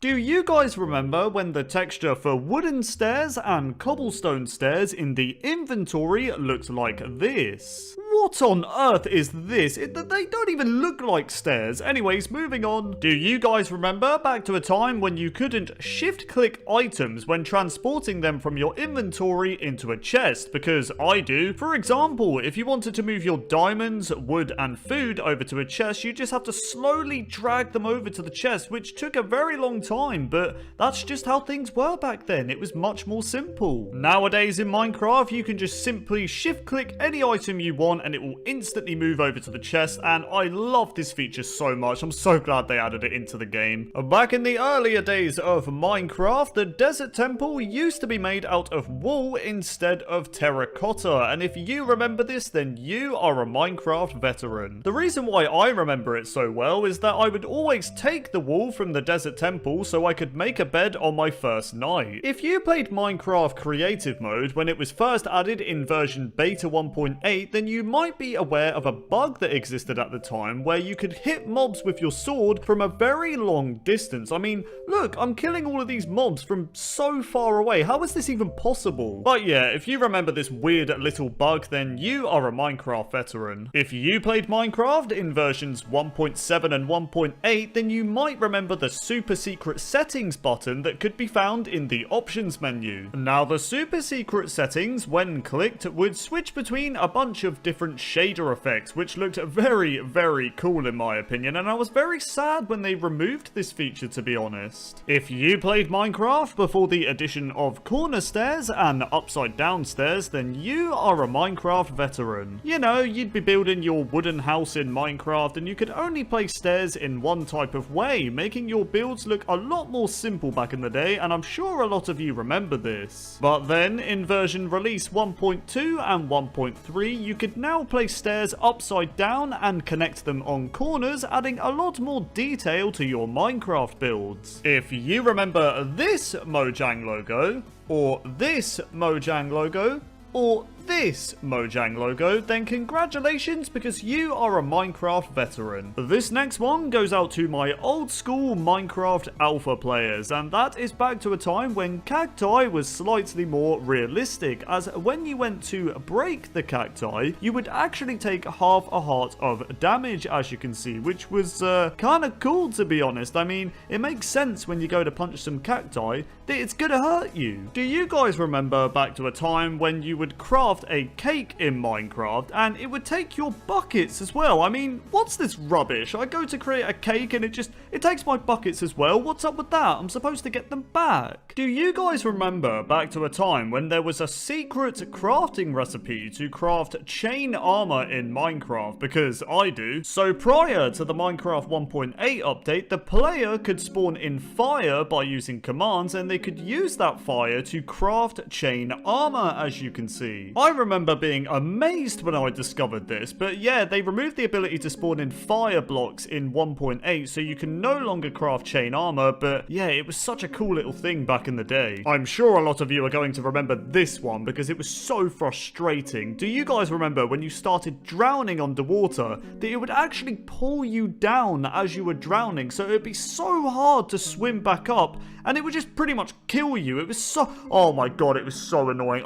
Do you guys remember when the texture for wooden stairs and cobblestone stairs in the inventory looked like this? What on earth is this? They don't even look like stairs. Anyways, moving on. Do you guys remember back to a time when you couldn't shift-click items when transporting them from your inventory into a chest? Because I do. For example, if you wanted to move your diamonds, wood, and food over to a chest, you just have to slowly drag them over to the chest, which took a very long time, but that's just how things were back then. It was much more simple. Nowadays in Minecraft, you can just simply shift-click any item you want and it will instantly move over to the chest, and I love this feature so much. I'm so glad they added it into the game. Back in the earlier days of Minecraft, the desert temple used to be made out of wool instead of terracotta, and if you remember this, then you are a Minecraft veteran. The reason why I remember it so well is that I would always take the wool from the desert temple so I could make a bed on my first night. If you played Minecraft creative mode when it was first added in version beta 1.8, then you might be aware of a bug that existed at the time where you could hit mobs with your sword from a very long distance. I mean, look, I'm killing all of these mobs from so far away. How is this even possible? But yeah, if you remember this weird little bug, then you are a Minecraft veteran. If you played Minecraft in versions 1.7 and 1.8, then you might remember the super secret settings button that could be found in the options menu. Now, the super secret settings, when clicked, would switch between a bunch of different different shader effects, which looked very, very cool in my opinion, and I was very sad when they removed this feature, to be honest. If you played Minecraft before the addition of corner stairs and upside down stairs, then you are a Minecraft veteran. You know, you'd be building your wooden house in Minecraft and you could only place stairs in one type of way, making your builds look a lot more simple back in the day, and I'm sure a lot of you remember this. But then, in version release 1.2 and 1.3, you could now place stairs upside down and connect them on corners, adding a lot more detail to your Minecraft builds. If you remember this Mojang logo, or this Mojang logo, or this Mojang logo, then congratulations, because you are a Minecraft veteran. This next one goes out to my old school Minecraft alpha players, and that is back to a time when cacti was slightly more realistic, as when you went to break the cacti, you would actually take half a heart of damage, as you can see, which was kind of cool, to be honest. I mean, it makes sense when you go to punch some cacti that it's gonna hurt you. Do you guys remember back to a time when you would craft a cake in Minecraft and it would take your buckets as well? I mean, what's this rubbish? I go to create a cake and it takes my buckets as well. What's up with that? I'm supposed to get them back. Do you guys remember back to a time when there was a secret crafting recipe to craft chain armor in Minecraft? Because I do. So prior to the Minecraft 1.8 update, the player could spawn in fire by using commands, and they could use that fire to craft chain armor, as you can see. I remember being amazed when I discovered this, but yeah, they removed the ability to spawn in fire blocks in 1.8, so you can no longer craft chain armor, but yeah, it was such a cool little thing back in the day. I'm sure a lot of you are going to remember this one because it was so frustrating. Do you guys remember when you started drowning underwater, that it would actually pull you down as you were drowning, so it would be so hard to swim back up, and it would just pretty much kill you. It was so... oh my god, it was so annoying.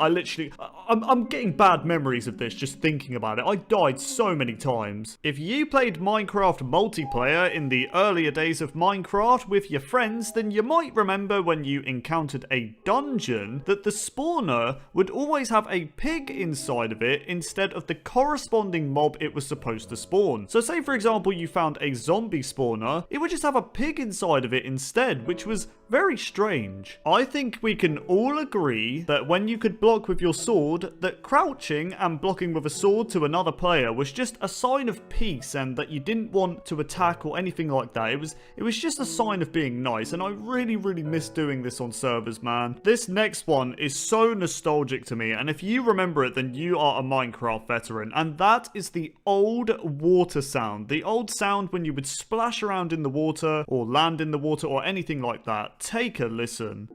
I'm getting bad memories of this just thinking about it. I died so many times. If you played Minecraft multiplayer in the earlier days of Minecraft with your friends, then you might remember when you encountered a dungeon that the spawner would always have a pig inside of it instead of the corresponding mob it was supposed to spawn. So say for example you found a zombie spawner, it would just have a pig inside of it instead, which was very strange. I think we can all agree that when you could block with your sword, that crouching and blocking with a sword to another player was just a sign of peace, and that you didn't want to attack or anything like that. It was just a sign of being nice, and I really miss doing this on servers, man. This next one is so nostalgic to me, and if you remember it, then you are a Minecraft veteran, and that is the old water sound. The old sound when you would splash around in the water, or land in the water, or anything like that. Take a listen.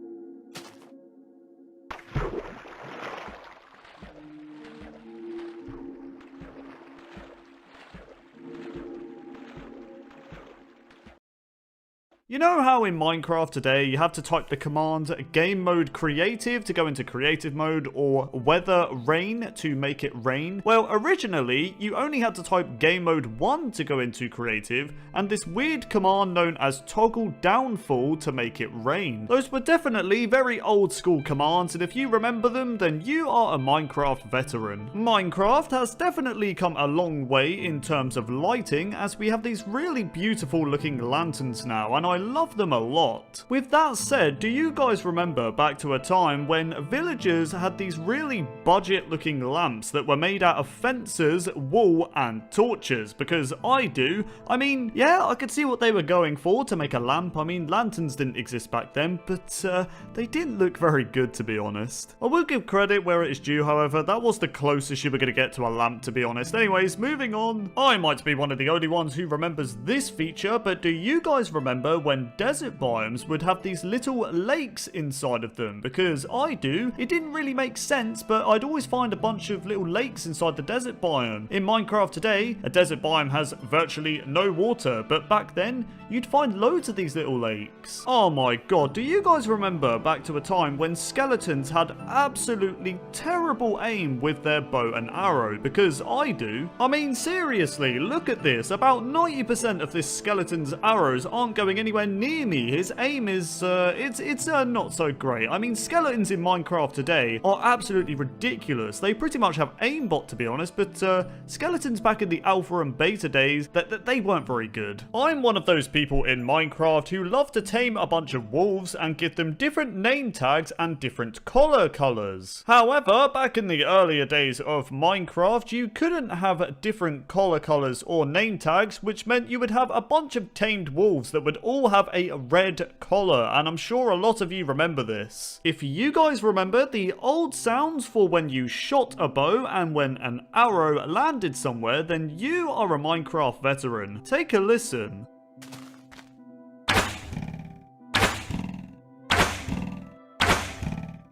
You know how in Minecraft today you have to type the command game mode creative to go into creative mode, or weather rain to make it rain? Well, originally you only had to type game mode 1 to go into creative, and this weird command known as toggle downfall to make it rain. Those were definitely very old school commands, and if you remember them, then you are a Minecraft veteran. Minecraft has definitely come a long way in terms of lighting, as we have these really beautiful looking lanterns now, and I love them a lot. With that said, do you guys remember back to a time when villagers had these really budget looking lamps that were made out of fences, wool and torches? Because I do. I mean, yeah, I could see what they were going for to make a lamp. I mean, lanterns didn't exist back then, but they didn't look very good, to be honest. I will give credit where it is due, however. That was the closest you were going to get to a lamp, to be honest. Anyways, moving on. I might be one of the only ones who remembers this feature, but do you guys remember when desert biomes would have these little lakes inside of them? Because I do. It didn't really make sense, but I'd always find a bunch of little lakes inside the desert biome. In Minecraft today, a desert biome has virtually no water, but back then, you'd find loads of these little lakes. Oh my god, do you guys remember back to a time when skeletons had absolutely terrible aim with their bow and arrow? Because I do. I mean, seriously, look at this. About 90% of this skeleton's arrows aren't going anywhere anywhere near me. His aim is, it's not so great. I mean, skeletons in Minecraft today are absolutely ridiculous. They pretty much have aimbot, to be honest, but skeletons back in the alpha and beta days, they weren't very good. I'm one of those people in Minecraft who love to tame a bunch of wolves and give them different name tags and different collar colors. However, back in the earlier days of Minecraft, you couldn't have different collar colors or name tags, which meant you would have a bunch of tamed wolves that would all have a red collar, and I'm sure a lot of you remember this. If you guys remember the old sounds for when you shot a bow and when an arrow landed somewhere, then you are a Minecraft veteran. Take a listen.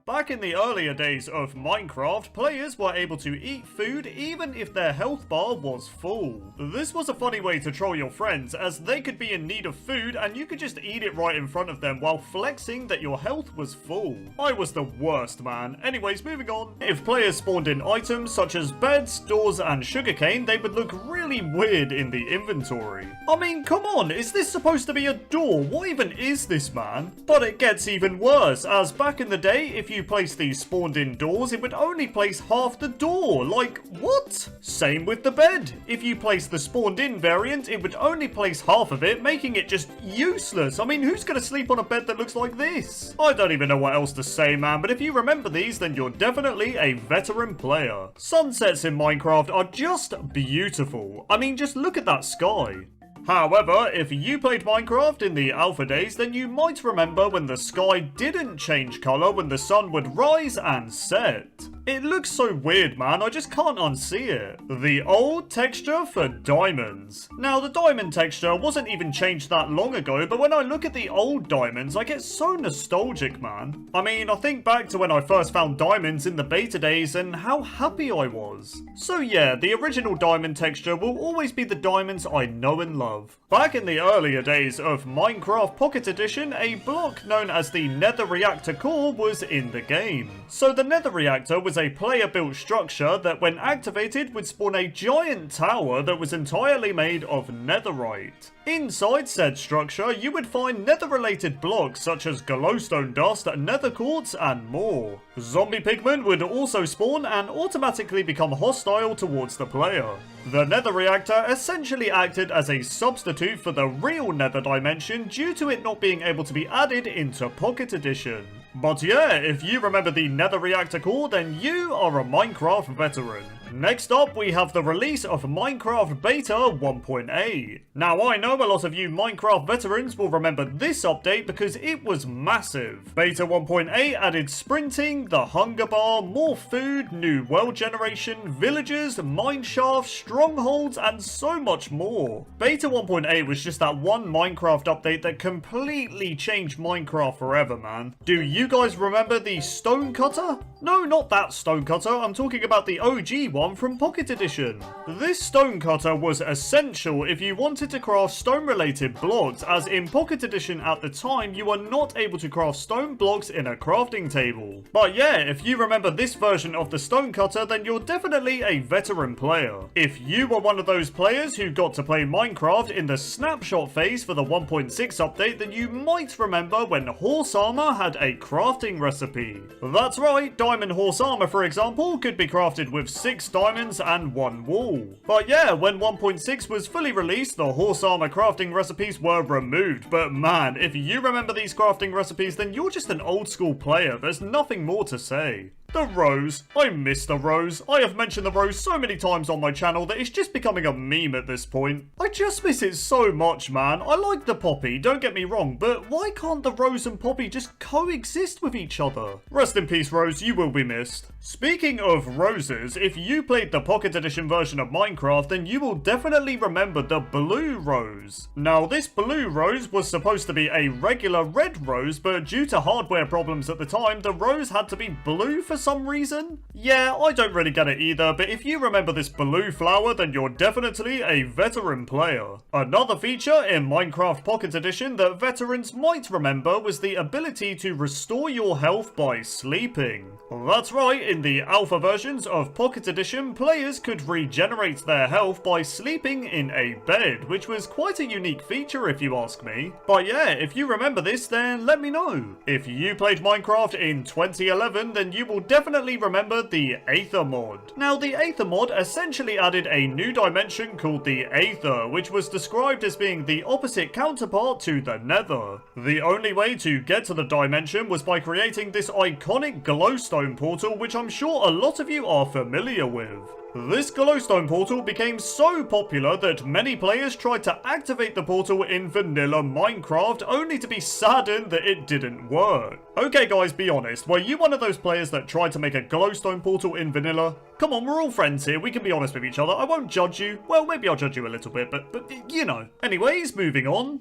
Back in the earlier days of Minecraft, players were able to eat food even if their health bar was full. This was a funny way to troll your friends, as they could be in need of food and you could just eat it right in front of them while flexing that your health was full. I was the worst, man. Anyways, moving on. If players spawned in items such as beds, doors, and sugarcane, they would look really weird in the inventory. I mean, come on, is this supposed to be a door? What even is this, man? But it gets even worse, as back in the day, if you place these spawned in doors, it would only place half the door. Like, what? Same with the bed. If you place the spawned in variant, it would only place half of it, making it just useless. I mean, who's gonna sleep on a bed that looks like this? I don't even know what else to say, man, but if you remember these, then you're definitely a veteran player. Sunsets in Minecraft are just beautiful. I mean, just look at that sky. However, if you played Minecraft in the alpha days, then you might remember when the sky didn't change colour when the sun would rise and set. It looks so weird, man, I just can't unsee it. The old texture for diamonds. Now, the diamond texture wasn't even changed that long ago, but when I look at the old diamonds, I get so nostalgic, man. I mean, I think back to when I first found diamonds in the beta days and how happy I was. So yeah, the original diamond texture will always be the diamonds I know and love. Back in the earlier days of Minecraft Pocket Edition, a block known as the Nether reactor core was in the game. So the Nether reactor was a player-built structure that when activated would spawn a giant tower that was entirely made of netherite. Inside said structure, you would find nether-related blocks such as glowstone dust, nether quartz, and more. Zombie pigmen would also spawn and automatically become hostile towards the player. The nether reactor essentially acted as a substitute for the real nether dimension due to it not being able to be added into Pocket Edition. But yeah, if you remember the nether reactor core, then you are a Minecraft veteran. Next up, we have the release of Minecraft Beta 1.8. Now, I know a lot of you Minecraft veterans will remember this update because it was massive. Beta 1.8 added sprinting, the hunger bar, more food, new world generation, villagers, mine shafts, strongholds, and so much more. Beta 1.8 was just that one Minecraft update that completely changed Minecraft forever, man. Do you guys remember the stone cutter? No, not that stone cutter, I'm talking about the OG one from Pocket Edition. This stone cutter was essential if you wanted to craft stone related blocks, as in Pocket Edition at the time you were not able to craft stone blocks in a crafting table. But yeah, if you remember this version of the stone cutter, then you're definitely a veteran player. If you were one of those players who got to play Minecraft in the snapshot phase for the 1.6 update, then you might remember when horse armor had a crafting recipe. That's right, diamond horse armor for example could be crafted with 6 diamonds and 1 wool. But yeah, when 1.6 was fully released, the horse armor crafting recipes were removed. But man, if you remember these crafting recipes, then you're just an old school player. There's nothing more to say. The rose. I miss the rose. I have mentioned the rose so many times on my channel that it's just becoming a meme at this point. I just miss it so much, man. I like the poppy, don't get me wrong, but why can't the rose and poppy just coexist with each other? Rest in peace, Rose, you will be missed. Speaking of roses, if you played the Pocket Edition version of Minecraft, then you will definitely remember the blue rose. Now, this blue rose was supposed to be a regular red rose, but due to hardware problems at the time, the rose had to be blue for some reason? Yeah, I don't really get it either, but if you remember this blue flower, then you're definitely a veteran player. Another feature in Minecraft Pocket Edition that veterans might remember was the ability to restore your health by sleeping. That's right, in the alpha versions of Pocket Edition, players could regenerate their health by sleeping in a bed, which was quite a unique feature if you ask me. But yeah, if you remember this, then let me know. If you played Minecraft in 2011, then you will definitely remember the Aether mod. Now, the Aether mod essentially added a new dimension called the Aether, which was described as being the opposite counterpart to the Nether. The only way to get to the dimension was by creating this iconic glowstone portal, which I'm sure a lot of you are familiar with. This glowstone portal became so popular that many players tried to activate the portal in vanilla Minecraft, only to be saddened that it didn't work. Okay guys, be honest, were you one of those players that tried to make a glowstone portal in vanilla? Come on, we're all friends here, we can be honest with each other, I won't judge you. Well, maybe I'll judge you a little bit, but you know. Anyways, moving on.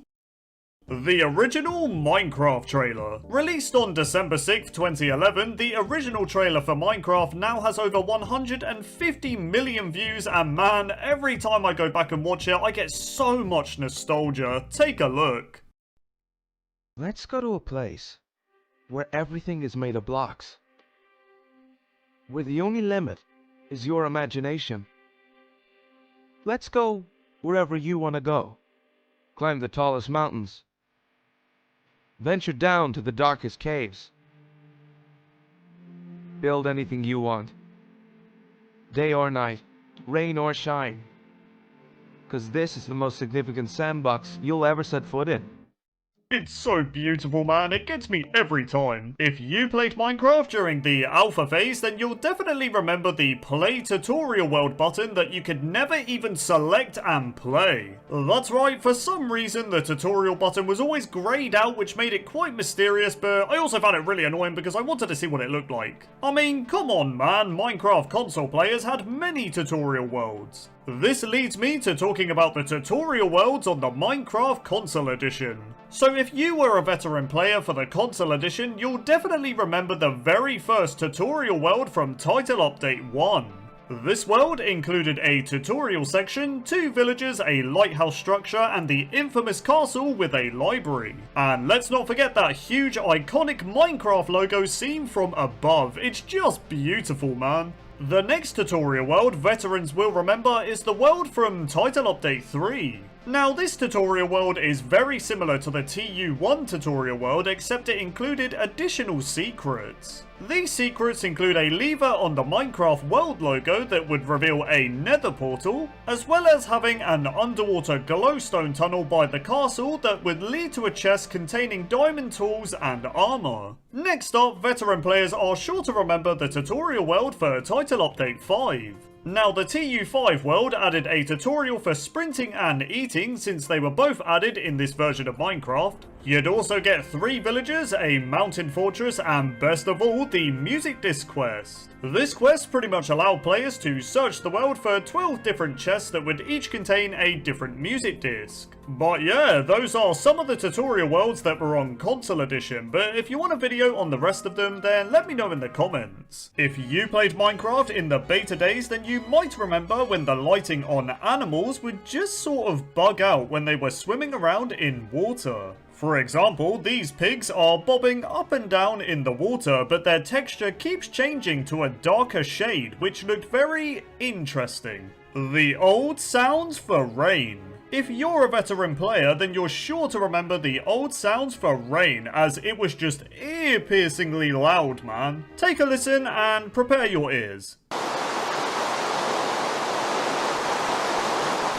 The original Minecraft trailer. Released on December 6th, 2011, the original trailer for Minecraft now has over 150 million views, and man, every time I go back and watch it, I get so much nostalgia. Take a look. Let's go to a place where everything is made of blocks, where the only limit is your imagination. Let's go wherever you want to go. Climb the tallest mountains. Venture down to the darkest caves. Build anything you want. Day or night, rain or shine. 'Cause this is the most significant sandbox you'll ever set foot in. It's so beautiful, man. It gets me every time. If you played Minecraft during the alpha phase, then you'll definitely remember the play tutorial world button that you could never even select and play. That's right, for some reason the tutorial button was always grayed out, which made it quite mysterious, but I also found it really annoying because I wanted to see what it looked like. I mean, come on man, Minecraft console players had many tutorial worlds. This leads me to talking about the tutorial worlds on the Minecraft console edition. So if you were a veteran player for the console edition, you'll definitely remember the very first tutorial world from Title Update 1. This world included a tutorial section, 2 villages, a lighthouse structure, and the infamous castle with a library. And let's not forget that huge iconic Minecraft logo seen from above. It's just beautiful, man. The next tutorial world veterans will remember is the world from Title Update 3. Now, this tutorial world is very similar to the TU1 tutorial world, except it included additional secrets. These secrets include a lever on the Minecraft world logo that would reveal a Nether portal, as well as having an underwater glowstone tunnel by the castle that would lead to a chest containing diamond tools and armor. Next up, veteran players are sure to remember the tutorial world for Title Update 5. Now, the TU5 world added a tutorial for sprinting and eating, since they were both added in this version of Minecraft. You'd also get 3 villages, a mountain fortress, and best of all, the music disc quest. This quest pretty much allowed players to search the world for 12 different chests that would each contain a different music disc. But yeah, those are some of the tutorial worlds that were on console edition, but if you want a video on the rest of them, then let me know in the comments. If you played Minecraft in the beta days, then you might remember when the lighting on animals would just sort of bug out when they were swimming around in water. For example, these pigs are bobbing up and down in the water, but their texture keeps changing to a darker shade, which looked very interesting. The old sounds for rain. If you're a veteran player, then you're sure to remember the old sounds for rain, as it was just ear-piercingly loud, man. Take a listen and prepare your ears.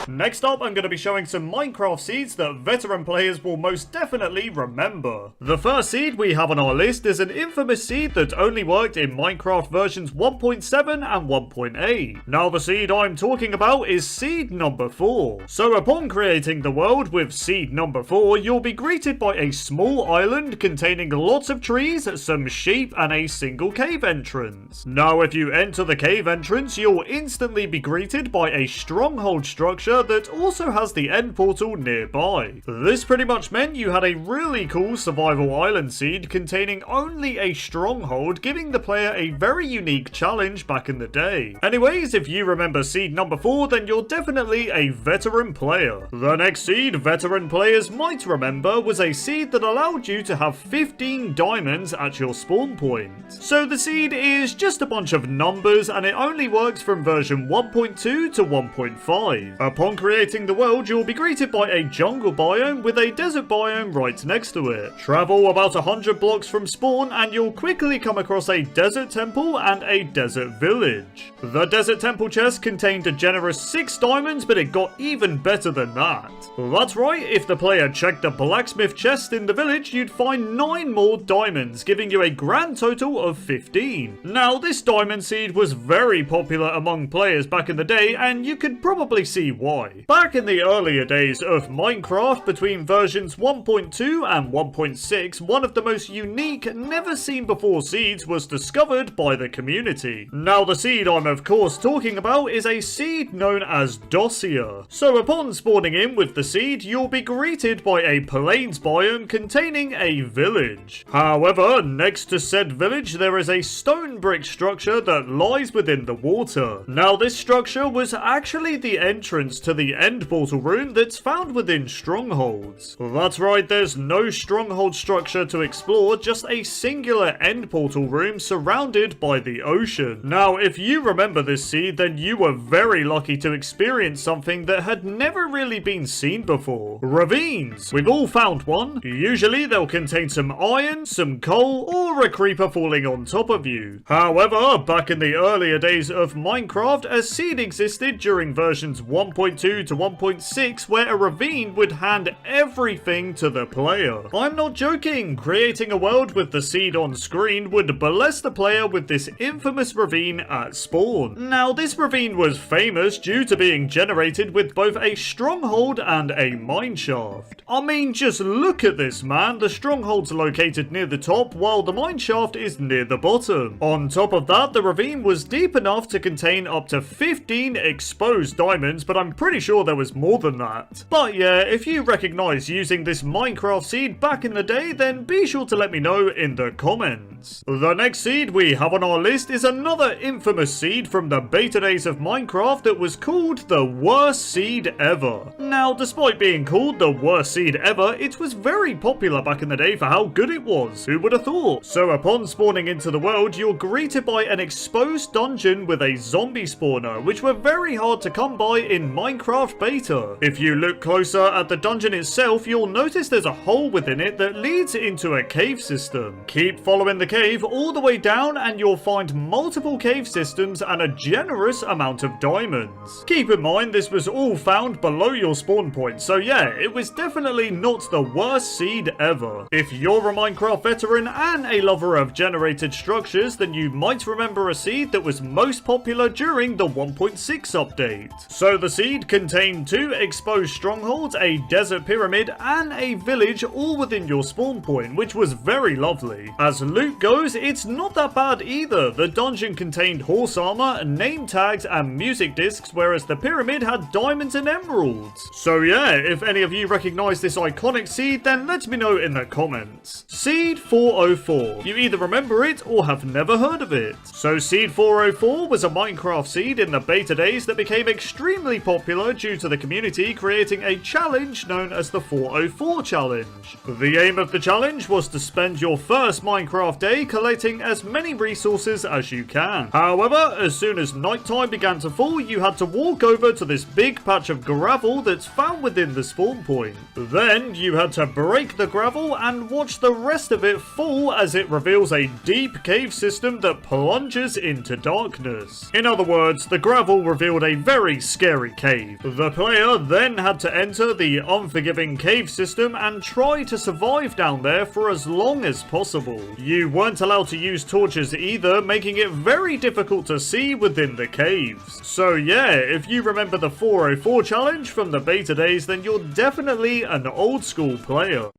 Next up, I'm going to be showing some Minecraft seeds that veteran players will most definitely remember. The first seed we have on our list is an infamous seed that only worked in Minecraft versions 1.7 and 1.8. Now, the seed I'm talking about is seed number 4. So upon creating the world with seed number 4, you'll be greeted by a small island containing lots of trees, some sheep, and a single cave entrance. Now, if you enter the cave entrance, you'll instantly be greeted by a stronghold structure structure that also has the end portal nearby. This pretty much meant you had a really cool survival island seed containing only a stronghold, giving the player a very unique challenge back in the day. Anyways, if you remember seed number 4, then you're definitely a veteran player. The next seed veteran players might remember was a seed that allowed you to have 15 diamonds at your spawn point. So the seed is just a bunch of numbers and it only works from version 1.2 to 1.5. Upon creating the world, you'll be greeted by a jungle biome with a desert biome right next to it. Travel about 100 blocks from spawn and you'll quickly come across a desert temple and a desert village. The desert temple chest contained a generous 6 diamonds, but it got even better than that. That's right, if the player checked the blacksmith chest in the village, you'd find 9 more diamonds, giving you a grand total of 15. Now, this diamond seed was very popular among players back in the day, and you could probably see why. Back in the earlier days of Minecraft, between versions 1.2 and 1.6, one of the most unique, never seen before seeds was discovered by the community. Now, the seed I'm of course talking about is a seed known as Dossier. So upon spawning in with the seed, you'll be greeted by a plains biome containing a village. However, next to said village, there is a stone brick structure that lies within the water. Now, this structure was actually the entrance to the end portal room that's found within strongholds. That's right, there's no stronghold structure to explore, just a singular end portal room surrounded by the ocean. Now, if you remember this seed, then you were very lucky to experience something that had never really been seen before. Ravines! We've all found one. Usually they'll contain some iron, some coal, or a creeper falling on top of you. However, back in the earlier days of Minecraft, a seed existed during versions 1.2 to 1.6 where a ravine would hand everything to the player. I'm not joking, creating a world with the seed on screen would bless the player with this infamous ravine at spawn. Now, this ravine was famous due to being generated with both a stronghold and a mineshaft. I mean, just look at this, man. The stronghold's located near the top while the mineshaft is near the bottom. On top of that, the ravine was deep enough to contain up to 15 exposed diamonds, but I'm pretty sure there was more than that. But yeah, if you recognize using this Minecraft seed back in the day, then be sure to let me know in the comments. The next seed we have on our list is another infamous seed from the beta days of Minecraft that was called the worst seed ever. Now, despite being called the worst seed ever, it was very popular back in the day for how good it was. Who would have thought? So upon spawning into the world, you're greeted by an exposed dungeon with a zombie spawner, which were very hard to come by in Minecraft beta. If you look closer at the dungeon itself, you'll notice there's a hole within it that leads into a cave system. Keep following the cave all the way down and you'll find multiple cave systems and a generous amount of diamonds. Keep in mind this was all found below your spawn point, so yeah, it was definitely not the worst seed ever. If you're a Minecraft veteran and a lover of generated structures, then you might remember a seed that was most popular during the 1.6 update. So the seed contained 2 exposed strongholds, a desert pyramid, and a village all within your spawn point, which was very lovely. As loot goes, it's not that bad either. The dungeon contained horse armor, name tags, and music discs, whereas the pyramid had diamonds and emeralds. So yeah, if any of you recognize this iconic seed, then let me know in the comments. Seed 404. You either remember it or have never heard of it. So Seed 404 was a Minecraft seed in the beta days that became extremely popular due to the community creating a challenge known as the 404 challenge. The aim of the challenge was to spend your first Minecraft day collecting as many resources as you can. However, as soon as nighttime began to fall, you had to walk over to this big patch of gravel that's found within the spawn point. Then you had to break the gravel and watch the rest of it fall as it reveals a deep cave system that plunges into darkness. In other words, the gravel revealed a very scary cave. The player then had to enter the unforgiving cave system and try to survive down there for as long as possible. You weren't allowed to use torches either, making it very difficult to see within the caves. So yeah, if you remember the 404 challenge from the beta days, then you're definitely an old school player.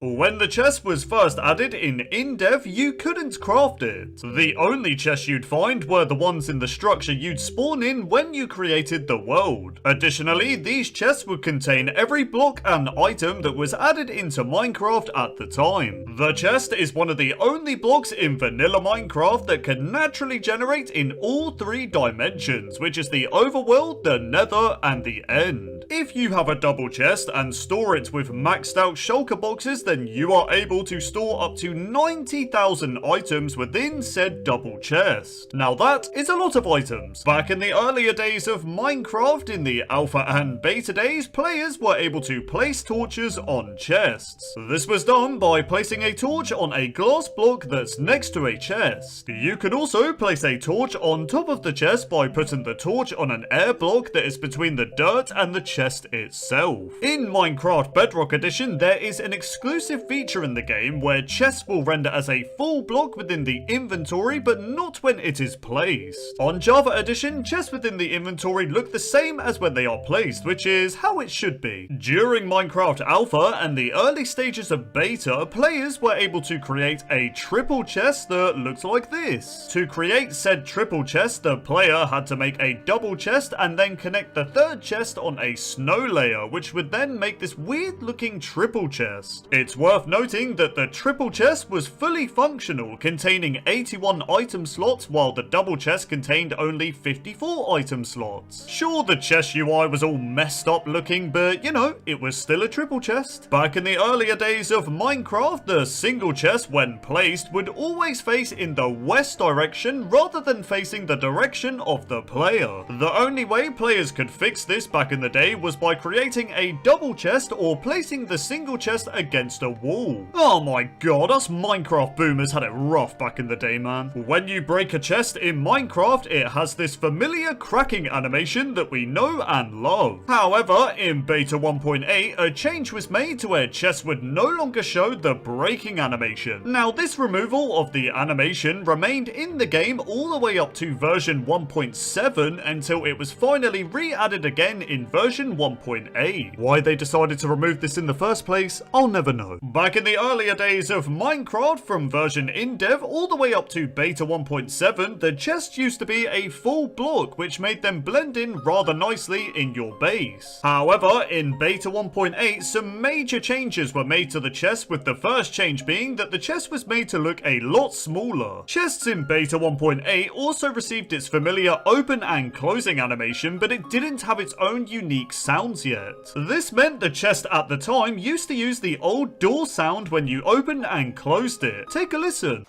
When the chest was first added in dev, you couldn't craft it. The only chests you'd find were the ones in the structure you'd spawn in when you created the world. Additionally, these chests would contain every block and item that was added into Minecraft at the time. The chest is one of the only blocks in vanilla Minecraft that can naturally generate in all 3 dimensions, which is the overworld, the nether, and the end. If you have a double chest and store it with maxed out shulker boxes, then you are able to store up to 90,000 items within said double chest. Now that is a lot of items. Back in the earlier days of Minecraft, in the alpha and beta days, players were able to place torches on chests. This was done by placing a torch on a glass block that's next to a chest. You could also place a torch on top of the chest by putting the torch on an air block that is between the dirt and the chest itself. In Minecraft Bedrock Edition, there is an exclusive feature in the game where chests will render as a full block within the inventory, but not when it is placed. On Java Edition, chests within the inventory look the same as when they are placed, which is how it should be. During Minecraft Alpha and the early stages of Beta, players were able to create a triple chest that looked like this. To create said triple chest, the player had to make a double chest and then connect the third chest on a snow layer, which would then make this weird looking triple chest. It's worth noting that the triple chest was fully functional, containing 81 item slots, while the double chest contained only 54 item slots. Sure, the chest UI was all messed up looking, but you know, it was still a triple chest. Back in the earlier days of Minecraft, the single chest, when placed, would always face in the west direction rather than facing the direction of the player. The only way players could fix this back in the day was by creating a double chest or placing the single chest against a wall. Oh my god, us Minecraft boomers had it rough back in the day, man. When you break a chest in Minecraft, it has this familiar cracking animation that we know and love. However, in beta 1.8, a change was made to where chests would no longer show the breaking animation. Now, this removal of the animation remained in the game all the way up to version 1.7 until it was finally re-added again in version 1.8. Why they decided to remove this in the first place, I'll never know. Back in the earlier days of Minecraft, from version in dev all the way up to beta 1.7, the chests used to be a full block, which made them blend in rather nicely in your base. However, in beta 1.8, some major changes were made to the chest, with the first change being that the chest was made to look a lot smaller. Chests in beta 1.8 also received its familiar open and closing animation, but it didn't have its own unique sounds yet. This meant the chest at the time used to use the old door sound when you opened and closed it. Take a listen.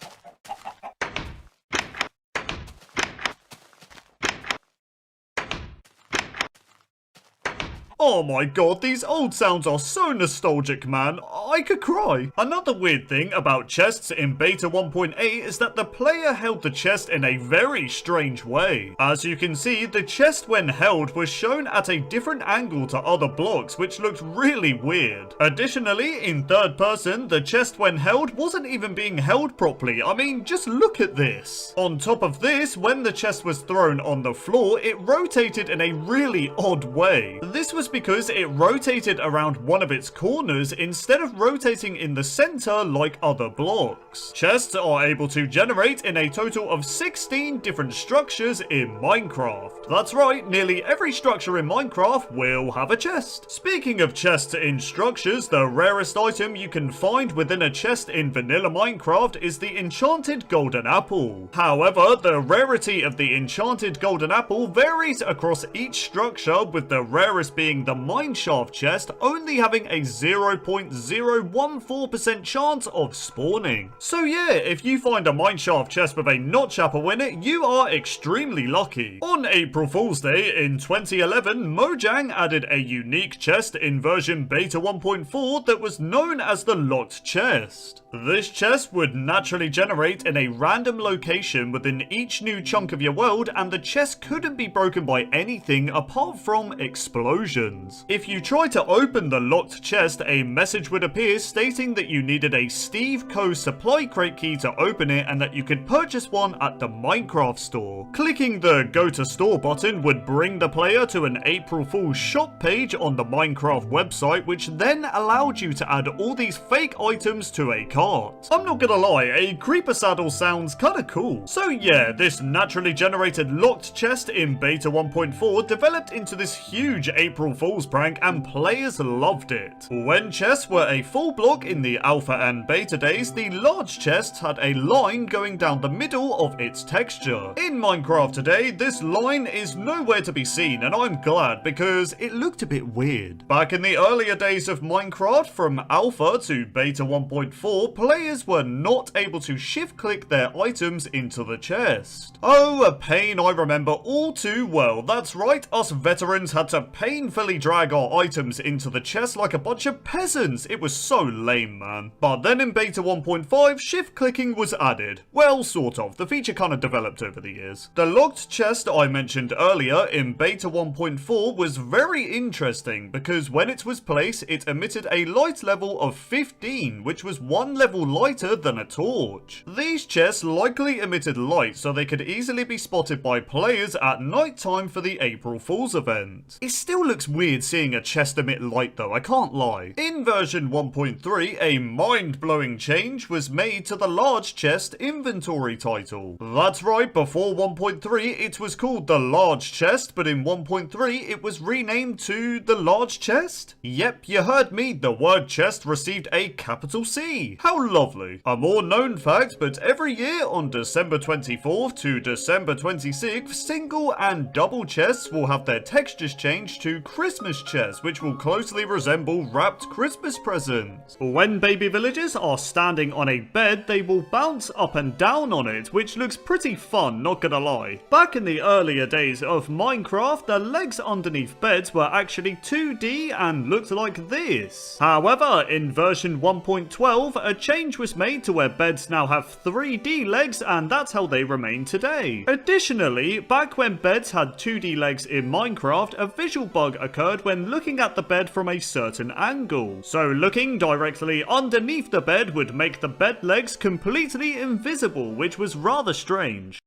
Oh my god, these old sounds are so nostalgic, man. I could cry. Another weird thing about chests in beta 1.8 is that the player held the chest in a very strange way. As you can see, the chest when held was shown at a different angle to other blocks, which looked really weird. Additionally, in third person, the chest when held wasn't even being held properly. I mean, just look at this. On top of this, when the chest was thrown on the floor, it rotated in a really odd way. This was because it rotated around one of its corners instead of rotating in the center like other blocks. Chests are able to generate in a total of 16 different structures in Minecraft. That's right, nearly every structure in Minecraft will have a chest. Speaking of chests in structures, the rarest item you can find within a chest in vanilla Minecraft is the enchanted golden apple. However, the rarity of the enchanted golden apple varies across each structure, with the rarest being the mineshaft chest only having a 0.014% chance of spawning. So yeah, if you find a mineshaft chest with a notch apple in it, you are extremely lucky. On April Fool's Day in 2011, Mojang added a unique chest in version beta 1.4 that was known as the locked chest. This chest would naturally generate in a random location within each new chunk of your world, and the chest couldn't be broken by anything apart from explosions. If you try to open the locked chest, a message would appear stating that you needed a Steve Co supply crate key to open it and that you could purchase one at the Minecraft store. Clicking the Go to Store button would bring the player to an April Fool's shop page on the Minecraft website, which then allowed you to add all these fake items to a cart. I'm not gonna lie, a creeper saddle sounds kinda cool. So yeah, this naturally generated locked chest in beta 1.4 developed into this huge April Fool's prank, and players loved it. When chests were a full block in the alpha and beta days, the large chest had a line going down the middle of its texture. In Minecraft today, this line is nowhere to be seen, and I'm glad because it looked a bit weird. Back in the earlier days of Minecraft, from alpha to beta 1.4, players were not able to shift click their items into the chest. Oh, a pain I remember all too well. That's right, us veterans had to painfully drag our items into the chest like a bunch of peasants. It was so lame, man. But then in beta 1.5, shift clicking was added. Well, sort of. The feature kind of developed over the years. The locked chest I mentioned earlier in beta 1.4 was very interesting because when it was placed, it emitted a light level of 15, which was one level lighter than a torch. These chests likely emitted light so they could easily be spotted by players at night time for the April Fool's event. It still looks weird seeing a chest emit light though, I can't lie. In version 1.3, a mind-blowing change was made to the large chest inventory title. That's right, before 1.3 it was called the large chest, but in 1.3 it was renamed to the large chest? Yep, you heard me, the word chest received a capital C. How lovely. A more known fact, but every year on December 24th to December 26th, single and double chests will have their textures changed to Christmas chests, which will closely resemble wrapped Christmas presents. When baby villagers are standing on a bed, they will bounce up and down on it, which looks pretty fun, not gonna lie. Back in the earlier days of Minecraft, the legs underneath beds were actually 2D and looked like this. However, in version 1.12, a change was made to where beds now have 3D legs, and that's how they remain today. Additionally, back when beds had 2D legs in Minecraft, a visual bug occurred when looking at the bed from a certain angle. So looking directly underneath the bed would make the bed legs completely invisible, which was rather strange.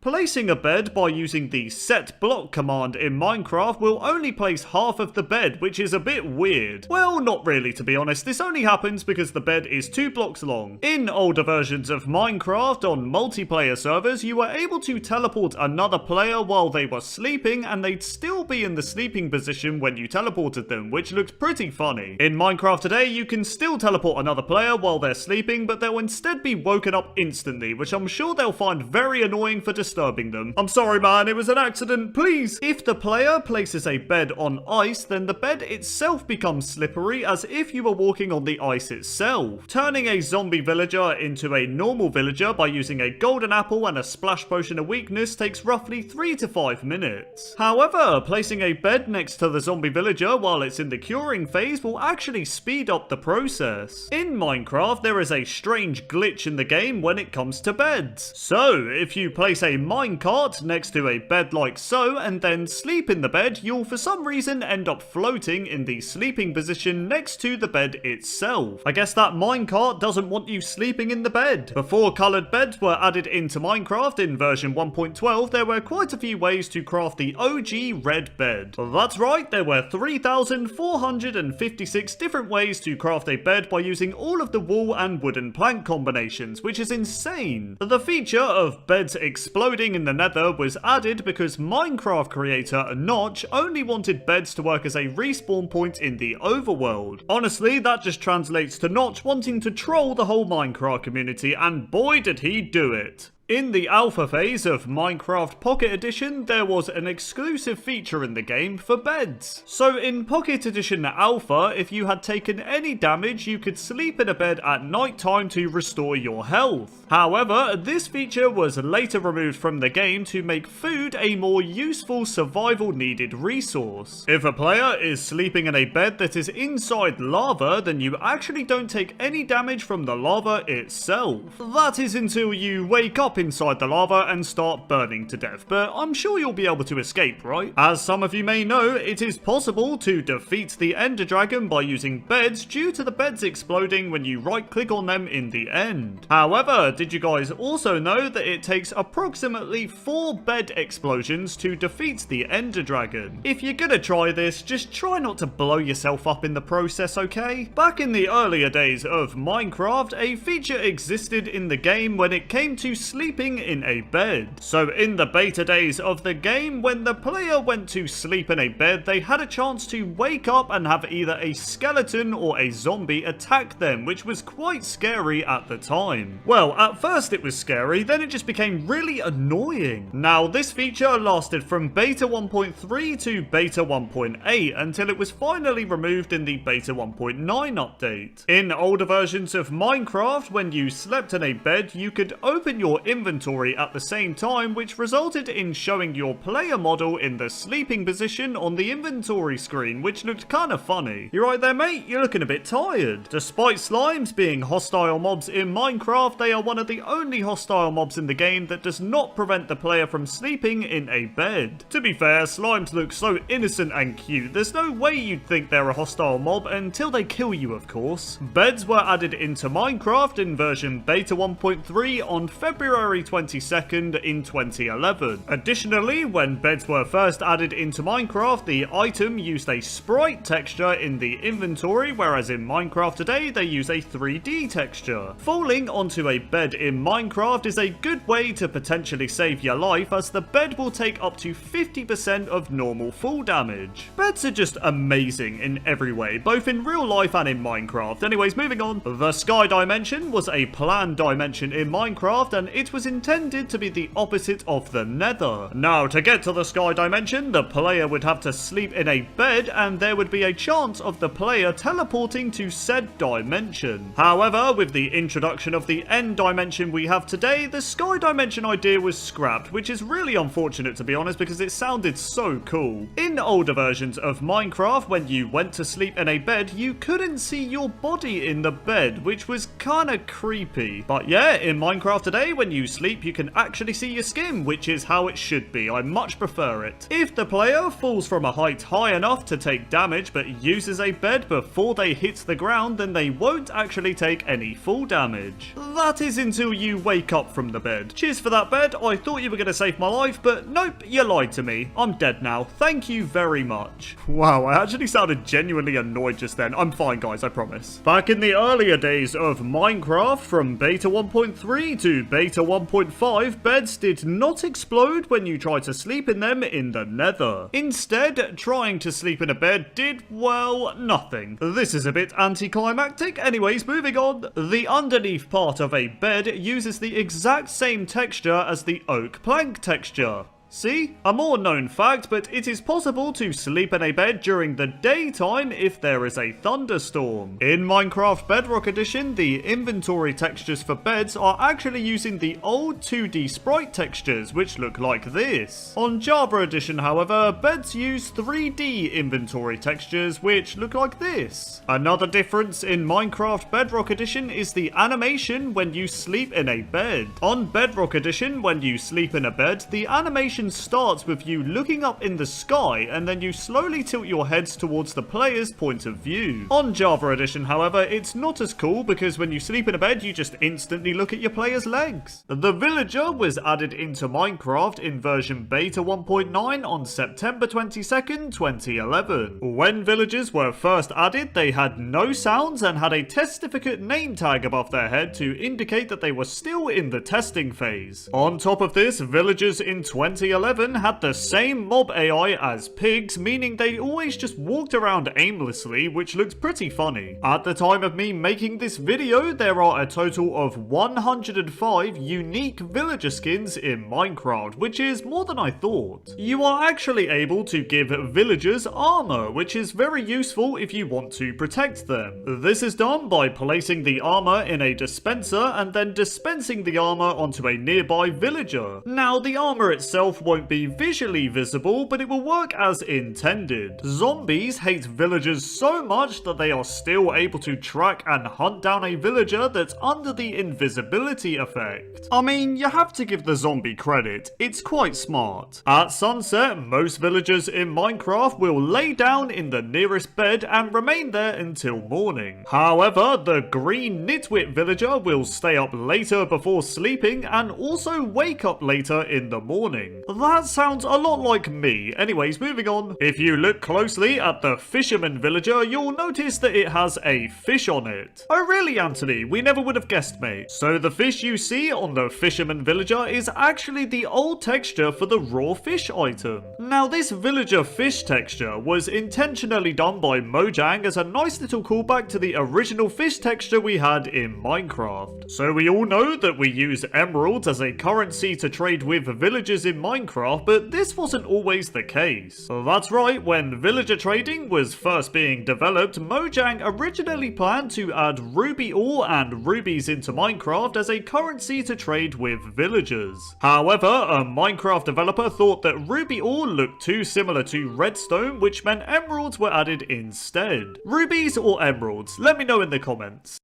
Placing a bed by using the set block command in Minecraft will only place half of the bed, which is a bit weird. Well, not really, to be honest. This only happens because the bed is 2 blocks long. In older versions of Minecraft on multiplayer servers, you were able to teleport another player while they were sleeping, and they'd still be in the sleeping position when you teleported them, which looked pretty funny. In Minecraft today, you can still teleport another player while they're sleeping, but they'll instead be woken up instantly, which I'm sure they'll find very annoying for disturbing them. I'm sorry, man, it was an accident, please. If the player places a bed on ice, then the bed itself becomes slippery as if you were walking on the ice itself. Turning a zombie villager into a normal villager by using a golden apple and a splash potion of weakness takes roughly 3 to 5 minutes. However, placing a bed next to the zombie villager while it's in the curing phase will actually speed up the process. In Minecraft, there is a strange glitch in the game when it comes to beds. So, if you place a minecart next to a bed like so and then sleep in the bed, you'll for some reason end up floating in the sleeping position next to the bed itself. I guess that minecart doesn't want you sleeping in the bed. Before coloured beds were added into Minecraft in version 1.12, there were quite a few ways to craft the OG red bed. That's right, there were 3,456 different ways to craft a bed by using all of the wool and wooden plank combinations, which is insane. The feature of beds exploding in the Nether was added because Minecraft creator Notch only wanted beds to work as a respawn point in the overworld. Honestly, that just translates to Notch wanting to troll the whole Minecraft community, and boy did he do it. In the alpha phase of Minecraft Pocket Edition, there was an exclusive feature in the game for beds. So in Pocket Edition Alpha, if you had taken any damage, you could sleep in a bed at night time to restore your health. However, this feature was later removed from the game to make food a more useful survival needed resource. If a player is sleeping in a bed that is inside lava, then you actually don't take any damage from the lava itself. That is until you wake up inside the lava and start burning to death, but I'm sure you'll be able to escape, right? As some of you may know, it is possible to defeat the Ender Dragon by using beds due to the beds exploding when you right click on them in the end. However, did you guys also know that it takes approximately 4 bed explosions to defeat the Ender Dragon? If you're gonna try this, just try not to blow yourself up in the process, okay? Back in the earlier days of Minecraft, a feature existed in the game when it came to sleeping in a bed. So in the beta days of the game, when the player went to sleep in a bed, they had a chance to wake up and have either a skeleton or a zombie attack them, which was quite scary at the time. Well, at first it was scary, then it just became really annoying. Now, this feature lasted from beta 1.3 to beta 1.8 until it was finally removed in the beta 1.9 update. In older versions of Minecraft, when you slept in a bed, you could open your inventory at the same time, which resulted in showing your player model in the sleeping position on the inventory screen, which looked kind of funny. You right there, mate? You're looking a bit tired. Despite slimes being hostile mobs in Minecraft, they are one of the only hostile mobs in the game that does not prevent the player from sleeping in a bed. To be fair, slimes look so innocent and cute, there's no way you'd think they're a hostile mob until they kill you, of course. Beds were added into Minecraft in version beta 1.3 on February 22nd in 2011. Additionally, when beds were first added into Minecraft, the item used a sprite texture in the inventory, whereas in Minecraft today, they use a 3D texture. Falling onto a bed in Minecraft is a good way to potentially save your life, as the bed will take up to 50% of normal fall damage. Beds are just amazing in every way, both in real life and in Minecraft. Anyways, moving on. The sky dimension was a planned dimension in Minecraft, and it was intended to be the opposite of the Nether. Now, to get to the sky dimension, the player would have to sleep in a bed, and there would be a chance of the player teleporting to said dimension. However, with the introduction of the end dimension we have today, the sky dimension idea was scrapped, which is really unfortunate, to be honest, because it sounded so cool. In older versions of Minecraft, when you went to sleep in a bed, you couldn't see your body in the bed, which was kinda creepy. But yeah, in Minecraft today, when you sleep, you can actually see your skin, which is how it should be. I much prefer it. If the player falls from a height high enough to take damage, but uses a bed before they hit the ground, then they won't actually take any fall damage. That is until you wake up from the bed. Cheers for that, bed. I thought you were gonna save my life, but nope, you lied to me. I'm dead now. Thank you very much. Wow, I actually sounded genuinely annoyed just then. I'm fine, guys, I promise. Back in the earlier days of Minecraft, from beta 1.3 to beta 1.5, beds did not explode when you tried to sleep in them in the Nether. Instead, trying to sleep in a bed did, well, nothing. This is a bit anticlimactic. Anyways, moving on. The underneath part of a bed uses the exact same texture as the oak plank texture. See? A more known fact, but it is possible to sleep in a bed during the daytime if there is a thunderstorm. In Minecraft Bedrock Edition, the inventory textures for beds are actually using the old 2D sprite textures, which look like this. On Java Edition, however, beds use 3D inventory textures, which look like this. Another difference in Minecraft Bedrock Edition is the animation when you sleep in a bed. On Bedrock Edition, when you sleep in a bed, the animation starts with you looking up in the sky, and then you slowly tilt your heads towards the player's point of view. On Java Edition, however, it's not as cool, because when you sleep in a bed, you just instantly look at your player's legs. The villager was added into Minecraft in version beta 1.9 on September 22nd, 2011. When villagers were first added, they had no sounds and had a testificate name tag above their head to indicate that they were still in the testing phase. On top of this, villagers in 2011 2011 had the same mob AI as pigs, meaning they always just walked around aimlessly, which looked pretty funny. At the time of me making this video, there are a total of 105 unique villager skins in Minecraft, which is more than I thought. You are actually able to give villagers armor, which is very useful if you want to protect them. This is done by placing the armor in a dispenser and then dispensing the armor onto a nearby villager. Now, the armor itself won't be visually visible, but it will work as intended. Zombies hate villagers so much that they are still able to track and hunt down a villager that's under the invisibility effect. I mean, you have to give the zombie credit, it's quite smart. At sunset, most villagers in Minecraft will lay down in the nearest bed and remain there until morning. However, the green nitwit villager will stay up later before sleeping and also wake up later in the morning. That sounds a lot like me. Anyways, moving on. If you look closely at the fisherman villager, you'll notice that it has a fish on it. Oh really, Anthony? We never would have guessed, mate. So the fish you see on the fisherman villager is actually the old texture for the raw fish item. Now, this villager fish texture was intentionally done by Mojang as a nice little callback to the original fish texture we had in Minecraft. So we all know that we use emeralds as a currency to trade with villagers in Minecraft, but this wasn't always the case. That's right, when villager trading was first being developed, Mojang originally planned to add ruby ore and rubies into Minecraft as a currency to trade with villagers. However, a Minecraft developer thought that ruby ore looked too similar to redstone, which meant emeralds were added instead. Rubies or emeralds? Let me know in the comments.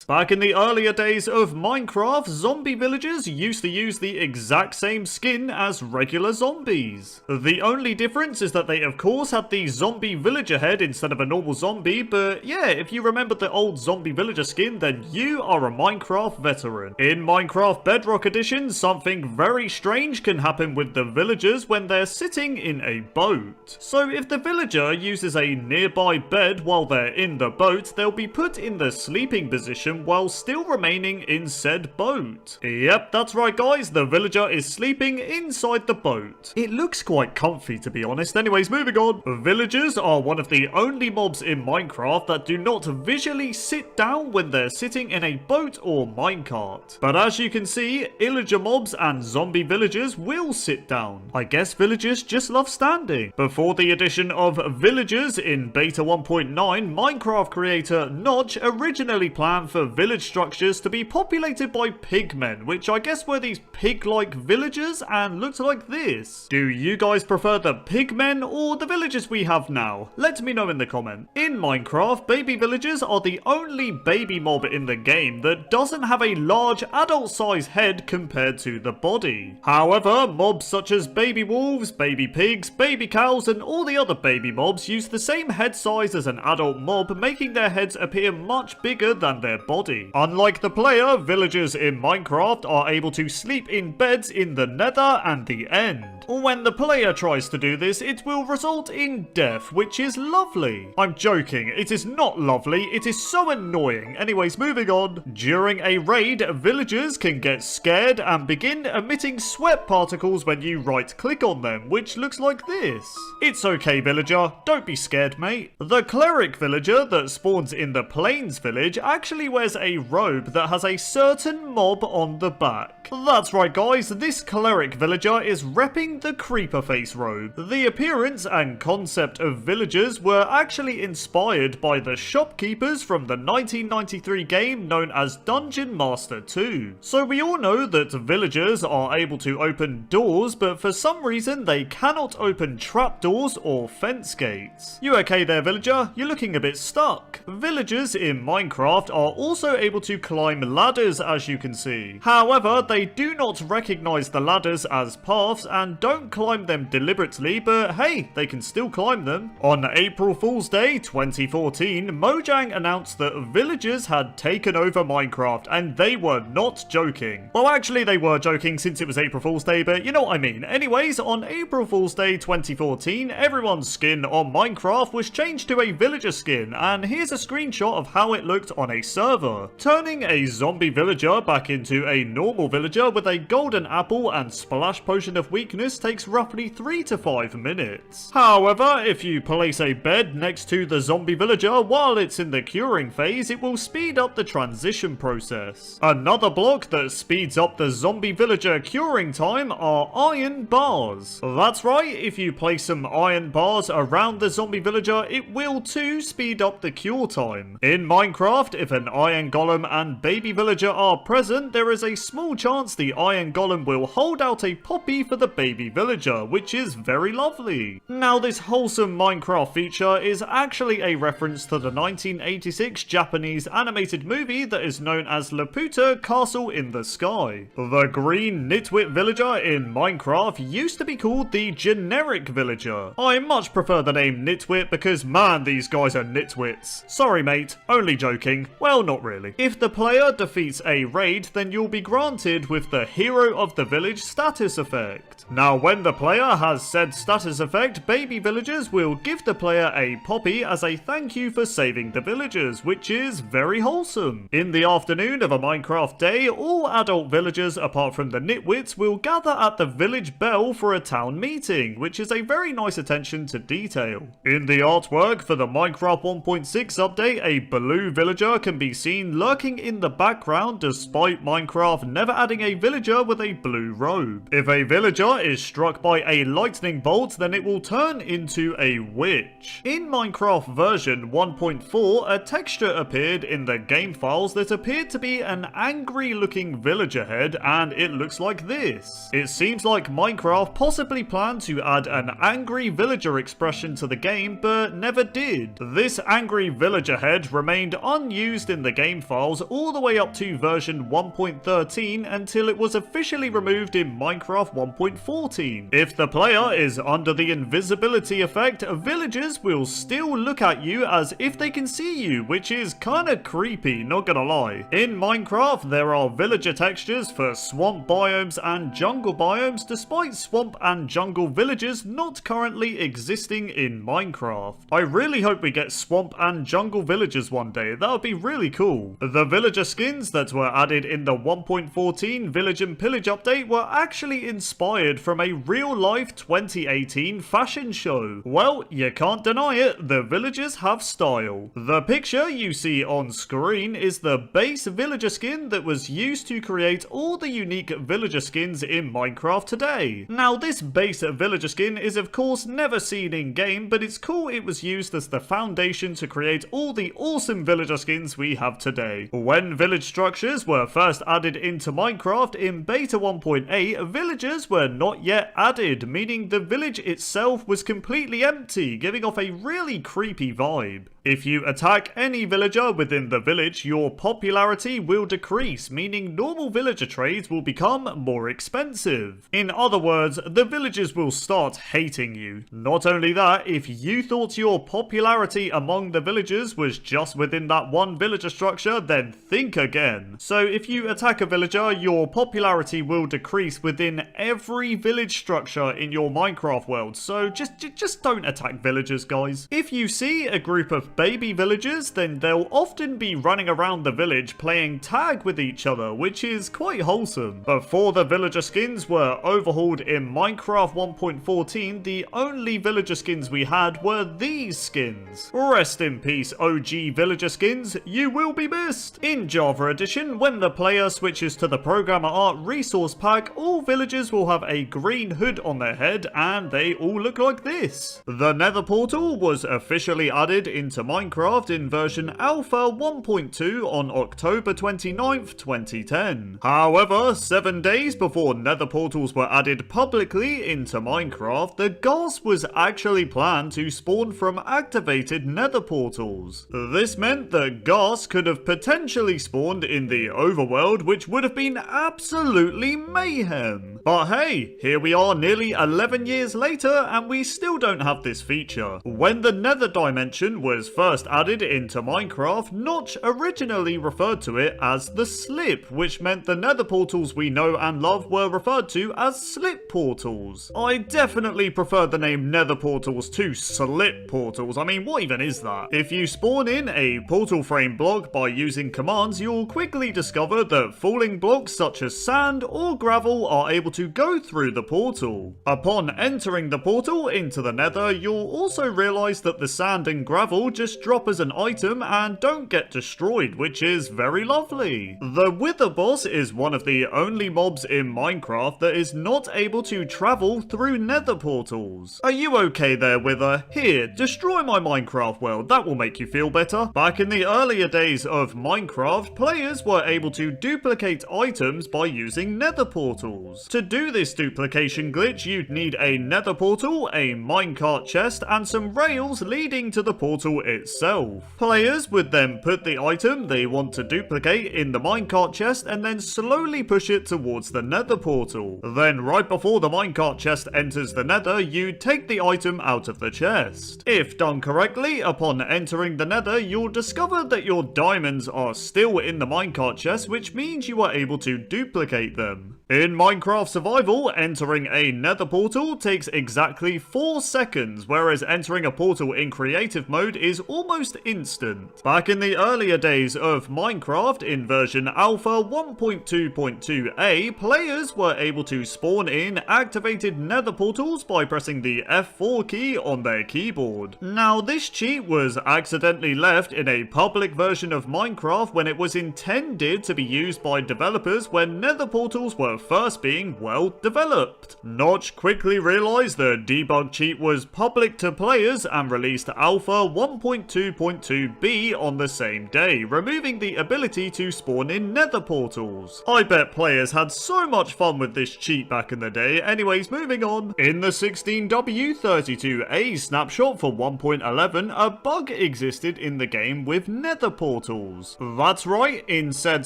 Back in the earlier days of Minecraft, zombie villagers used to use the exact same skin as regular zombies. The only difference is that they of course had the zombie villager head instead of a normal zombie, but yeah, if you remember the old zombie villager skin, then you are a Minecraft veteran. In Minecraft Bedrock Edition, something very strange can happen with the villagers when they're sitting in a boat. So if the villager uses a nearby bed while they're in the boat, they'll be put in the sleeping position while still remaining in said boat. Yep, that's right guys, the villager is sleeping inside the boat. It looks quite comfy to be honest. Anyways, moving on. Villagers are one of the only mobs in Minecraft that do not visually sit down when they're sitting in a boat or minecart. But as you can see, illager mobs and zombie villagers will sit down. I guess villagers just love standing. Before the addition of villagers in beta 1.9, Minecraft creator Notch originally planned for village structures to be populated by pigmen, which I guess were these pig-like villagers and looked like this. Do you guys prefer the pigmen or the villagers we have now? Let me know in the comment. In Minecraft, baby villagers are the only baby mob in the game that doesn't have a large adult-sized head compared to the body. However, mobs such as baby wolves, baby pigs, baby cows, and all the other baby mobs use the same head size as an adult mob, making their heads appear much bigger than their body. Unlike the player, villagers in Minecraft are able to sleep in beds in the Nether and the End. When the player tries to do this, it will result in death, which is lovely. I'm joking, it is not lovely, it is so annoying. Anyways, moving on. During a raid, villagers can get scared and begin emitting sweat particles when you right-click on them, which looks like this. It's okay, villager, don't be scared, mate. The cleric villager that spawns in the Plains village actually wears a robe that has a certain mob on the back. That's right guys, this cleric villager is repping the creeper face robe. The appearance and concept of villagers were actually inspired by the shopkeepers from the 1993 game known as Dungeon Master 2. So we all know that villagers are able to open doors, but for some reason they cannot open trapdoors or fence gates. You okay there, villager? You're looking a bit stuck. Villagers in Minecraft are also able to climb ladders, as you can see. However, they do not recognize the ladders as paths and don't climb them deliberately, but hey, they can still climb them. On April Fool's Day 2014, Mojang announced that villagers had taken over Minecraft, and they were not joking. Well, actually they were joking since it was April Fool's Day, but you know what I mean. Anyways, on April Fool's Day 2014, everyone's skin on Minecraft was changed to a villager skin, and here's a screenshot of how it looked on a server. server. Turning a zombie villager back into a normal villager with a golden apple and splash potion of weakness takes roughly 3 to 5 minutes. However, if you place a bed next to the zombie villager while it's in the curing phase, it will speed up the transition process. Another block that speeds up the zombie villager curing time are iron bars. That's right, if you place some iron bars around the zombie villager, it will too speed up the cure time. In Minecraft, if an iron golem and baby villager are present, there is a small chance the iron golem will hold out a poppy for the baby villager, which is very lovely. Now, this wholesome Minecraft feature is actually a reference to the 1986 Japanese animated movie that is known as Laputa Castle in the Sky. The green nitwit villager in Minecraft used to be called the generic villager. I much prefer the name nitwit because man, these guys are nitwits. Sorry mate, only joking. Well, not really. If the player defeats a raid, then you'll be granted with the Hero of the Village status effect. Now, when the player has said status effect, baby villagers will give the player a poppy as a thank you for saving the villagers, which is very wholesome. In the afternoon of a Minecraft day, all adult villagers apart from the nitwits will gather at the village bell for a town meeting, which is a very nice attention to detail. In the artwork for the Minecraft 1.6 update, a blue villager can be seen lurking in the background despite Minecraft never adding a villager with a blue robe. If a villager is struck by a lightning bolt, then it will turn into a witch. In Minecraft version 1.4, a texture appeared in the game files that appeared to be an angry looking villager head, and it looks like this. It seems like Minecraft possibly planned to add an angry villager expression to the game, but never did. This angry villager head remained unused in the game files all the way up to version 1.13 until it was officially removed in Minecraft 1.14. If the player is under the invisibility effect, villagers will still look at you as if they can see you, which is kinda creepy, not gonna lie. In Minecraft, there are villager textures for swamp biomes and jungle biomes, despite swamp and jungle villages not currently existing in Minecraft. I really hope we get swamp and jungle villagers one day, that would be really cool. The villager skins that were added in the 1.14 Village and Pillage update were actually inspired from a real-life 2018 fashion show. Well, you can't deny it, the villagers have style. The picture you see on screen is the base villager skin that was used to create all the unique villager skins in Minecraft today. Now, this base villager skin is of course never seen in game, but it's cool it was used as the foundation to create all the awesome villager skins we have today. When village structures were first added into Minecraft in beta 1.8, villagers were not yet added, meaning the village itself was completely empty, giving off a really creepy vibe. If you attack any villager within the village, your popularity will decrease, meaning normal villager trades will become more expensive. In other words, the villagers will start hating you. Not only that, if you thought your popularity among the villagers was just within that one villager structure, then think again. So if you attack a villager, your popularity will decrease within every village structure in your Minecraft world, so just don't attack villagers, guys. If you see a group of baby villagers, then they'll often be running around the village playing tag with each other, which is quite wholesome. Before the villager skins were overhauled in Minecraft 1.14, the only villager skins we had were these skins. Rest in peace, OG villager skins, you will be missed. In Java Edition, when the player switches to the programmer art resource pack, all villagers will have a green hood on their head and they all look like this. The Nether portal was officially added into Minecraft in version Alpha 1.2 on October 29th, 2010. However, 7 days before Nether portals were added publicly into Minecraft, the Ghost was actually planned to spawn from activated Nether portals. This meant that Ghosts could have potentially spawned in the overworld, which would have been absolutely mayhem. But hey, here we are nearly 11 years later and we still don't have this feature. When the Nether dimension was first added into Minecraft, Notch originally referred to it as the slip, which meant the Nether portals we know and love were referred to as slip portals. I definitely prefer the name Nether portals to slip portals. I mean, what even is that? If you spawn in a portal frame block by using commands, you'll quickly discover that falling blocks such as sand or gravel are able to go through the portal. Upon entering the portal into the Nether, you'll also realize that the sand and gravel just drop as an item and don't get destroyed, which is very lovely. The Wither boss is one of the only mobs in Minecraft that is not able to travel through Nether portals. Are you okay there, Wither? Here, destroy my Minecraft world, that will make you feel better. Back in the earlier days of Minecraft, players were able to duplicate items by using Nether portals. To do this duplication glitch, you'd need a Nether portal, a minecart chest, and some rails leading to the portal itself. Players would then put the item they want to duplicate in the minecart chest and then slowly push it towards the Nether portal. Then right before the minecart chest enters the Nether, you take the item out of the chest. If done correctly, upon entering the Nether, you'll discover that your diamonds are still in the minecart chest, which means you are able to duplicate them. In Minecraft Survival, entering a Nether portal takes exactly 4 seconds, whereas entering a portal in creative mode is almost instant. Back in the earlier days of Minecraft, in version Alpha 1.2.2a, players were able to spawn in activated Nether portals by pressing the F4 key on their keyboard. Now, this cheat was accidentally left in a public version of Minecraft when it was intended to be used by developers when Nether portals were first being well developed. Notch quickly realized the debug cheat was public to players and released Alpha 1.2.2b on the same day, removing the ability to spawn in Nether portals. I bet players had so much fun with this cheat back in the day. Anyways, moving on. In the 16W32a snapshot for 1.11, a bug existed in the game with Nether portals. That's right, in said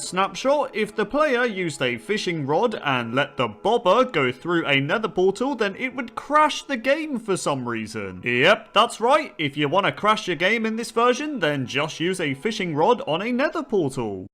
snapshot, if the player used a fishing rod and let the bobber go through a Nether portal, then it would crash the game for some reason. Yep, that's right, if you want to crash your game in this version, then just use a fishing rod on a Nether portal.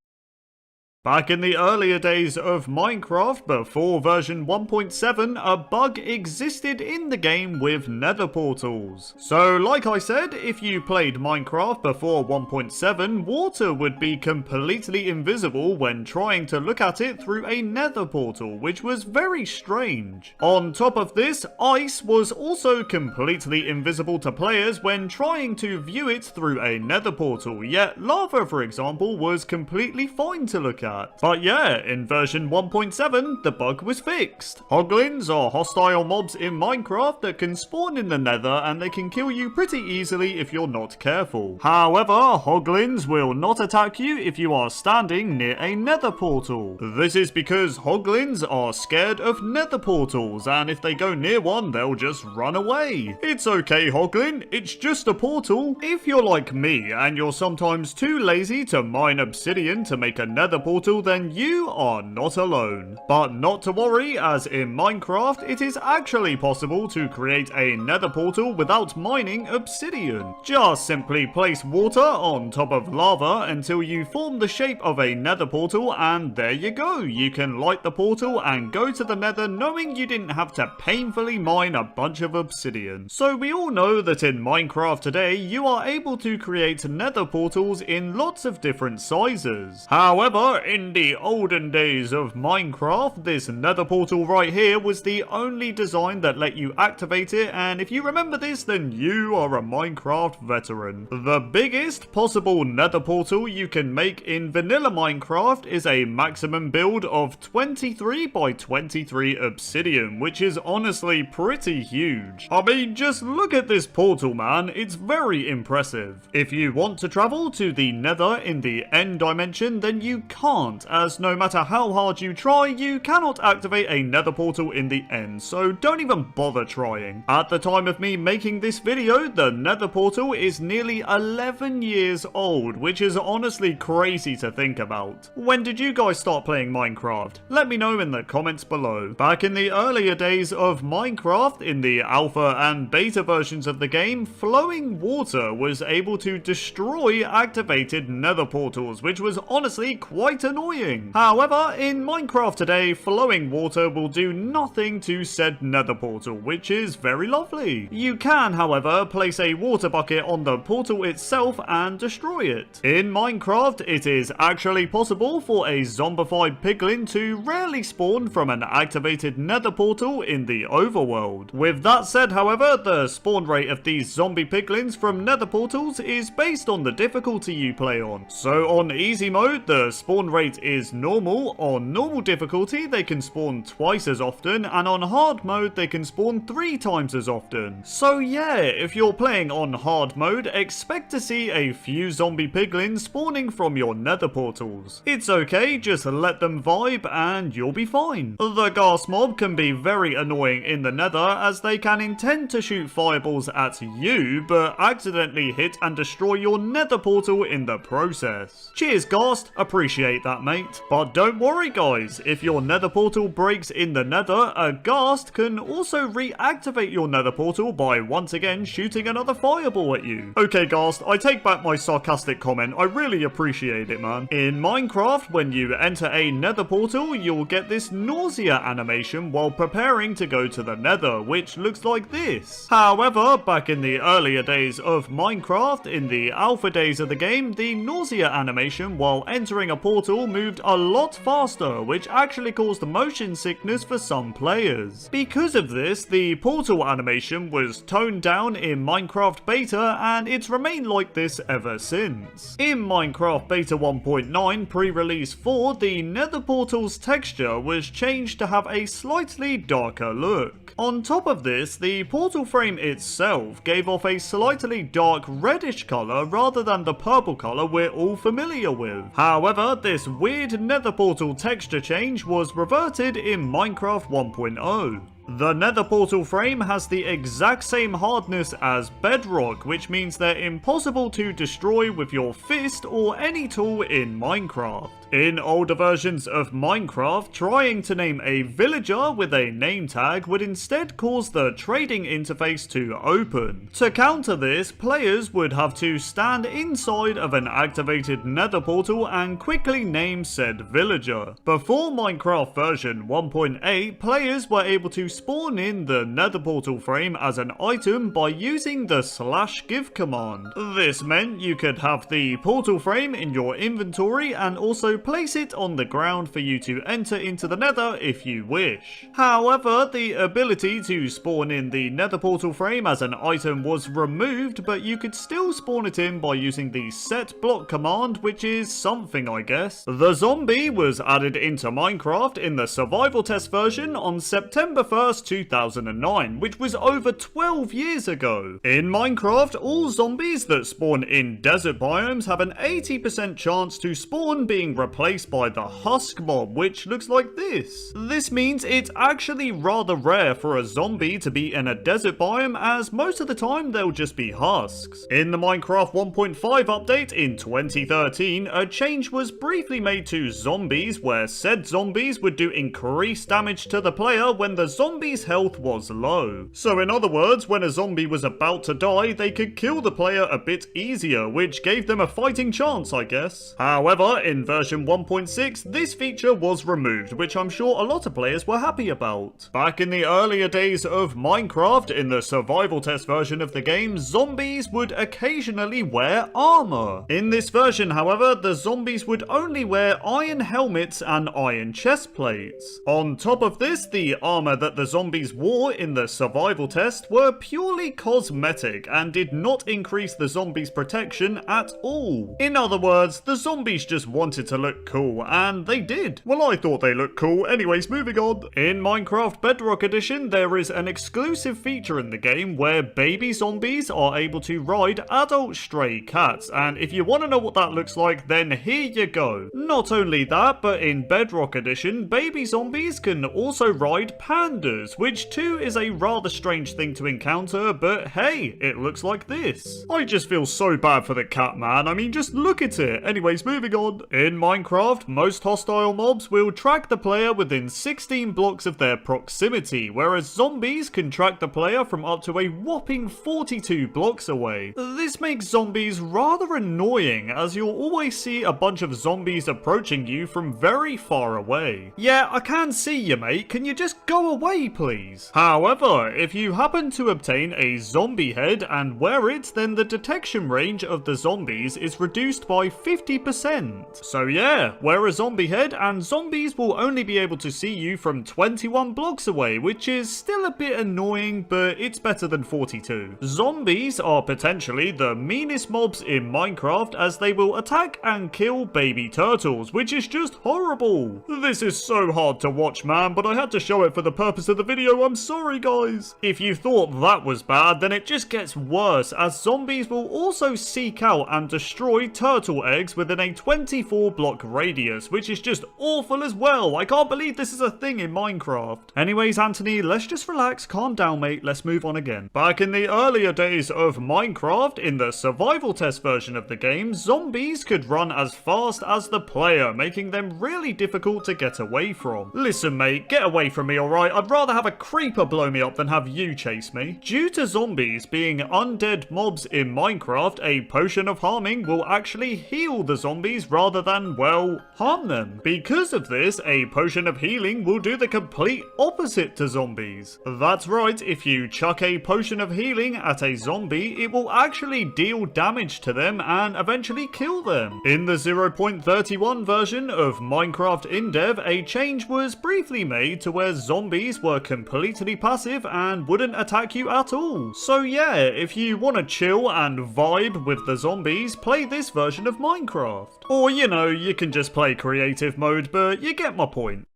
Back in the earlier days of Minecraft, before version 1.7, a bug existed in the game with Nether portals. So, like I said, if you played Minecraft before 1.7, water would be completely invisible when trying to look at it through a Nether portal, which was very strange. On top of this, ice was also completely invisible to players when trying to view it through a Nether portal, yet lava, for example, was completely fine to look at. But yeah, in version 1.7, the bug was fixed. Hoglins are hostile mobs in Minecraft that can spawn in the Nether and they can kill you pretty easily if you're not careful. However, Hoglins will not attack you if you are standing near a Nether portal. This is because Hoglins are scared of Nether portals, and if they go near one, they'll just run away. It's okay, Hoglin, it's just a portal. If you're like me and you're sometimes too lazy to mine obsidian to make a Nether portal, then you are not alone. But not to worry, as in Minecraft, it is actually possible to create a Nether portal without mining obsidian. Just simply place water on top of lava until you form the shape of a Nether portal, and there you go. You can light the portal and go to the Nether knowing you didn't have to painfully mine a bunch of obsidian. So we all know that in Minecraft today, you are able to create Nether portals in lots of different sizes. However, in the olden days of Minecraft, this Nether portal right here was the only design that let you activate it, and if you remember this, then you are a Minecraft veteran. The biggest possible Nether portal you can make in vanilla Minecraft is a maximum build of 23 by 23 obsidian, which is honestly pretty huge. I mean, just look at this portal, man, it's very impressive. If you want to travel to the Nether in the end dimension, then you can't can't, as no matter how hard you try, you cannot activate a nether portal in the end, so don't even bother trying. At the time of me making this video, the nether portal is nearly 11 years old, which is honestly crazy to think about. When did you guys start playing Minecraft? Let me know in the comments below. Back in the earlier days of Minecraft, in the alpha and beta versions of the game, flowing water was able to destroy activated nether portals, which was honestly quite annoying. However, in Minecraft today, flowing water will do nothing to said nether portal, which is very lovely. You can, however, place a water bucket on the portal itself and destroy it. In Minecraft, it is actually possible for a zombified piglin to rarely spawn from an activated nether portal in the overworld. With that said, however, the spawn rate of these zombie piglins from nether portals is based on the difficulty you play on. So on easy mode, the spawn rate is normal. On normal difficulty, they can spawn twice as often, and on hard mode, they can spawn 3 times as often. So yeah, if you're playing on hard mode, expect to see a few zombie piglins spawning from your nether portals. It's okay, just let them vibe and you'll be fine. The ghast mob can be very annoying in the nether, as they can intend to shoot fireballs at you, but accidentally hit and destroy your nether portal in the process. Cheers ghast, appreciate that mate. But don't worry guys, if your nether portal breaks in the nether, a ghast can also reactivate your nether portal by once again shooting another fireball at you. Okay ghast, I take back my sarcastic comment, I really appreciate it man. In Minecraft, when you enter a nether portal, you'll get this nausea animation while preparing to go to the nether, which looks like this. However, back in the earlier days of Minecraft, in the alpha days of the game, the nausea animation while entering a portal moved a lot faster, which actually caused motion sickness for some players. Because of this, the portal animation was toned down in Minecraft beta, and it's remained like this ever since. In Minecraft beta 1.9 pre-release 4, the nether portal's texture was changed to have a slightly darker look. On top of this, the portal frame itself gave off a slightly dark reddish colour rather than the purple colour we're all familiar with. However, this weird nether portal texture change was reverted in Minecraft 1.0. The nether portal frame has the exact same hardness as bedrock, which means they're impossible to destroy with your fist or any tool in Minecraft. In older versions of Minecraft, trying to name a villager with a name tag would instead cause the trading interface to open. To counter this, players would have to stand inside of an activated nether portal and quickly name said villager. Before Minecraft version 1.8, players were able to spawn in the nether portal frame as an item by using the /give command. This meant you could have the portal frame in your inventory and also place it on the ground for you to enter into the nether if you wish. However, the ability to spawn in the nether portal frame as an item was removed, but you could still spawn it in by using the set block command, which is something I guess. The zombie was added into Minecraft in the survival test version on September 1st, 2009, which was over 12 years ago. In Minecraft, all zombies that spawn in desert biomes have an 80% chance to spawn being replaced by the husk mob, which looks like this. This means it's actually rather rare for a zombie to be in a desert biome, as most of the time they'll just be husks. In the Minecraft 1.5 update in 2013, a change was briefly made to zombies, where said zombies would do increased damage to the player when the zombie's health was low. So in other words, when a zombie was about to die, they could kill the player a bit easier, which gave them a fighting chance, I guess. However, in version 1.6, this feature was removed, which I'm sure a lot of players were happy about. Back in the earlier days of Minecraft, in the survival test version of the game, zombies would occasionally wear armor. In this version, however, the zombies would only wear iron helmets and iron chest plates. On top of this, the armor that the the zombies wore in the survival test were purely cosmetic and did not increase the zombies' protection at all. In other words, the zombies just wanted to look cool, and they did. Well, I thought they looked cool. Anyways, moving on. In Minecraft Bedrock Edition, there is an exclusive feature in the game where baby zombies are able to ride adult stray cats, and if you want to know what that looks like, then here you go. Not only that, but in Bedrock Edition, baby zombies can also ride pandas, which too is a rather strange thing to encounter, but hey, it looks like this. I just feel so bad for the cat, man. I mean, just look at it. Anyways, moving on. In Minecraft, most hostile mobs will track the player within 16 blocks of their proximity, whereas zombies can track the player from up to a whopping 42 blocks away. This makes zombies rather annoying, as you'll always see a bunch of zombies approaching you from very far away. Yeah, I can see you, mate. Can you just go away, please? However, if you happen to obtain a zombie head and wear it, then the detection range of the zombies is reduced by 50%. So yeah, wear a zombie head and zombies will only be able to see you from 21 blocks away, which is still a bit annoying, but it's better than 42. Zombies are potentially the meanest mobs in Minecraft, as they will attack and kill baby turtles, which is just horrible. This is so hard to watch, man, but I had to show it for the purpose of the video. I'm sorry, guys. If you thought that was bad, then it just gets worse, as zombies will also seek out and destroy turtle eggs within a 24 block radius, which is just awful as well. I can't believe this is a thing in Minecraft. Anyways, Anthony, let's just relax, calm down, mate. Let's move on again. Back in the earlier days of Minecraft, in the survival test version of the game, zombies could run as fast as the player, making them really difficult to get away from. Listen, mate, get away from me, alright? I'd rather have a creeper blow me up than have you chase me. Due to zombies being undead mobs in Minecraft, a potion of harming will actually heal the zombies rather than, well, harm them. Because of this, a potion of healing will do the complete opposite to zombies. That's right, if you chuck a potion of healing at a zombie, it will actually deal damage to them and eventually kill them. In the 0.31 version of Minecraft InDev, a change was briefly made to where zombies were completely passive and wouldn't attack you at all. So yeah, if you want to chill and vibe with the zombies, play this version of Minecraft. Or, you know, you can just play creative mode, but you get my point.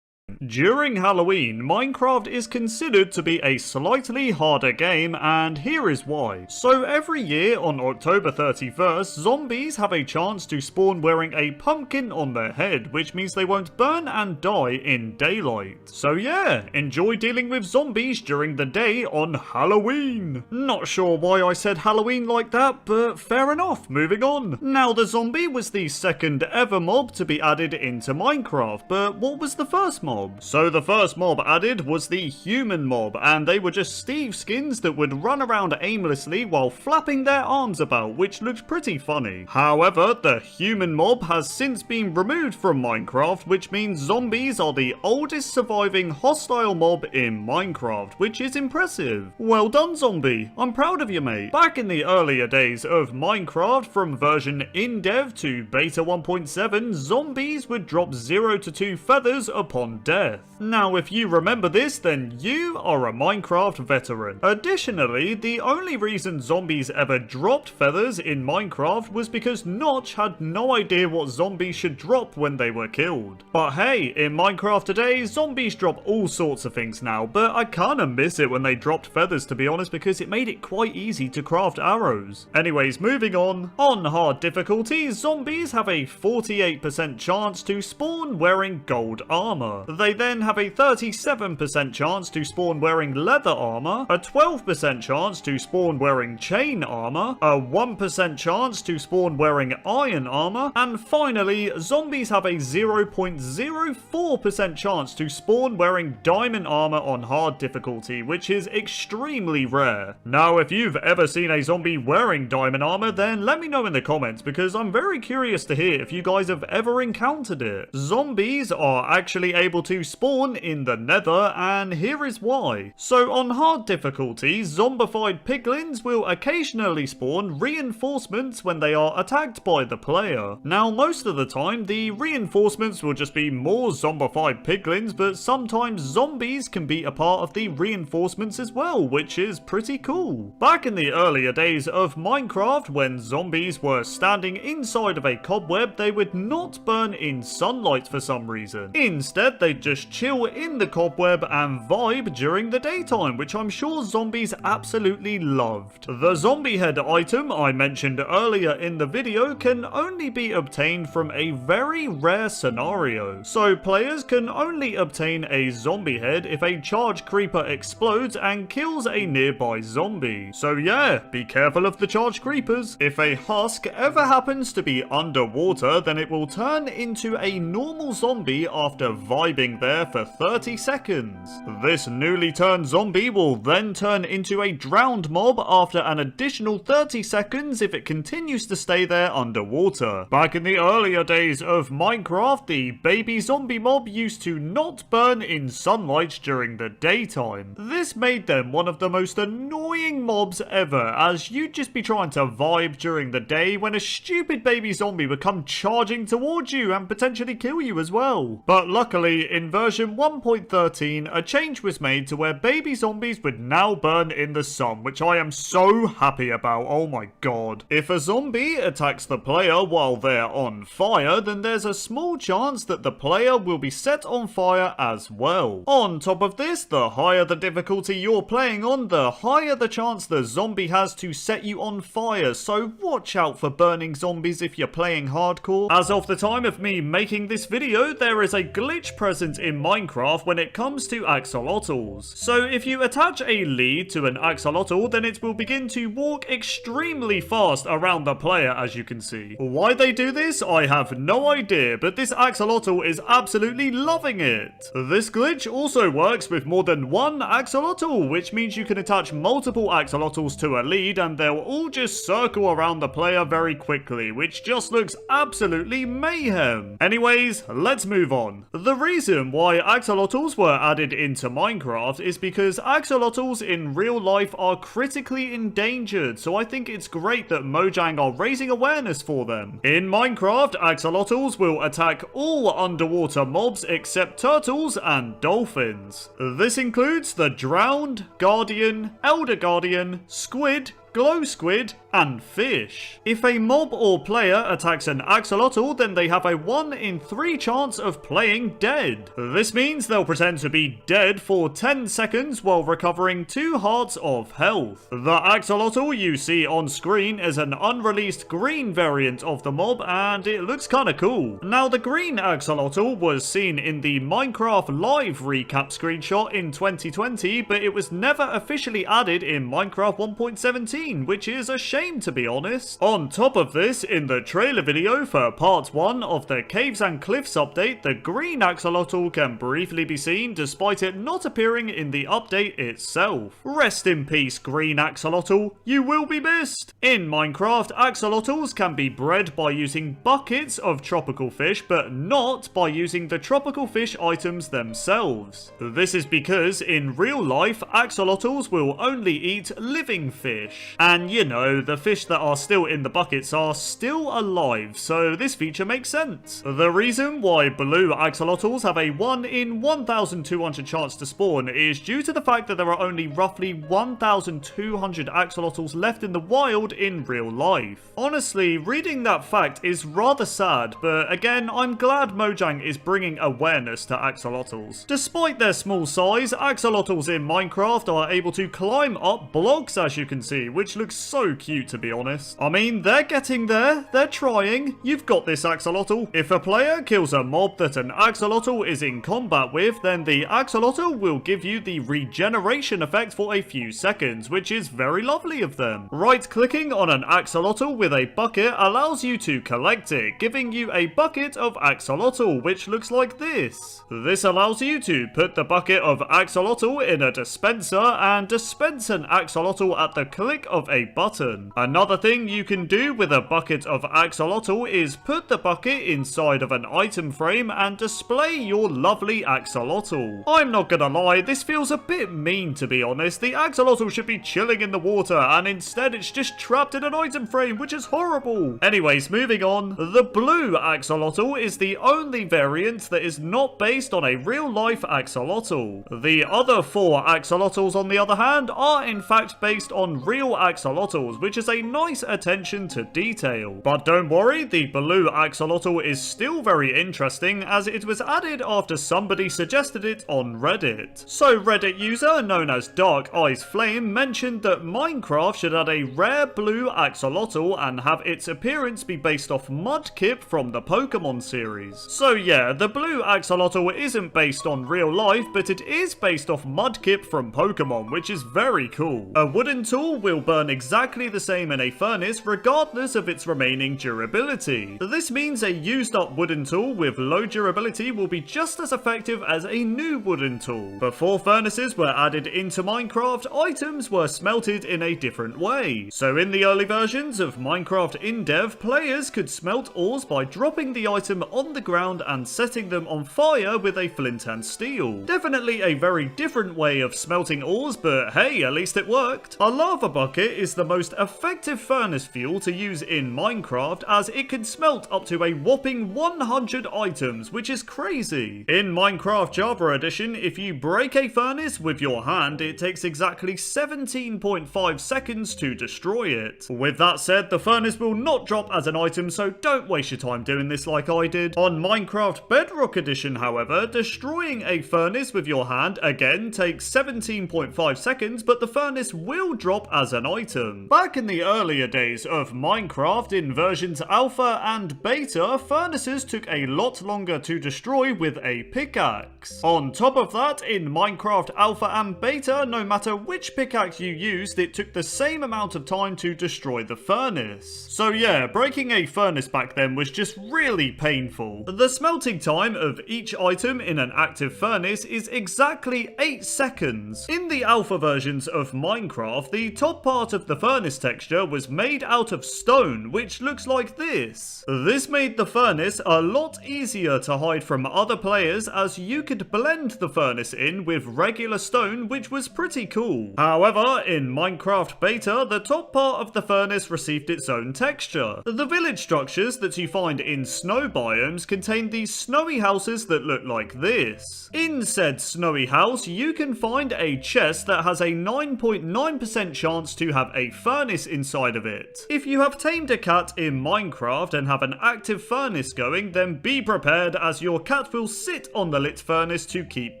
During Halloween, Minecraft is considered to be a slightly harder game, and here is why. So every year on October 31st, zombies have a chance to spawn wearing a pumpkin on their head, which means they won't burn and die in daylight. So yeah, enjoy dealing with zombies during the day on Halloween. Not sure why I said Halloween like that, but fair enough, moving on. Now, the zombie was the second ever mob to be added into Minecraft, but what was the first mob? So the first mob added was the human mob, and they were just Steve skins that would run around aimlessly while flapping their arms about, which looked pretty funny. However, the human mob has since been removed from Minecraft, which means zombies are the oldest surviving hostile mob in Minecraft, which is impressive. Well done, zombie. I'm proud of you, mate. Back in the earlier days of Minecraft, from version InDev to beta 1.7, zombies would drop 0 to 2 feathers upon death. Now, if you remember this, then you are a Minecraft veteran. Additionally, the only reason zombies ever dropped feathers in Minecraft was because Notch had no idea what zombies should drop when they were killed. But hey, in Minecraft today, zombies drop all sorts of things now, but I kinda miss it when they dropped feathers, to be honest, because it made it quite easy to craft arrows. Anyways, moving on. On hard difficulty, zombies have a 48% chance to spawn wearing gold armor. They then have a 37% chance to spawn wearing leather armor, a 12% chance to spawn wearing chain armor, a 1% chance to spawn wearing iron armor, and finally, zombies have a 0.04% chance to spawn wearing diamond armor on hard difficulty, which is extremely rare. Now, if you've ever seen a zombie wearing diamond armor, then let me know in the comments, because I'm very curious to hear if you guys have ever encountered it. Zombies are actually able to spawn in the Nether, and here is why. So on hard difficulty, zombified piglins will occasionally spawn reinforcements when they are attacked by the player. Now most of the time, the reinforcements will just be more zombified piglins, but sometimes zombies can be a part of the reinforcements as well, which is pretty cool. Back in the earlier days of Minecraft, when zombies were standing inside of a cobweb, they would not burn in sunlight for some reason. Instead, they'd just chill in the cobweb and vibe during the daytime, which I'm sure zombies absolutely loved. The zombie head item I mentioned earlier in the video can only be obtained from a very rare scenario. So players can only obtain a zombie head if a charge creeper explodes and kills a nearby zombie. So yeah, be careful of the charge creepers. If a husk ever happens to be underwater, then it will turn into a normal zombie after vibing there for 30 seconds. This newly turned zombie will then turn into a drowned mob after an additional 30 seconds if it continues to stay there underwater. Back in the earlier days of Minecraft, the baby zombie mob used to not burn in sunlight during the daytime. This made them one of the most annoying mobs ever, as you'd just be trying to vibe during the day when a stupid baby zombie would come charging towards you and potentially kill you as well. But luckily, in version 1.13, a change was made to where baby zombies would now burn in the sun, which I am so happy about. Oh my god. If a zombie attacks the player while they're on fire, then there's a small chance that the player will be set on fire as well. On top of this, the higher the difficulty you're playing on, the higher the chance the zombie has to set you on fire, so watch out for burning zombies if you're playing hardcore. As of the time of me making this video, there is a glitch present in Minecraft when it comes to axolotls. So if you attach a lead to an axolotl, then it will begin to walk extremely fast around the player, as you can see. Why they do this, I have no idea, but this axolotl is absolutely loving it. This glitch also works with more than one axolotl, which means you can attach multiple axolotls to a lead and they'll all just circle around the player very quickly, which just looks absolutely mayhem. Anyways, let's move on. The reason why axolotls were added into Minecraft is because axolotls in real life are critically endangered, so I think it's great that Mojang are raising awareness for them. In Minecraft, axolotls will attack all underwater mobs except turtles and dolphins. This includes the drowned, guardian, elder guardian, squid, glow squid, and fish. If a mob or player attacks an axolotl, then they have a 1 in 3 chance of playing dead. This means they'll pretend to be dead for 10 seconds while recovering 2 hearts of health. The axolotl you see on screen is an unreleased green variant of the mob, and it looks kinda cool. Now, the green axolotl was seen in the Minecraft Live recap screenshot in 2020, but it was never officially added in Minecraft 1.17, which is a shame, to be honest. On top of this, in the trailer video for part 1 of the Caves and Cliffs update, the green axolotl can briefly be seen despite it not appearing in the update itself. Rest in peace, green axolotl. You will be missed. In Minecraft, axolotls can be bred by using buckets of tropical fish, but not by using the tropical fish items themselves. This is because in real life, axolotls will only eat living fish. And you know, the fish that are still in the buckets are still alive, so this feature makes sense. The reason why blue axolotls have a 1 in 1,200 chance to spawn is due to the fact that there are only roughly 1,200 axolotls left in the wild in real life. Honestly, reading that fact is rather sad, but again, I'm glad Mojang is bringing awareness to axolotls. Despite their small size, axolotls in Minecraft are able to climb up blocks, as you can see, which looks so cute, to be honest. I mean, they're getting there. They're trying. You've got this, axolotl. If a player kills a mob that an axolotl is in combat with, then the axolotl will give you the regeneration effect for a few seconds, which is very lovely of them. Right-clicking on an axolotl with a bucket allows you to collect it, giving you a bucket of axolotl, which looks like this. This allows you to put the bucket of axolotl in a dispenser and dispense an axolotl at the click of a button. Another thing you can do with a bucket of Axolotl is put the bucket inside of an item frame and display your lovely Axolotl. I'm not gonna lie, this feels a bit mean to be honest. The Axolotl should be chilling in the water and instead it's just trapped in an item frame, which is horrible. Anyways, moving on. The blue Axolotl is the only variant that is not based on a real life Axolotl. The other 4 Axolotls on the other hand are in fact based on real Axolotls, which is a nice attention to detail. But don't worry, the blue Axolotl is still very interesting as it was added after somebody suggested it on Reddit. So Reddit user known as Dark Eyes Flame mentioned that Minecraft should add a rare blue Axolotl and have its appearance be based off Mudkip from the Pokemon series. So yeah, the blue Axolotl isn't based on real life, but it is based off Mudkip from Pokemon, which is very cool. A wooden tool will burn exactly the same in a furnace regardless of its remaining durability. This means a used up wooden tool with low durability will be just as effective as a new wooden tool. Before furnaces were added into Minecraft, items were smelted in a different way. So in the early versions of Minecraft in dev, players could smelt ores by dropping the item on the ground and setting them on fire with a flint and steel. Definitely a very different way of smelting ores, but hey, at least it worked. A lava bucket is the most effective furnace fuel to use in Minecraft as it can smelt up to a whopping 100 items, which is crazy. In Minecraft Java Edition, if you break a furnace with your hand, it takes exactly 17.5 seconds to destroy it. With that said, the furnace will not drop as an item, so don't waste your time doing this like I did. On Minecraft Bedrock Edition, however, destroying a furnace with your hand again takes 17.5 seconds, but the furnace will drop as an item. Back in the earlier days of Minecraft, in versions Alpha and Beta, furnaces took a lot longer to destroy with a pickaxe. On top of that, in Minecraft Alpha and Beta, no matter which pickaxe you used, it took the same amount of time to destroy the furnace. So yeah, breaking a furnace back then was just really painful. The smelting time of each item in an active furnace is exactly 8 seconds. In the alpha versions of Minecraft, the top part of the furnace texture was made out of stone, which looks like this. This made the furnace a lot easier to hide from other players as you could blend the furnace in with regular stone, which was pretty cool. However, in Minecraft Beta, the top part of the furnace received its own texture. The village structures that you find in snow biomes contain these snowy houses that look like this. In said snowy house, you can find a chest that has a 9.9% chance to have a furnace inside of it. If you have tamed a cat in Minecraft and have an active furnace going, then be prepared as your cat will sit on the lit furnace to keep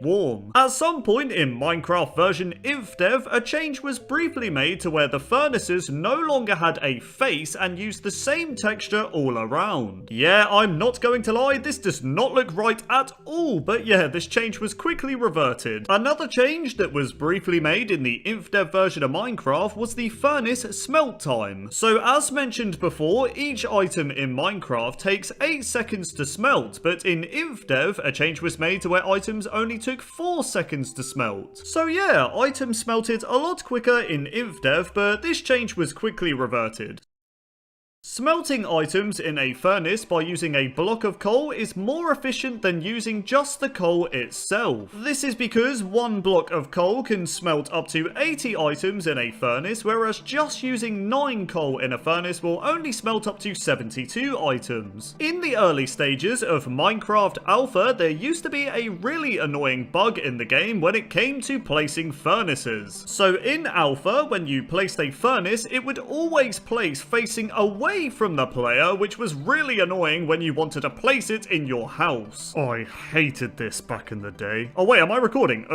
warm. At some point in Minecraft version InfDev, a change was briefly made to where the furnaces no longer had a face and used the same texture all around. Yeah, I'm not going to lie, this does not look right at all, but yeah, this change was quickly reverted. Another change that was briefly made in the InfDev version of Minecraft was the furnace smelt time. So as mentioned before, each item in Minecraft takes 8 seconds to smelt, but in InfDev, a change was made to where items only took 4 seconds to smelt. So yeah, items smelted a lot quicker in InfDev, but this change was quickly reverted. Smelting items in a furnace by using a block of coal is more efficient than using just the coal itself. This is because one block of coal can smelt up to 80 items in a furnace, whereas just using 9 coal in a furnace will only smelt up to 72 items. In the early stages of Minecraft Alpha, there used to be a really annoying bug in the game when it came to placing furnaces. So in Alpha, when you placed a furnace, it would always place facing away from the player, which was really annoying when you wanted to place it in your house. I hated this back in the day. Oh wait, am I recording?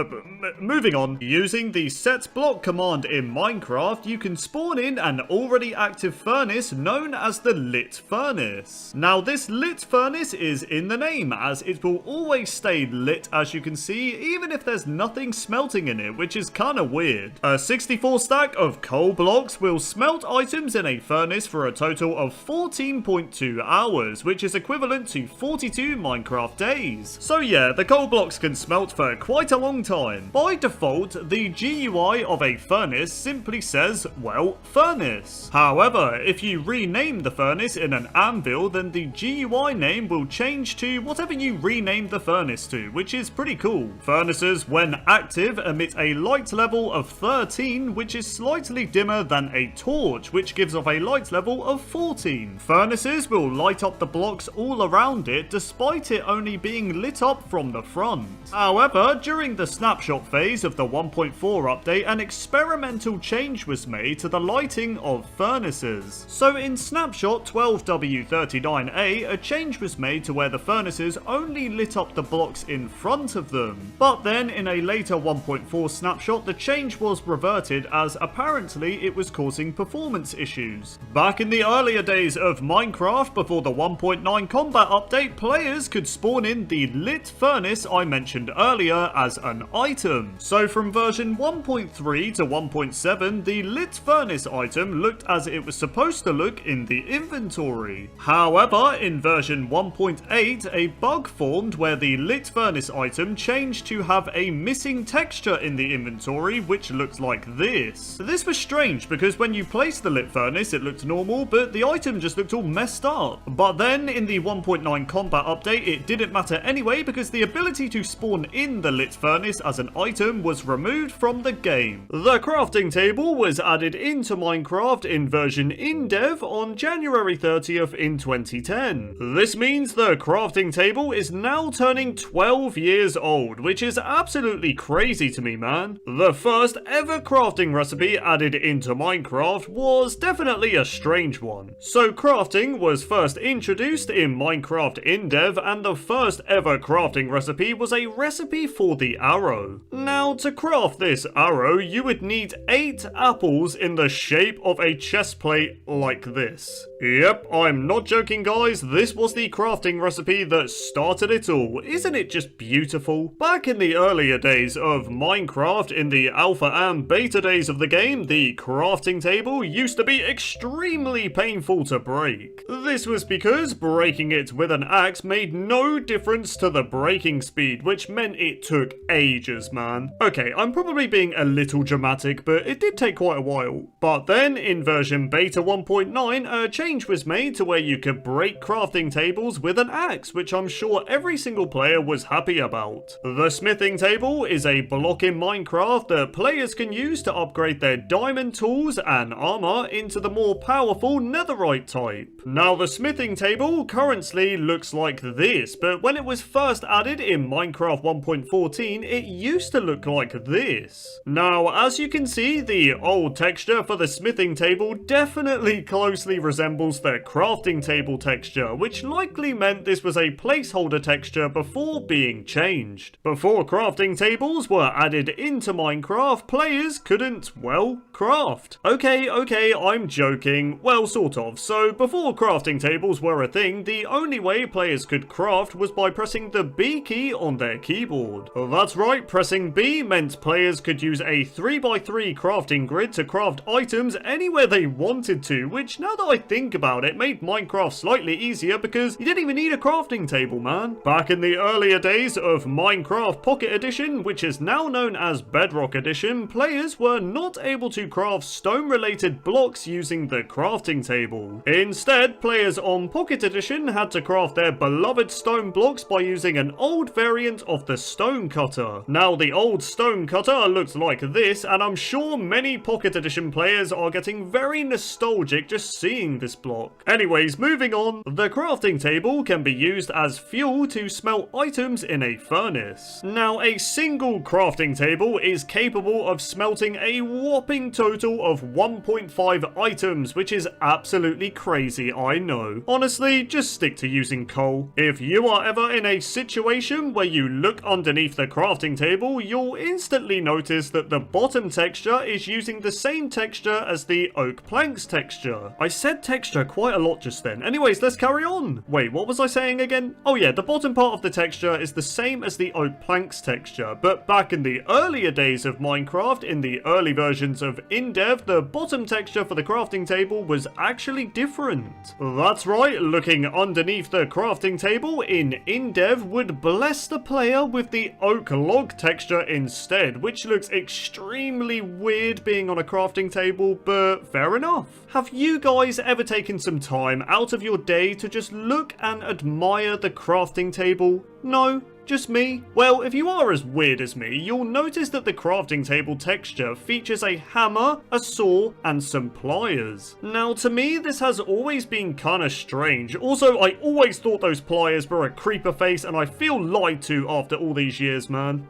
Moving on. Using the set block command in Minecraft, you can spawn in an already active furnace known as the lit furnace. Now this lit furnace is in the name, as it will always stay lit, as you can see, even if there's nothing smelting in it, which is kinda weird. A 64 stack of coal blocks will smelt items in a furnace for a total total of 14.2 hours, which is equivalent to 42 Minecraft days. So yeah, the coal blocks can smelt for quite a long time. By default, the GUI of a furnace simply says, well, furnace. However, if you rename the furnace in an anvil, then the GUI name will change to whatever you renamed the furnace to, which is pretty cool. Furnaces, when active, emit a light level of 13, which is slightly dimmer than a torch, which gives off a light level of 14. Furnaces will light up the blocks all around it, despite it only being lit up from the front. However, during the snapshot phase of the 1.4 update, an experimental change was made to the lighting of furnaces. So in snapshot 12W39A, a change was made to where the furnaces only lit up the blocks in front of them. But then in a later 1.4 snapshot, the change was reverted as apparently it was causing performance issues. Back in the earlier days of Minecraft, before the 1.9 combat update, players could spawn in the lit furnace I mentioned earlier as an item. So from version 1.3 to 1.7, the lit furnace item looked as it was supposed to look in the inventory. However, in version 1.8, a bug formed where the lit furnace item changed to have a missing texture in the inventory, which looked like this. This was strange because when you placed the lit furnace, it looked normal, but the item just looked all messed up. But then in the 1.9 combat update, it didn't matter anyway because the ability to spawn in the lit furnace as an item was removed from the game. The crafting table was added into Minecraft in version indev on January 30th in 2010. This means the crafting table is now turning 12 years old, which is absolutely crazy to me, man. The first ever crafting recipe added into Minecraft was definitely a strange one. So crafting was first introduced in Minecraft indev, and the first ever crafting recipe was a recipe for the arrow. Now, to craft this arrow, you would need 8 apples in the shape of a chest plate like this. Yep, I'm not joking, guys, this was the crafting recipe that started it all. Isn't it just beautiful? Back in the earlier days of Minecraft, in the alpha and beta days of the game, the crafting table used to be extremely painful to break. This was because breaking it with an axe made no difference to the breaking speed, which meant it took ages, man. Okay, I'm probably being a little dramatic, but it did take quite a while. But then, in version beta 1.9, a change was made to where you could break crafting tables with an axe, which I'm sure every single player was happy about. The smithing table is a block in Minecraft that players can use to upgrade their diamond tools and armor into the more powerful netherite type. Now, the smithing table currently looks like this, but when it was first added in Minecraft 1.14, it used to look like this. Now, as you can see, the old texture for the smithing table definitely closely resembles the crafting table texture, which likely meant this was a placeholder texture before being changed. Before crafting tables were added into Minecraft, players couldn't, well, craft. Okay, I'm joking. Well, sort of. So, before crafting tables were a thing, the only way players could craft was by pressing the B key on their keyboard. That's right, pressing B meant players could use a 3x3 crafting grid to craft items anywhere they wanted to, which, now that I think about it, made Minecraft slightly easier because you didn't even need a crafting table, man. Back in the earlier days of Minecraft Pocket Edition, which is now known as Bedrock Edition, players were not able to craft stone-related blocks using the crafting table. Instead, players on Pocket Edition had to craft their beloved stone blocks by using an old variant of the stone cutter. Now, the old stone cutter looked like this, and I'm sure many Pocket Edition players are getting very nostalgic just seeing this block. Anyways, moving on, the crafting table can be used as fuel to smelt items in a furnace. Now, a single crafting table is capable of smelting a whopping total of 1.5 items, which is absolutely crazy, I know. Honestly, just stick to using coal. If you are ever in a situation where you look underneath the crafting table, you'll instantly notice that the bottom texture is using the same texture as the oak planks texture. I said texture quite a lot just then. Anyways, let's carry on. Wait, what was I saying again? Oh yeah, the bottom part of the texture is the same as the oak planks texture, but back in the earlier days of Minecraft, in the early versions of indev, the bottom texture for the crafting table was actually actually different. That's right, looking underneath the crafting table in InDev would bless the player with the oak log texture instead, which looks extremely weird being on a crafting table, but fair enough. Have you guys ever taken some time out of your day to just look and admire the crafting table? No? Just me? Well, if you are as weird as me, you'll notice that the crafting table texture features a hammer, a saw, and some pliers. Now, to me, this has always been kinda strange. Also, I always thought those pliers were a creeper face, and I feel lied to after all these years, man.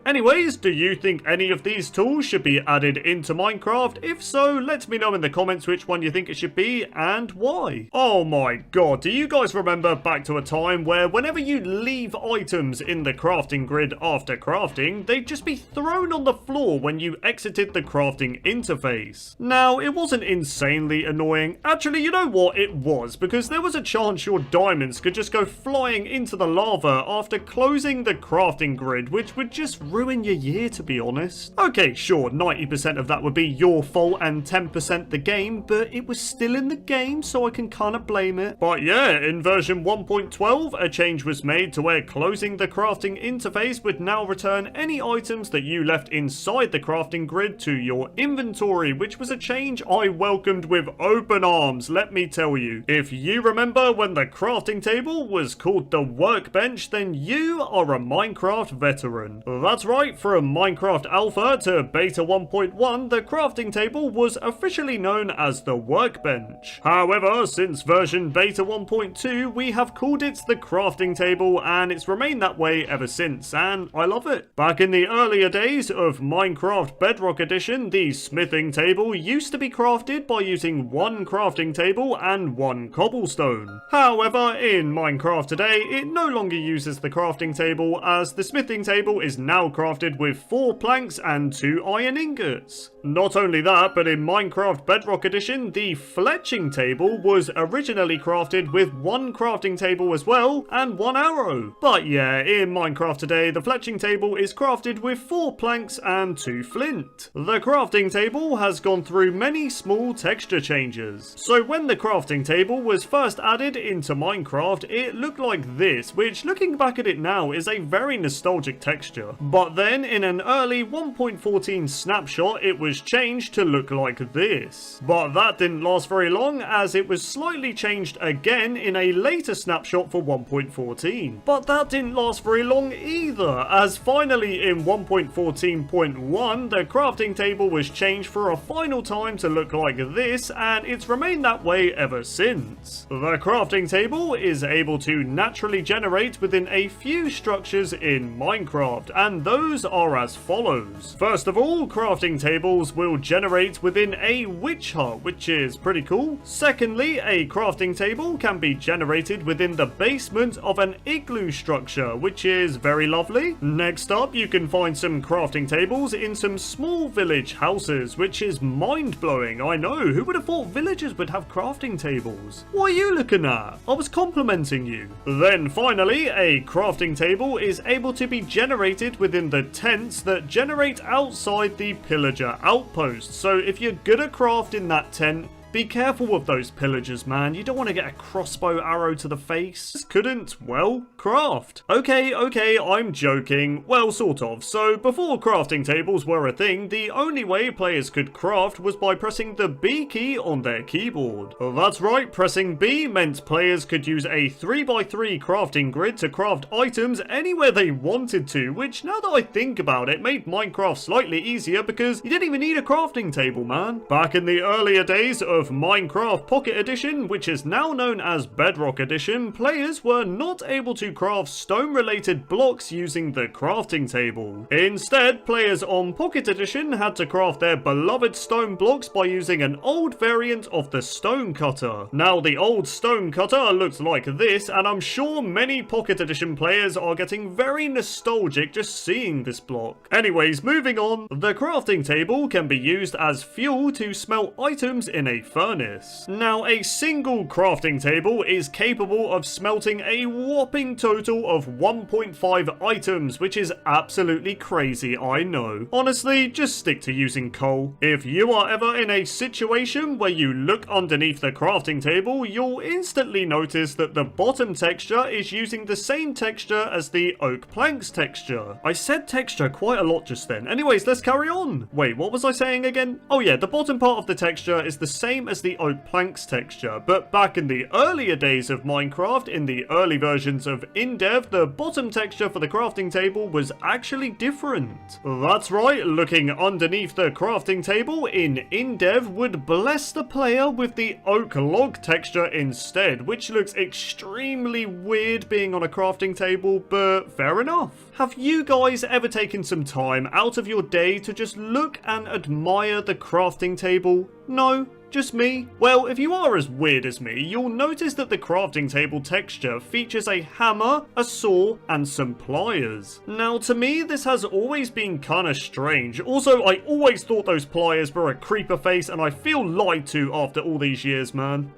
Anyways, do you think any of these tools should be added into Minecraft? If so, let me know in the comments which one you think it should be, and why. Oh my god, do you guys remember back to a time where whenever you leave items in the crafting grid after crafting, they'd just be thrown on the floor when you exited the crafting interface? Now, it wasn't insanely annoying. Actually, you know what? It was, because there was a chance your diamonds could just go flying into the lava after closing the crafting grid, which would just ruin your year, to be honest. Okay, sure, 90% of that would be your fault and 10% the game, but it was still in the game, so I can kind of blame it. But yeah, in version 1.12, a change was made to where closing the crafting interface would now return any items that you left inside the crafting grid to your inventory, which was a change I welcomed with open arms, let me tell you. If you remember when the crafting table was called the workbench, then you are a Minecraft veteran. That's right, from Minecraft Alpha to Beta 1.1, the crafting table was officially known as the workbench. However, since version Beta 1.2, we have called it the crafting table, and it's remained that way ever since, and I love it. Back in the earlier days of Minecraft Bedrock Edition, the smithing table used to be crafted by using one crafting table and one cobblestone. However, in Minecraft today, it no longer uses the crafting table, as the smithing table is now crafted with 4 planks and 2 iron ingots. Not only that, but in Minecraft Bedrock Edition, the fletching table was originally crafted with 1 crafting table as well, and 1 arrow. But yeah, in Minecraft today, the fletching table is crafted with 4 planks and 2 flint. The crafting table has gone through many small texture changes. So when the crafting table was first added into Minecraft, it looked like this, which looking back at it now is a very nostalgic texture. But then in an early 1.14 snapshot, it was changed to look like this. But that didn't last very long, as it was slightly changed again in a later snapshot for 1.14. But that didn't last very long either, as finally in 1.14.1 the crafting table was changed for a final time to look like this, and it's remained that way ever since. The crafting table is able to naturally generate within a few structures in Minecraft, and those are as follows. First of all, crafting tables will generate within a witch hut, which is pretty cool. Secondly, a crafting table can be generated within the basement of an igloo structure, which is very lovely. Next up, you can find some crafting tables in some small village houses, which is mind-blowing. I know, who would have thought villagers would have crafting tables? What are you looking at? I was complimenting you. Then finally, a crafting table is able to be generated within the tents that generate outside the pillager outpost. So if you're good at crafting that tent, be careful with those pillagers, man. You don't want to get a crossbow arrow to the face. Just couldn't, well, craft. Okay, I'm joking. Well, sort of. So, before crafting tables were a thing, the only way players could craft was by pressing the B key on their keyboard. That's right, pressing B meant players could use a 3x3 crafting grid to craft items anywhere they wanted to, which, now that I think about it, made Minecraft slightly easier because you didn't even need a crafting table, man. Back in the earlier days of Minecraft Pocket Edition, which is now known as Bedrock Edition, players were not able to craft stone-related blocks using the crafting table. Instead, players on Pocket Edition had to craft their beloved stone blocks by using an old variant of the stone cutter. Now, the old stone cutter looked like this, and I'm sure many Pocket Edition players are getting very nostalgic just seeing this block. Anyways, moving on, the crafting table can be used as fuel to smelt items in a furnace. Now, a single crafting table is capable of smelting a whopping total of 1.5 items, which is absolutely crazy, I know. Honestly, just stick to using coal. If you are ever in a situation where you look underneath the crafting table, you'll instantly notice that the bottom texture is using the same texture as the oak planks texture. I said texture quite a lot just then. Anyways, let's carry on. Wait, what was I saying again? Oh yeah, the bottom part of the texture is the same as the oak planks texture, but back in the earlier days of Minecraft, in the early versions of InDev, the bottom texture for the crafting table was actually different. That's right, looking underneath the crafting table in InDev would bless the player with the oak log texture instead, which looks extremely weird being on a crafting table, but fair enough. Have you guys ever taken some time out of your day to just look and admire the crafting table? No? Just me? Well, if you are as weird as me, you'll notice that the crafting table texture features a hammer, a saw, and some pliers. Now, to me, this has always been kinda strange. Also, I always thought those pliers were a creeper face, and I feel lied to after all these years, man.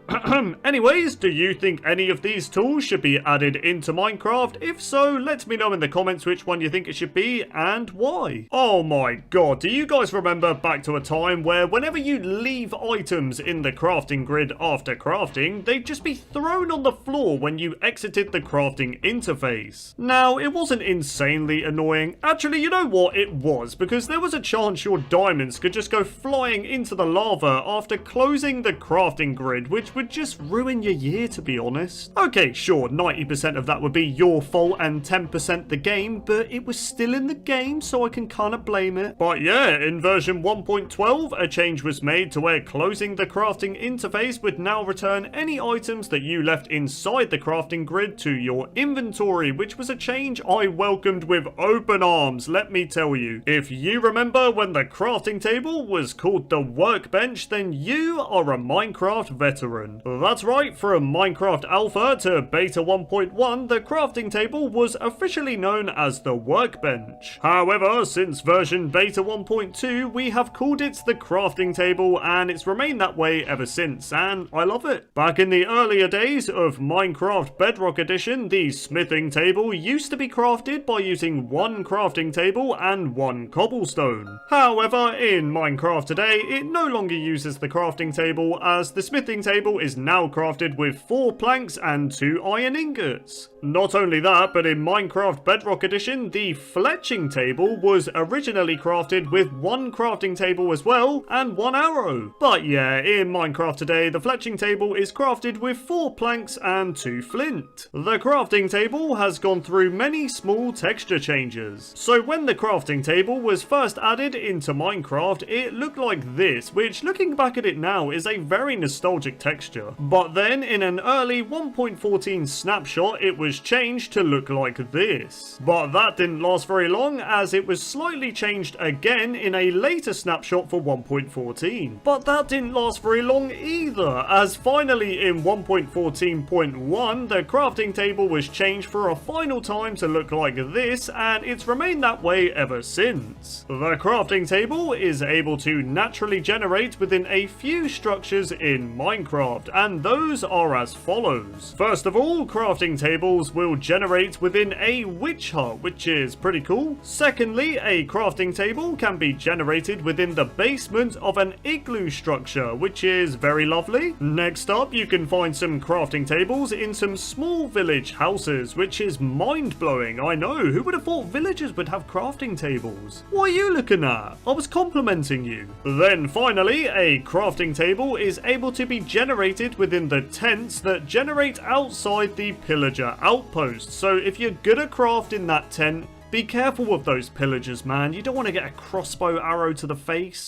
Anyways, do you think any of these tools should be added into Minecraft? If so, let me know in the comments which one you think it should be, and why. Oh my god, do you guys remember back to a time where whenever you leave items in the crafting grid after crafting, they'd just be thrown on the floor when you exited the crafting interface? Now, it wasn't insanely annoying. Actually, you know what? It was, because there was a chance your diamonds could just go flying into the lava after closing the crafting grid, which would just ruin your year, to be honest. Okay, sure, 90% of that would be your fault and 10% the game, but it was still in the game, so I can kinda blame it. But yeah, in version 1.12, a change was made to where closing the crafting interface would now return any items that you left inside the crafting grid to your inventory, which was a change I welcomed with open arms, let me tell you. If you remember when the crafting table was called the workbench, then you are a Minecraft veteran. That's right, from Minecraft Alpha to Beta 1.1, the crafting table was officially known as the workbench. However, since version Beta 1.2, we have called it the crafting table, and it's remained that way ever since, and I love it. Back in the earlier days of Minecraft Bedrock Edition, the smithing table used to be crafted by using one crafting table and one cobblestone. However, in Minecraft today, it no longer uses the crafting table, as the smithing table is now crafted with 4 planks and 2 iron ingots. Not only that, but in Minecraft Bedrock Edition, the fletching table was originally crafted with 1 crafting table as well, and 1 arrow. But yeah, in Minecraft today, the fletching table is crafted with 4 planks and 2 flint. The crafting table has gone through many small texture changes. So when the crafting table was first added into Minecraft, it looked like this, which looking back at it now is a very nostalgic texture. But then in an early 1.14 snapshot, it was changed to look like this. But that didn't last very long, as it was slightly changed again in a later snapshot for 1.14. But that didn't last very long either, as finally in 1.14.1 the crafting table was changed for a final time to look like this, and it's remained that way ever since. The crafting table is able to naturally generate within a few structures in Minecraft, and those are as follows. First of all, crafting tables will generate within a witch hut, which is pretty cool. Secondly, a crafting table can be generated within the basement of an igloo structure, which is very lovely. Next up, you can find some crafting tables in some small village houses, which is mind-blowing. I know, who would have thought villagers would have crafting tables? What are you looking at? I was complimenting you. Then finally, a crafting table is able to be generated within the tents that generate outside the pillager outpost. So if you're good at crafting that tent, be careful with those pillagers, man. You don't want to get a crossbow arrow to the face.